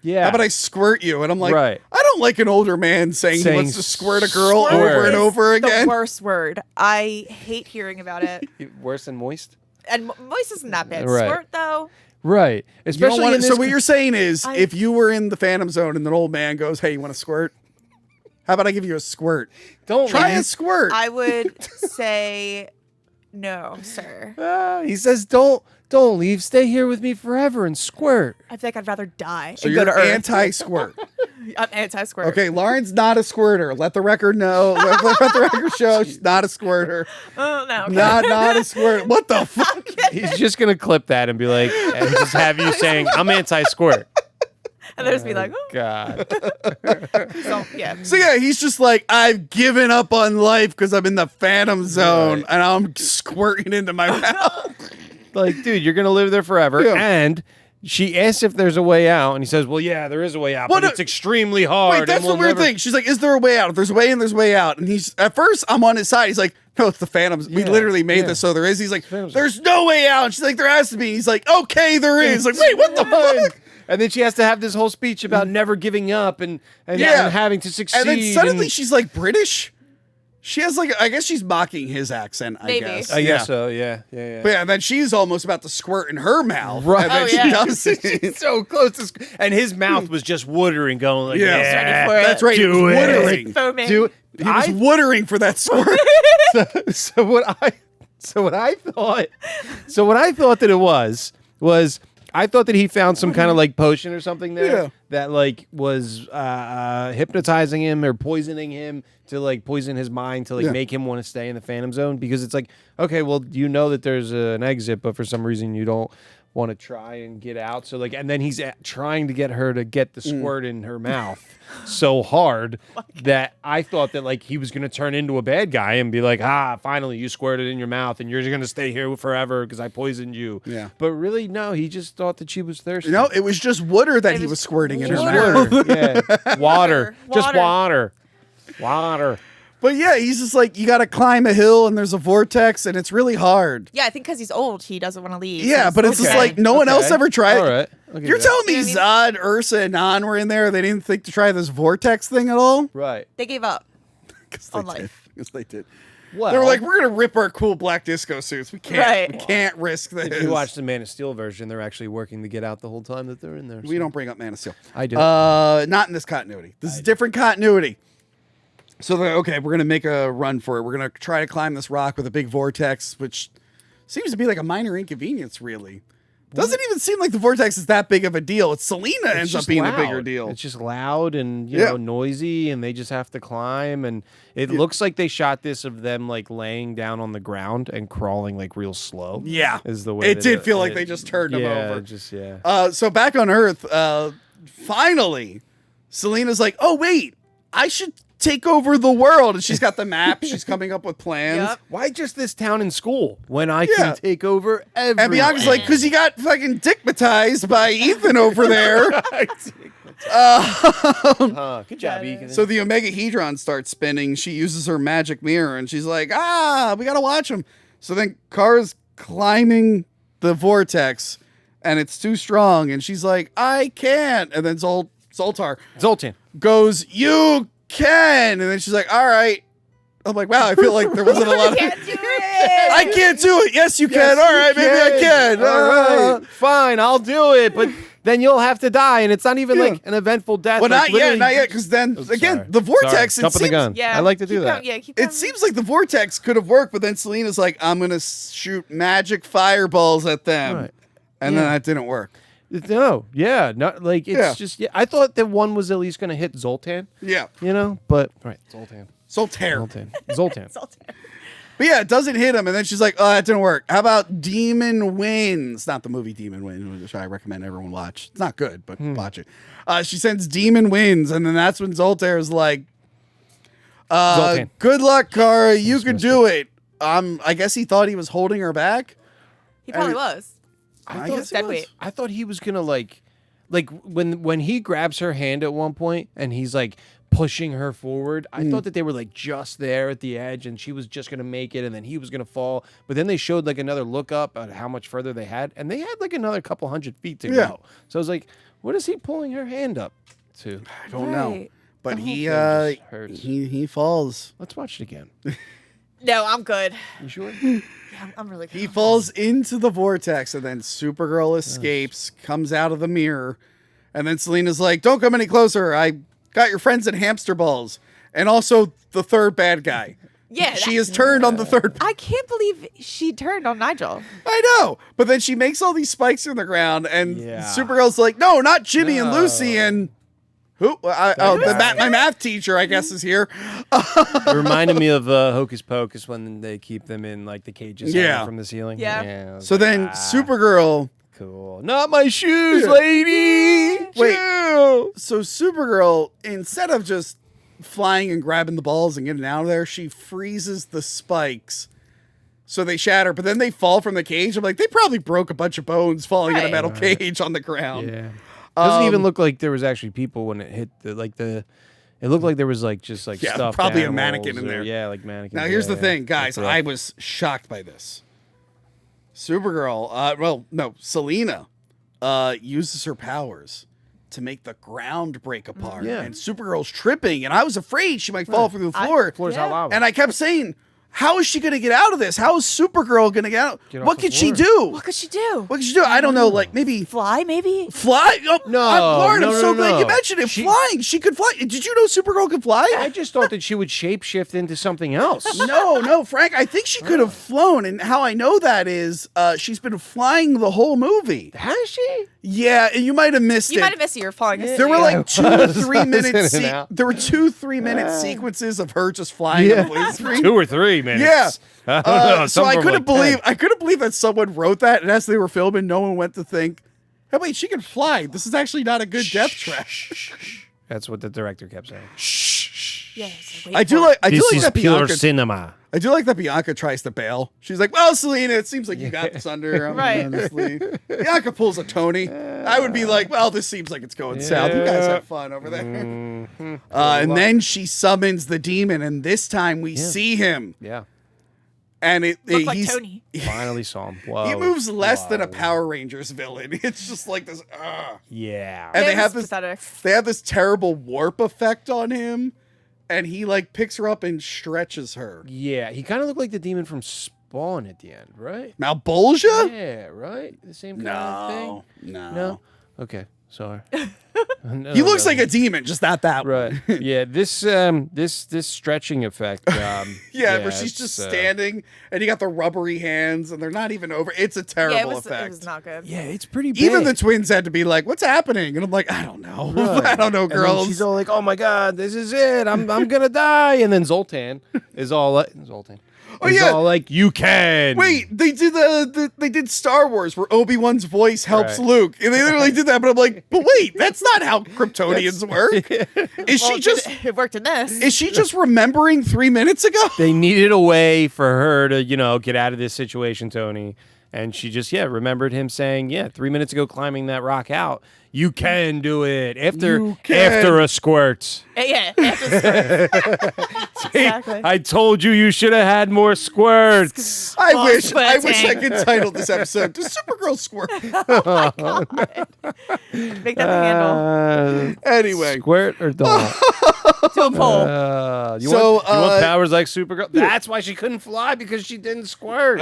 Yeah. How about I squirt you?" And I'm like, Right. I don't like an older man saying he Saying wants to squirt a girl squirt over and is over again. The worst word. I hate hearing about it. Worse than moist? And moist isn't that bad. Right. Squirt though. Right. You don't Especially want in so this what you're saying is, I- if you were in the Phantom Zone and an old man goes, "Hey, you want to squirt? How about I give you a squirt? don't Try leave. a squirt." I would say no, sir. He says, "Don't leave. Stay here with me forever and squirt." I think I'd rather die so and go to you're Earth. anti-squirt. I'm anti-squirt. Okay, Lauren's not a squirter. Let the record know. Let the record show she's not a squirter. Oh no. Okay. Not a squirter. What the fuck? He's just gonna clip that and be like, and just have you saying, "I'm anti-squirt." And there's be like, oh, God. so, yeah. So yeah, he's just like, "I've given up on life because I'm in the Phantom Zone and I'm squirting into my mouth." Like, dude, you're gonna live there forever. Yeah. And she asks if there's a way out, and he says, "Well, yeah, there is a way out, Well, but no- it's extremely hard." Wait, that's and we'll the weird never-" thing. She's like, "Is there a way out? If there's a way in, there's a way out." And he's at first, I'm on his side. He's like, "No, it's the Phantoms. We Yeah, literally made yeah. this so there is." He's like, Phantoms. "There's no way out." And she's like, "There has to be." He's like, "Okay, there is." Like, wait, what the fuck? And then she has to have this whole speech about never giving up and Yeah. having to succeed. And then suddenly and- she's like British. She has like, I guess she's mocking his accent. I Maybe. guess. I guess so. Yeah. But yeah, and then she's almost about to squirt in her mouth. Right. And then Oh, she yeah. doesn't. so close to, and his mouth was just watering, going like, Yeah. "Yeah, Ready for it. That's right. He was Do it. watering. Foaming. do it." He was watering for that squirt. so what I thought that it was I thought that he found some kind of like potion or something there Yeah. that like was hypnotizing him or poisoning him to like poison his mind to like Yeah. make him want to stay in the Phantom Zone, because it's like, okay, well, you know that there's an exit, but for some reason you don't want to try and get out. So like, and then he's trying to get her to get the squirt in her mouth so hard that I thought that like he was going to turn into a bad guy and be like, finally you squirted in your mouth and you're going to stay here forever because I poisoned you. Yeah. But really, no, he just thought that she was thirsty. No, it was just water that he was was squirting in her Just mouth. water. Yeah. Water. Just Water. water. But yeah, he's just like, you got to climb a hill and there's a vortex and it's really hard. Yeah, I think because he's old, he doesn't want to leave. Yeah, He's but it's just Okay. like no one else Okay. ever tried. All right. I'll give You're you that. telling me You know what Zod, Ursa, and Nan were in there? They didn't think to try this vortex thing at all? Right. they gave up. Because they On did. life. Yes, they did. Well, They were like, we're gonna rip our cool black disco suits. We can't. Right. We can't risk this. if you watch the Man of Steel version, they're actually working to get out the whole time that they're in there. We don't bring up Man of Steel. I do. Not in this continuity. This is different continuity. So they're okay. We're gonna make a run for it. We're gonna try to climb this rock with a big vortex, which seems to be like a minor inconvenience, really. Doesn't even seem like the vortex is that big of a deal. It's Selena It's ends up just being loud. the bigger deal. It's just loud and you know noisy, and they just have to climb. And it looks like they shot this of them like laying down on the ground and crawling like real slow. Yeah, is the way it did feel like they just turned them over. Just So back on Earth, finally, Selena's like, "Oh wait, I should take over the world," and she's got the map. She's coming up with plans. Yep. Why just this town and school when I can take over everything? And Bianca's like, "Because you got fucking dickmatized by Ethan over there." Good job, Ethan. So the Omegahedron starts spinning. She uses her magic mirror, and she's like, we gotta watch him. So then Kara's climbing the vortex, and it's too strong, and she's like, I can't. And then Zoltar goes, you can. And then she's like, all right. I'm like, wow, I feel like there wasn't a lot of... Can't do it. I can't do it. Yes, you can. All right, maybe I can. All right, fine, I'll do it. But then you'll have to die, and it's not even like an eventful death. Well, like, not yet, because then, again, sorry. the vortex, Jump the gun. Yeah, I like to do keep that. going, yeah, keep It going. seems like the vortex could have worked, but then Selena's like, I'm going to shoot magic fireballs at them. Right. And then that didn't work. No, not like it's just. Yeah, I thought that one was at least going to hit Zoltan. Yeah. You know, but Zoltan. Zoltan. But yeah, it doesn't hit him. And then she's like, oh, that didn't work. How about Demon Wins? Not the movie Demon Wins, which I recommend everyone watch. It's not good, but watch it. She sends Demon Wins. And then that's when Zoltar is like, good luck, Kara. You could do it. I guess he thought he was holding her back. He probably was. I guess he dead was. weight. I thought he was gonna like when he grabs her hand at one point and he's like pushing her forward. I thought that they were like just there at the edge and she was just gonna make it and then he was gonna fall. But then they showed like another look up at how much further they had, and they had like another couple 100 feet to go. So I was like, what is he pulling her hand up to? I don't know. Right. But The he whole thing just hurts. he falls. Let's watch it again. No, I'm good. You sure? Yeah, I'm really good. He falls into the vortex, and then Supergirl escapes, comes out of the mirror, and then Selena's like, don't come any closer. I got your friends in hamster balls. And also the third bad guy. Yeah, She is turned on the third. I can't believe she turned on Nigel. I know. But then she makes all these spikes in the ground, and Yeah. Supergirl's like, no, not Jimmy and Lucy. And who? My math teacher, I guess, is here. It reminded me of Hocus Pocus when they keep them in like the cages hanging from the ceiling. Yeah. I was So like, then Supergirl. cool. Not my shoes, lady. Wait. Chill. So Supergirl, instead of just flying and grabbing the balls and getting out of there, she freezes the spikes so they shatter, but then they fall from the cage. I'm like, they probably broke a bunch of bones falling in a metal cage on the ground. Yeah. Doesn't even look like there was actually people when it hit the it looked like there was like just like stuff. probably a mannequin in there. Yeah, like mannequins. Now here's the yeah. thing, guys. That's rough. I was shocked by this. Supergirl, Selena uses her powers to make the ground break apart. Yeah. And Supergirl's tripping, and I was afraid she might fall through the floor. Floor's Yeah. out loud. And I kept saying, how is she going to get out of this? How is Supergirl going to get out? Get off What the could she floor. do? What could she do? What could she do? I don't know. Like maybe Fly, maybe? fly? Oh, No, Lauren, no, I'm no, so no, glad no. you mentioned it. Flying. She could fly. Did you know Supergirl could fly? I just thought that she would shapeshift into something else. No, Frank. I think she could have flown. And how I know that is she's been flying the whole movie. Has she? Yeah, and you might have missed You it. might have missed it. You're falling asleep. There were like 2 I was 3 minute in and out. there were 2 3 minute sequences of her just flying on the blue screen. 2 or 3 minutes. Yeah. I don't know. So Some I were couldn't like 10. believe that someone wrote that, and as they were filming, no one went to think, "Hey, wait, she can fly. This is actually not a good death trap." That's what the director kept saying. Yes, I do like that Bianca. cinema. I do like that Bianca tries to bail. She's like, "Well, Selena, it seems like you got this under." Right. Honestly, Bianca pulls a Tony. I would be like, "Well, this seems like it's going south. You guys have fun over there." And then she summons the demon, and this time we see him, Yeah. and Look like he's Tony. Finally saw him. Whoa. he moves less than a Power Rangers villain. It's just like this. Yeah. And It they was have this. pathetic. They have this terrible warp effect on him, and he like picks her up and stretches her. Yeah. He kind of looked like the demon from Spawn at the end, right? Malbolgia? Yeah, right? The same kind of thing? No. No? Okay. Sorry. He looks like a demon, just not that Right. one. Yeah. This stretching effect. Yeah, where she's just standing and you got the rubbery hands and they're not even over. It's a terrible Yeah, effect. it was not good. Yeah, it's pretty big. Even the twins had to be like, "What's happening?" And I'm like, "I don't know. Right. I don't know, And then girls." she's all like, "Oh my god, this is it. I'm gonna die." And then Zoltan is all like, all like, "You can." Wait, they did Star Wars where Obi-Wan's voice helps Right. Luke, and they literally did that. But I'm like, but wait, that's not how Kryptonians work. Is Well, she just it worked in this. is she just remembering 3 minutes ago? They needed a way for her to, get out of this situation, Tony. And she just, remembered him saying, 3 minutes ago, climbing that rock out. You can do it after a squirt. Yeah, after the exactly. I told you should have had more squirts. I Ball wish I squirting. could title this episode "Does Supergirl Squirt?" Make that the handle. Anyway, Squirt or doll? To a pole. You So, want powers like Supergirl? That's why she couldn't fly, because she didn't squirt.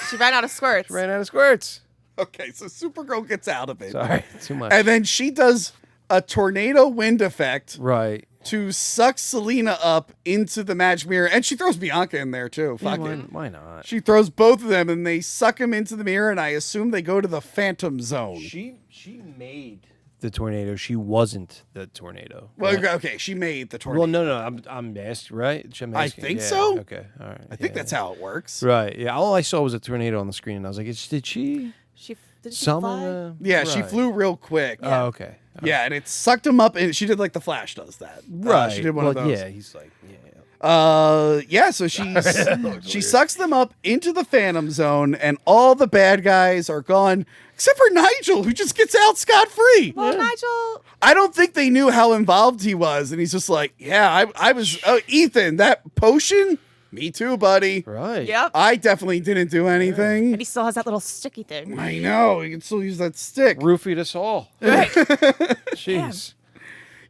She ran out of squirts. Ran out of squirts. okay, so Supergirl gets out of it, Sorry, too much. and then she does a tornado wind effect Right. to suck Selena up into the magic mirror, and she throws Bianca in there too. Fuck it. Why not? She throws both of them, and they suck him into the mirror, and I assume they go to the Phantom Zone. She made the tornado. She wasn't the tornado. Well, right? okay, she made the tornado. Well, no. I'm asked, right? I'm I asking. think Yeah, so. Okay, all right. I think that's how it works. Right. Yeah. All I saw was a tornado on the screen, and I was like, "Did she Did she summon fly? the?" Yeah, she Right. flew real quick. Oh, okay. Yeah, and it sucked him up, and she did like the Flash does that. Right. She did one of Well, those. Yeah. He's like, yeah. So she sucks them up into the Phantom Zone, and all the bad guys are gone, except for Nigel, who just gets out scot-free. Well, Nigel. I don't think they knew how involved he was, and he's just like, yeah, I was, Ethan, that potion? Me too, buddy. Right. Yep. I definitely didn't do anything. And he still has that little sticky thing. I know, you can still use that stick. Roofied us all. Right. Jeez.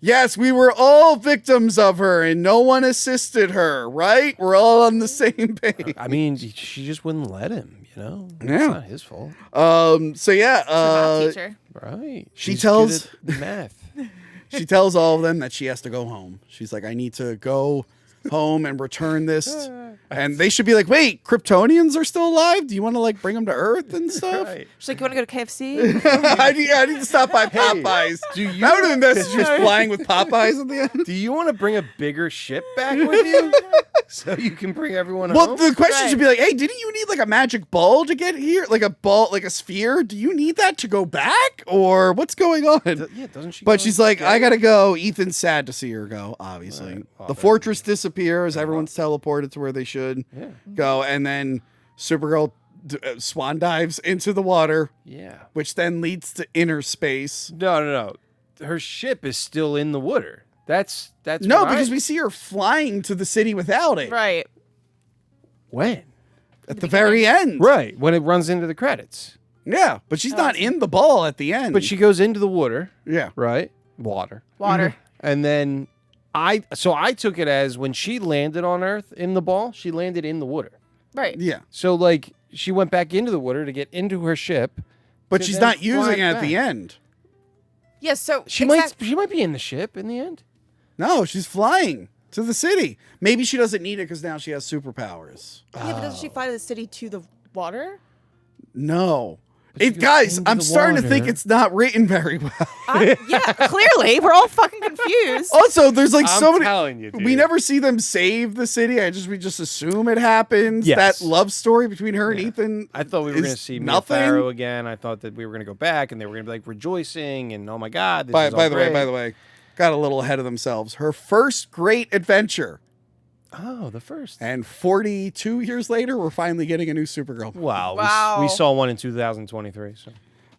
Yes, we were all victims of her, and no one assisted her, right? We're all on the same page. I mean, she just wouldn't let him. Yeah. It's not his fault. So yeah, Math teacher. Right. She She's tells- good at math. she tells all of them that she has to go home. She's like, I need to go home and return this. And they should be like, wait, Kryptonians are still alive? Do you want to like bring them to Earth and stuff? Right. She's like, you want to go to KFC? I need to stop by Popeyes. do you- That would have been best if she was flying with Popeyes at the end. Do you want to bring a bigger ship back with you so you can bring everyone Well, home? the question Right. should be like, hey, didn't you need like a magic ball to get here? Like a ball, like a sphere? Do you need that to go back? Or what's going on? Yeah, doesn't she? But go she's and like, get I it? gotta go. Ethan's sad to see her go, obviously. Right. Well, The that- fortress disappears. Everyone's teleported to where they should go. And then Supergirl swan dives into the water, Yeah. which then leads to inner space. No. Her ship is still in the water. That's No, right. because we see her flying to the city without it Right. when at the very end. right when it runs into the credits. Yeah, but she's not in the ball at the end. But she goes into the water, yeah. right? Water. Water. And then I took it as when she landed on Earth in the ball, she landed in the water. Right. Yeah. So like she went back into the water to get into her ship. But to she's then not using fly it at the back. end. Yeah, so She might be in the ship in the end. No, she's flying to the city. Maybe she doesn't need it because now she has superpowers. Yeah, but doesn't she fly to the city to the water? No. she It, goes guys, into I'm the starting to think water. it's not written very well. Yeah, clearly. We're all fucking confused. Also, there's like I'm so many. telling you, dude. We never see them save the city. We just assume it happens. Yes. That love story between her and Ethan. I thought we were is going to see Mia nothing. Farrow again. I thought that we were going to go back and they were going to be like rejoicing and oh my god. This By is all the great. way, got a little ahead of themselves. Her first great adventure, Oh, the first. and 42 years later, we're finally getting a new Supergirl. Wow. Wow. We saw one in 2023. So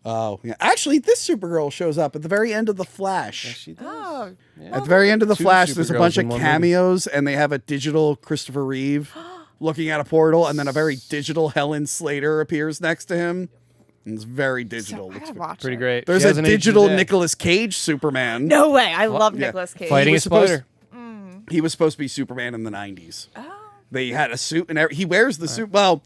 Oh, yeah. Actually, this Supergirl shows up at the very end of The Flash. she does. Oh. At the very end of The Two Flash, there's a Supergirls bunch in of one movie. cameos, and they have a digital Christopher Reeve looking at a portal, and then a very digital Helen Slater appears next to him. And it's very digital. I Looks gotta watch Pretty it. great. There's She a hasn't aged digital today. Nicolas Cage Superman. No way. I love yeah. Nicolas Cage. Fighting a was supposed- spider. He was supposed to be Superman in the 90s. They had a suit, and he wears the suit. Well,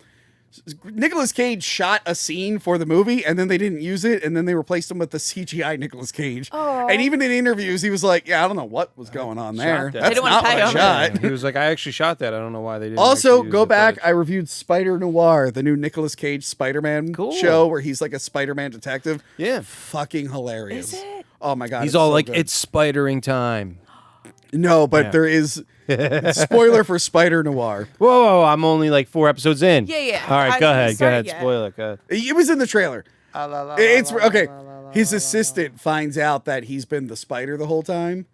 Nicolas Cage shot a scene for the movie and then they didn't use it and then they replaced him with the CGI Nicolas Cage. Oh. And even in interviews, he was like, "Yeah, I don't know what was going on there. that. That's They didn't not wanna what I pay him." shot." He was like, I actually shot that. I don't know why they didn't. Also, actually use go the back. footage. I reviewed Spider Noir, the new Nicolas Cage Spider-Man Cool. show where he's like a Spider-Man detective. Yeah. Fucking hilarious. Is it? Oh my god. He's it's all so like, good. it's spidering time. No, but Yeah. there is spoiler for Spider Noir. Whoa, I'm only like 4 episodes in. Yeah. All right, I go haven't ahead. Go started ahead. yet. Spoil it. Go ahead. It was in the trailer. It's okay. His assistant finds out that he's been the spider the whole time.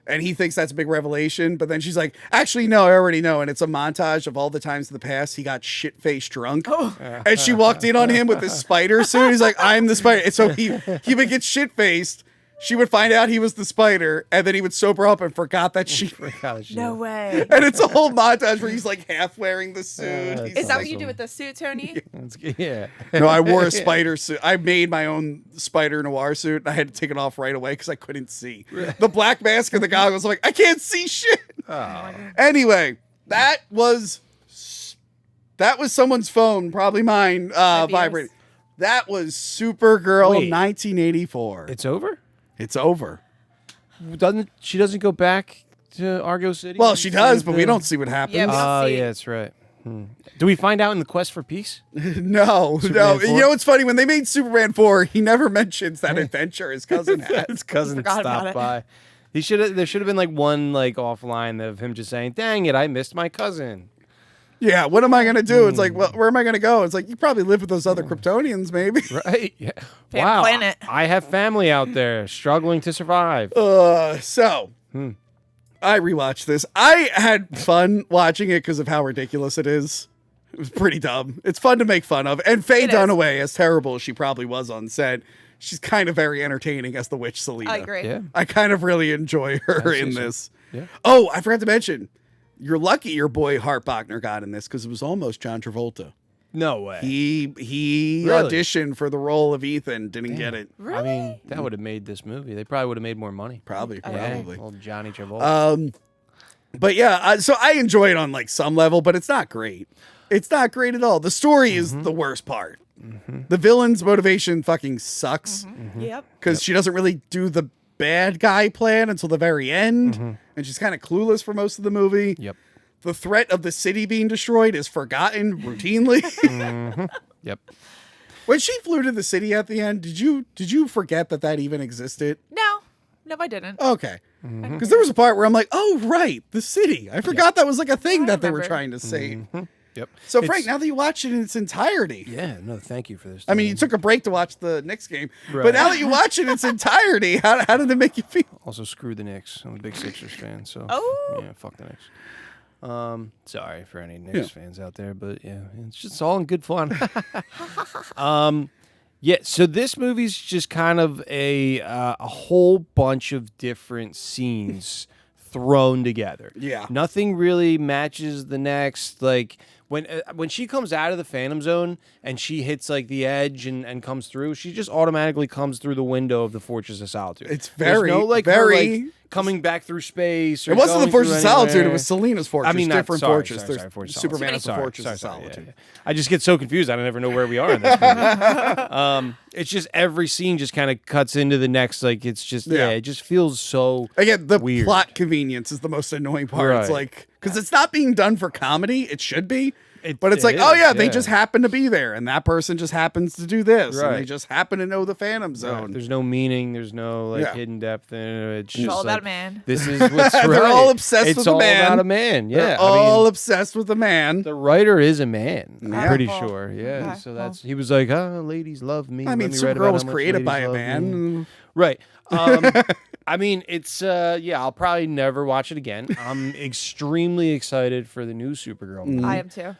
And he thinks that's a big revelation. But then she's like, actually, no, I already know. And it's a montage of all the times in the past he got shit-faced drunk. And she walked in on him with this spider suit. He's like, I'm the spider. And so he would get shit-faced. She would find out he was the spider. And then he would sober up and forgot that she... No way. And it's a whole montage where he's like half wearing the suit. He's Is that like- what you do with the suit, Tony? Yeah. No, I wore a spider suit. I made my own Spider Noir suit, and I had to take it off right away because I couldn't see. The black mask and the goggles, I'm like, I can't see shit. Anyway, that was someone's phone, probably mine, vibrating. That was Supergirl Wait. 1984. It's over? It's over. She doesn't go back to Argo City? Well, she does, but we don't see what happens. Yeah, we don't Oh, see. yeah, that's right. Do we find out in the Quest for Peace? No. Superman 4? You know what's funny? When they made Superman 4, he never mentions that adventure his cousin had. His cousin Forgot about stopped it. by. There should have been like one like offline of him just saying, "Dang it, I missed my cousin." Yeah, what am I going to do? It's like, well, where am I going to go? It's like, you probably live with those other Kryptonians, maybe. Right? Yeah. Fan Wow. planet. I have family out there struggling to survive. So, I rewatched this. I had fun watching it because of how ridiculous it is. It was pretty dumb. It's fun to make fun of. And Faye It is. Dunaway, as terrible as she probably was on set, she's kind of very entertaining as the witch Selena. I agree. Yeah. I kind of really enjoy her in so. this. Yeah. Oh, I forgot to mention, you're lucky your boy Hart Bachner got in this because it was almost John Travolta. No way. He Really? auditioned for the role of Ethan, didn't get it. I mean, that would have made this movie. They probably would have made more money. Probably. Old Johnny Travolta. But yeah, so I enjoy it on like some level, but it's not great. It's not great at all. The story is the worst part. The villain's motivation fucking sucks Yep. because she doesn't really do the bad guy plan until the very end, and she's kind of clueless for most of the movie. Yep. The threat of the city being destroyed is forgotten routinely. Yep. When she flew to the city at the end, did you forget that even existed? No, I didn't. Okay. Because there was a part where I'm like, oh, right, the city. I forgot that was like a thing that they were remember. trying to save. Yep. So, Frank, now that you watch it in its entirety, Yeah, no, thank you for this. I mean, you took a break to watch the Knicks game, Right. but now that you watch it in its entirety, how did it make you feel? Also, screw the Knicks. I'm a big Sixers fan, so Oh. yeah, fuck the Knicks. Sorry for any Knicks fans out there, but yeah, it's just all in good fun. Yeah, so this movie's just kind of a whole bunch of different scenes thrown together. Yeah. Nothing really matches the next. Like when she comes out of the Phantom Zone and she hits like the edge and comes through, she just automatically comes through the window of the Fortress of Solitude. It's There's very, no, like, her, very- like, coming back through space. Or It wasn't the going Fortress of through Solitude, it anywhere. was Selena's Fortress. I mean, not, different sorry, fortress. sorry, There's Fortress of Superman Solitude. is the Sorry, Fortress of sorry, yeah, Solitude. yeah. I just get so confused. I never know where we are in this movie. It's just every scene just kind of cuts into the next. Like it's just it just feels so. Again, the weird. plot convenience is the most annoying part. It's Right. like, because it's not being done for comedy, it should be. But it's it like, is, oh yeah, they yeah. just happen to be there, and that person just happens to do this, and they Right. just happen to know the Phantom Zone. Right. There's no meaning. There's no like Yeah. hidden depth in it. It's It's just all about like, a man. This is what's They're right. all obsessed it's with a all man. about a man. Yeah, They're I mean, all obsessed with the man. the writer is a man. I'm Yeah. pretty Well, sure. Yeah. okay, So that's he was like, ladies love me. I Let mean, me write about Supergirl how was much created by ladies a love me." man. Right. I mean, it's I'll probably never watch it again. I'm extremely excited for the new Supergirl movie. I am too.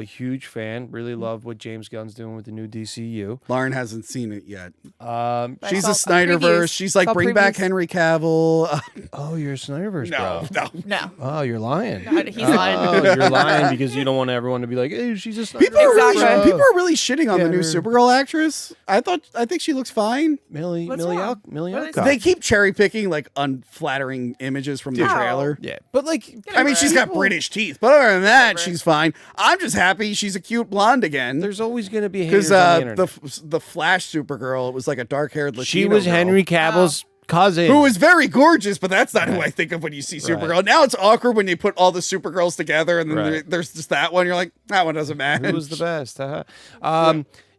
Huge fan. Really love what James Gunn's doing with the new DCU. Lauren hasn't seen it yet. I She's saw a Snyderverse. previews. She's like, Saw bring back previews. Henry Cavill. Oh, you're a Snyderverse, No, bro. no. No. Oh, you're lying. No, he's lying. Oh, you're lying because you don't want everyone to be like, hey, she's a Snyderverse. People are, Exactly. people are really shitting on the new Get her. Supergirl actress. I think she looks fine. Millie What's Millie wrong? Cup. They keep cherry picking like unflattering images from the trailer. Yeah, but like, I mean, she's got British teeth, but other than that, she's fine. I'm just happy she's a cute blonde again. there's always going to be haters Because on the internet. the Flash Supergirl, it was like a dark-haired Latino She was girl, Henry Cavill's cousin. who was very gorgeous, but that's not who I think of when you see Supergirl. Now it's awkward when you put all the Supergirls together, and then there's just that one. You're like, that one doesn't match. Who was the best?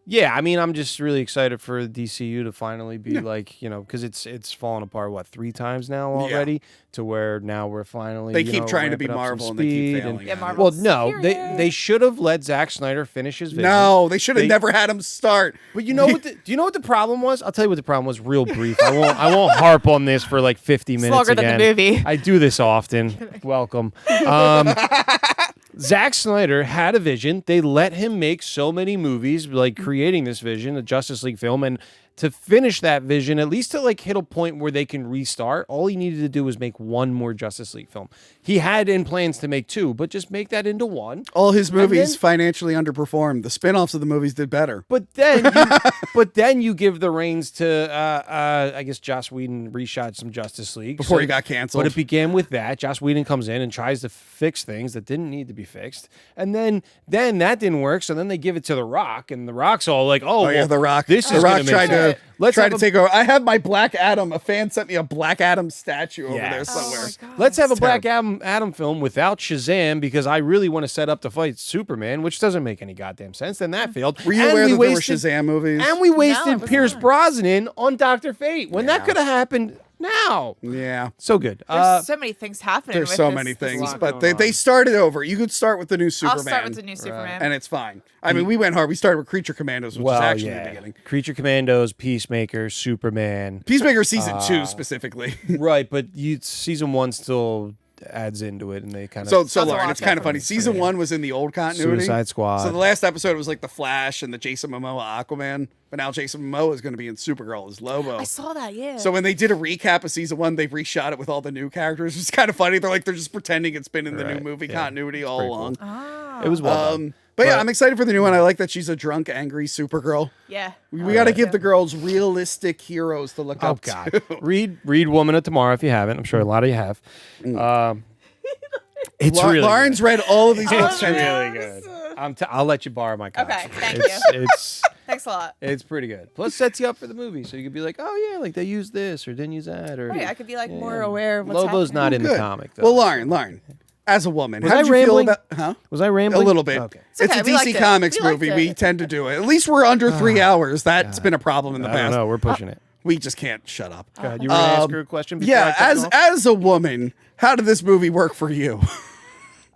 Yeah, I mean, I'm just really excited for DCU to finally be like, because it's fallen apart 3 times now already, to where now we're finally They keep trying to be Marvel and they keep failing. Yeah, at it. Marvel. Well, no, they should have let Zack Snyder finish his vision. No, they should have never had him start. But you know what? Do you know what the problem was? I'll tell you what the problem was. Real brief. I won't harp on this for like 50 minutes. Longer than the movie. I do this often. Welcome. Zack Snyder had a vision. They let him make so many movies, like creating this vision, a Justice League film, and to finish that vision, at least to like hit a point where they can restart, all he needed to do was make one more Justice League film. He had in plans to make 2, but just make that into 1. All his movies financially underperformed. The spin-offs of the movies did better. But then you give the reins to I guess Joss Whedon reshot some Justice League Before he got canceled. But it began with that. Joss Whedon comes in and tries to fix things that didn't need to be fixed, and then that didn't work. So then they give it to The Rock, and The Rock's all like, "Oh, yeah, well, The Rock. This The is Rock gonna tried make to Let's tried have to a- take over. I have my Black Adam. A fan sent me a Black Adam statue over Yes. there Oh somewhere. my God. Let's have a It's Black terrible. Adam film without Shazam because I really want to set up to fight Superman, which doesn't make any goddamn sense. Then that failed. Were you And aware we that there were wasted- Shazam movies? And we I wasted was Pierce not. Brosnan on Dr. Fate when that Yeah. could have happened now. Yeah. So good. There's so many things happening. There's with so this- many this things, lot but going they on. started over. You could start with the new Superman. I'll start with the new Superman. and it's fine. I mean, we went hard. We started with Creature Commandos, which well, is actually yeah. the beginning. Creature Commandos, Peacemaker, Superman. Peacemaker season 2 specifically. Right, but season 1 still adds into it, and they kind of So That's a Lauren, lot it's kind of funny. different. Season 1 was in the old continuity. Suicide Squad. So the last episode was like the Flash and the Jason Momoa Aquaman, but now Jason Momoa is going to be in Supergirl as Lobo. I saw that. Yeah. So when they did a recap of season 1, they reshot it with all the new characters. It's kind of funny. They're just pretending it's been in the new Right, movie yeah. continuity all pretty along. It was well done. But yeah, I'm excited for the new one. I like that she's a drunk, angry Supergirl. yeah. We got to give the girls realistic heroes to look Oh up God! to. read Woman of Tomorrow if you haven't. I'm sure a lot of you have. It's really Lauren's read all of these good. books. It's really good. I'll let you borrow my copy. Okay, thank It's Thanks a lot. it's pretty good. Plus, sets you up for the movie, so you could be like, oh yeah, like they used this or didn't use that or. Right, I could be like more aware of what's Lobo's happening. not in the Good. comic though. Well, Lauren, as a woman, Was how I did you feel rambling? about? Huh? Was I A rambling? little bit. Okay. It's okay, a we liked DC it. Comics We liked movie. it. We tend to do it. At least we're under 3 hours. That's been a problem in the I don't past. know. We're pushing it. We just can't shut up. Go ahead. You were gonna ask her a question? Before I Yeah, cut you off? as a woman, how did this movie work for you?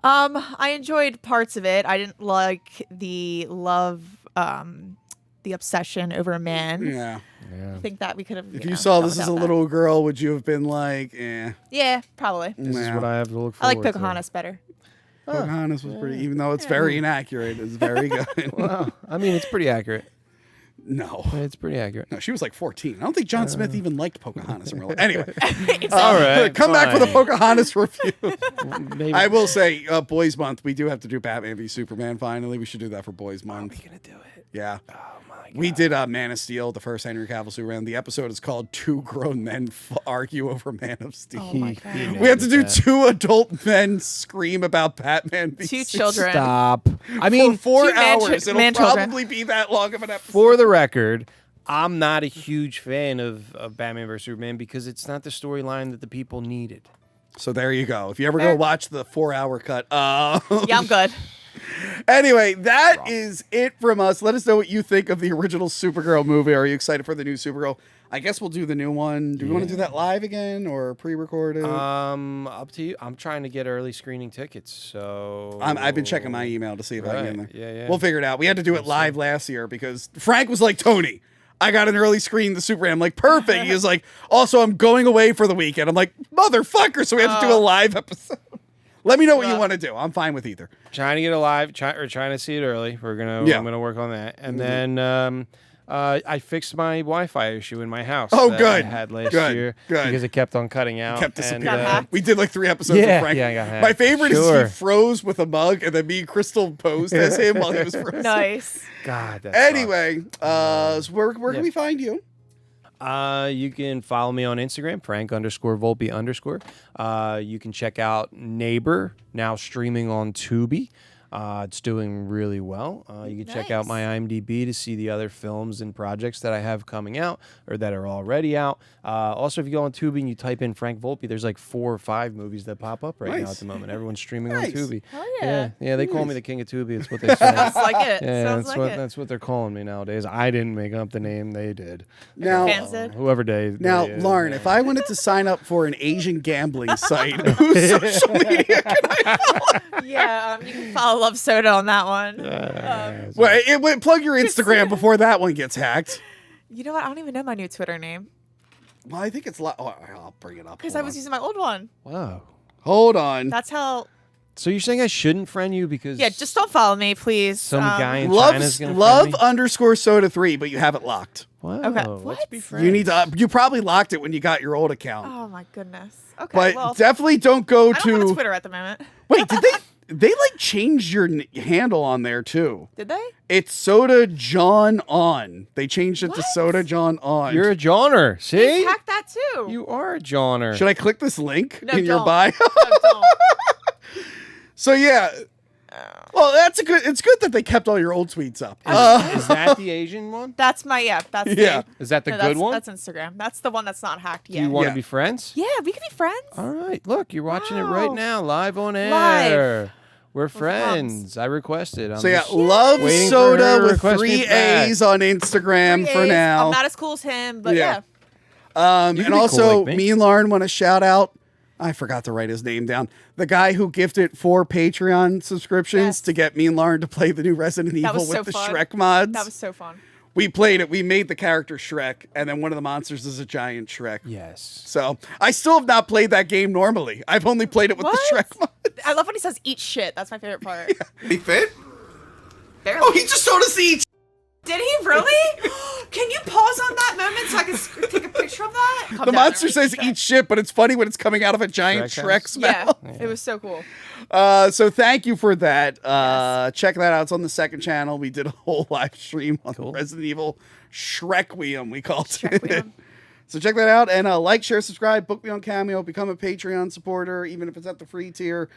I enjoyed parts of it. I didn't like the love, the obsession over a man. Yeah. I think that we could have. If you saw this as a little girl, would you have been like, eh? Yeah, probably. This is Yeah. what I have to look I like forward to. Pocahontas better. Pocahontas was pretty, even though it's very inaccurate, it's very good. Well, I mean, it's pretty accurate. No. It's pretty accurate. No, she was like 14. I don't think John Smith even liked Pocahontas in real life. Anyway, All right. come back for the Pocahontas review. Maybe I will say, Boys Month, we do have to do Batman v Superman finally. We should do that for Boys Month. We're gonna do it. Yeah. Oh my God. We did Man of Steel, the first Henry Cavill Superman. The episode is called Two Grown Men Argue Over Man of Steel. Oh my God. We have to do 2 adult men scream about Batman v 2 Superman. children. Stop. I mean, For 4 Two man hours. It'll man children. probably be that long of an episode. for the record, I'm not a huge fan of Batman vs Superman because it's not the storyline that the people needed. So there you go. If you ever go Fair. watch the 4-hour cut. Yeah, I'm good. Anyway, that is it from us. Let us know what you think of the original Supergirl movie. Are you excited for the new Supergirl? I guess we'll do the new one. Do we want to do that live again or pre-recorded? Up to you. I'm trying to get early screening tickets, so I've been checking my email to see if I can get in Right. there. Yeah. We'll figure it out. We had to do it live last year because Frank was like, Tony, I got an early screen the Superman. I'm like, perfect. He was like, also, I'm going away for the weekend. I'm like, motherfucker. So we have to do a live episode. Let me know what you want to do. I'm fine with either. Trying to get a live, trying to see it early. I'm gonna work on that, and then I fixed my Wi-Fi issue in my house. Oh, that good. I had last Good. year Good. because it kept on cutting out. Kept and, disappearing. We did like 3 episodes Yeah, with Frank. yeah, I got hacked. My favorite is Sure. he froze with a mug and then me and Crystal posed as him while he was frozen. Nice. God. That Anyway, so where can we find you? You can follow me on Instagram, Frank_Volpe_. You can check out Neighbor, now streaming on Tubi. It's doing really well. You can check out my IMDb to see the other films and projects that I have coming out or that are already out. Also, if you go on Tubi and you type in Frank Volpe, there's like 4 or 5 movies that pop up right now at the moment. Everyone's streaming on Tubi. Hell yeah. Yeah, they call me the king of Tubi. It's what they say. Sounds like it. Yeah, Sounds that's like it. that's what they're calling me nowadays. I didn't make up the name; they did. Now, Fans did? Whoever they. now, they, Lauren, if I wanted to sign up for an Asian gambling site, whose social media can I follow? Yeah, you can follow Love Soda on that one. Well, plug your Instagram before that one gets hacked. You know what? I don't even know my new Twitter name Well, I think it's I'll bring it up. because Hold I was on. using my old one. Wow. Hold on. That's how. So you're saying I shouldn't friend you because Yeah, just don't follow me, please. some guy in China's gonna Love friend me? underscore soda 3, but you have it locked. Wow, Okay. let's What? be friends. You need to. You probably locked it when you got your old account. Oh my goodness. Okay. But well, definitely don't go I don't have a to. Twitter at the moment. Wait, did they like changed your handle on there too? Did they? It's Soda John On. They changed it to Soda John On. You're a Joner. See, Hack that too. you are a Joner. Should I click this link No, in your don't. bio? No, don't. So yeah. Well, that's good. It's good that they kept all your old tweets up. Is that the Asian one? That's my That's Yeah. Is that the no, good one? That's Instagram. That's the one that's not hacked Do yet. you want to Yeah. be friends? Yeah, we can be friends. All right. Look, you're watching it right Wow. now, live on air. Live. We're friends. I requested. I'm So yeah, just Love waiting for Soda her to with request me 3 back. A's on Instagram for A's. now. I'm not as cool as him, but Yeah. yeah. You can And be cool also, like me. me and Lauren want to shout out. I forgot to write his name down. The guy who gifted 4 Patreon subscriptions Yes. to get me and Lauren to play the new Resident Evil was with so the fun. Shrek mods. That was so fun. We played it. We made the character Shrek, and then one of the monsters is a giant Shrek. Yes. So I still have not played that game normally. I've only played it with the What? Shrek mods. I love when he says "eat shit." That's my favorite part. He fit? Barely. Oh, he just told us to eat. Did he really? Can you pause on that moment so I can take a picture of that? Calm The down, monster everybody. says eat shit, but it's funny when it's coming out of a giant Shrek Shrek house? smell. Yeah, it was so cool. So thank you for that. Check that out. It's on the second channel. We did a whole live stream on Resident Evil Shrekweem, we called it. Shrekweem. So check that out and like, share, subscribe, book me on Cameo, become a Patreon supporter, even if it's at the free tier.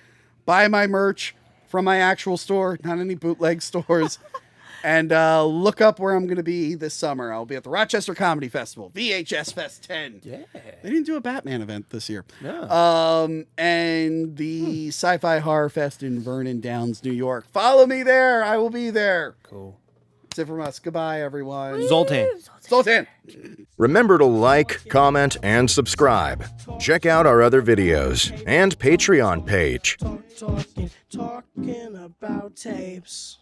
Buy my merch from my actual store, not any bootleg stores. And look up where I'm going to be this summer. I'll be at the Rochester Comedy Festival, VHS Fest 10. Yeah. They didn't do a Batman event this year. No. And the Sci-Fi Horror Fest in Vernon Downs, New York. Follow me there. I will be there. Cool. That's it from us. Goodbye, everyone. Zoltan. Zoltan. Remember to like, comment, and subscribe. Check out our other videos and Patreon page. Talking about tapes.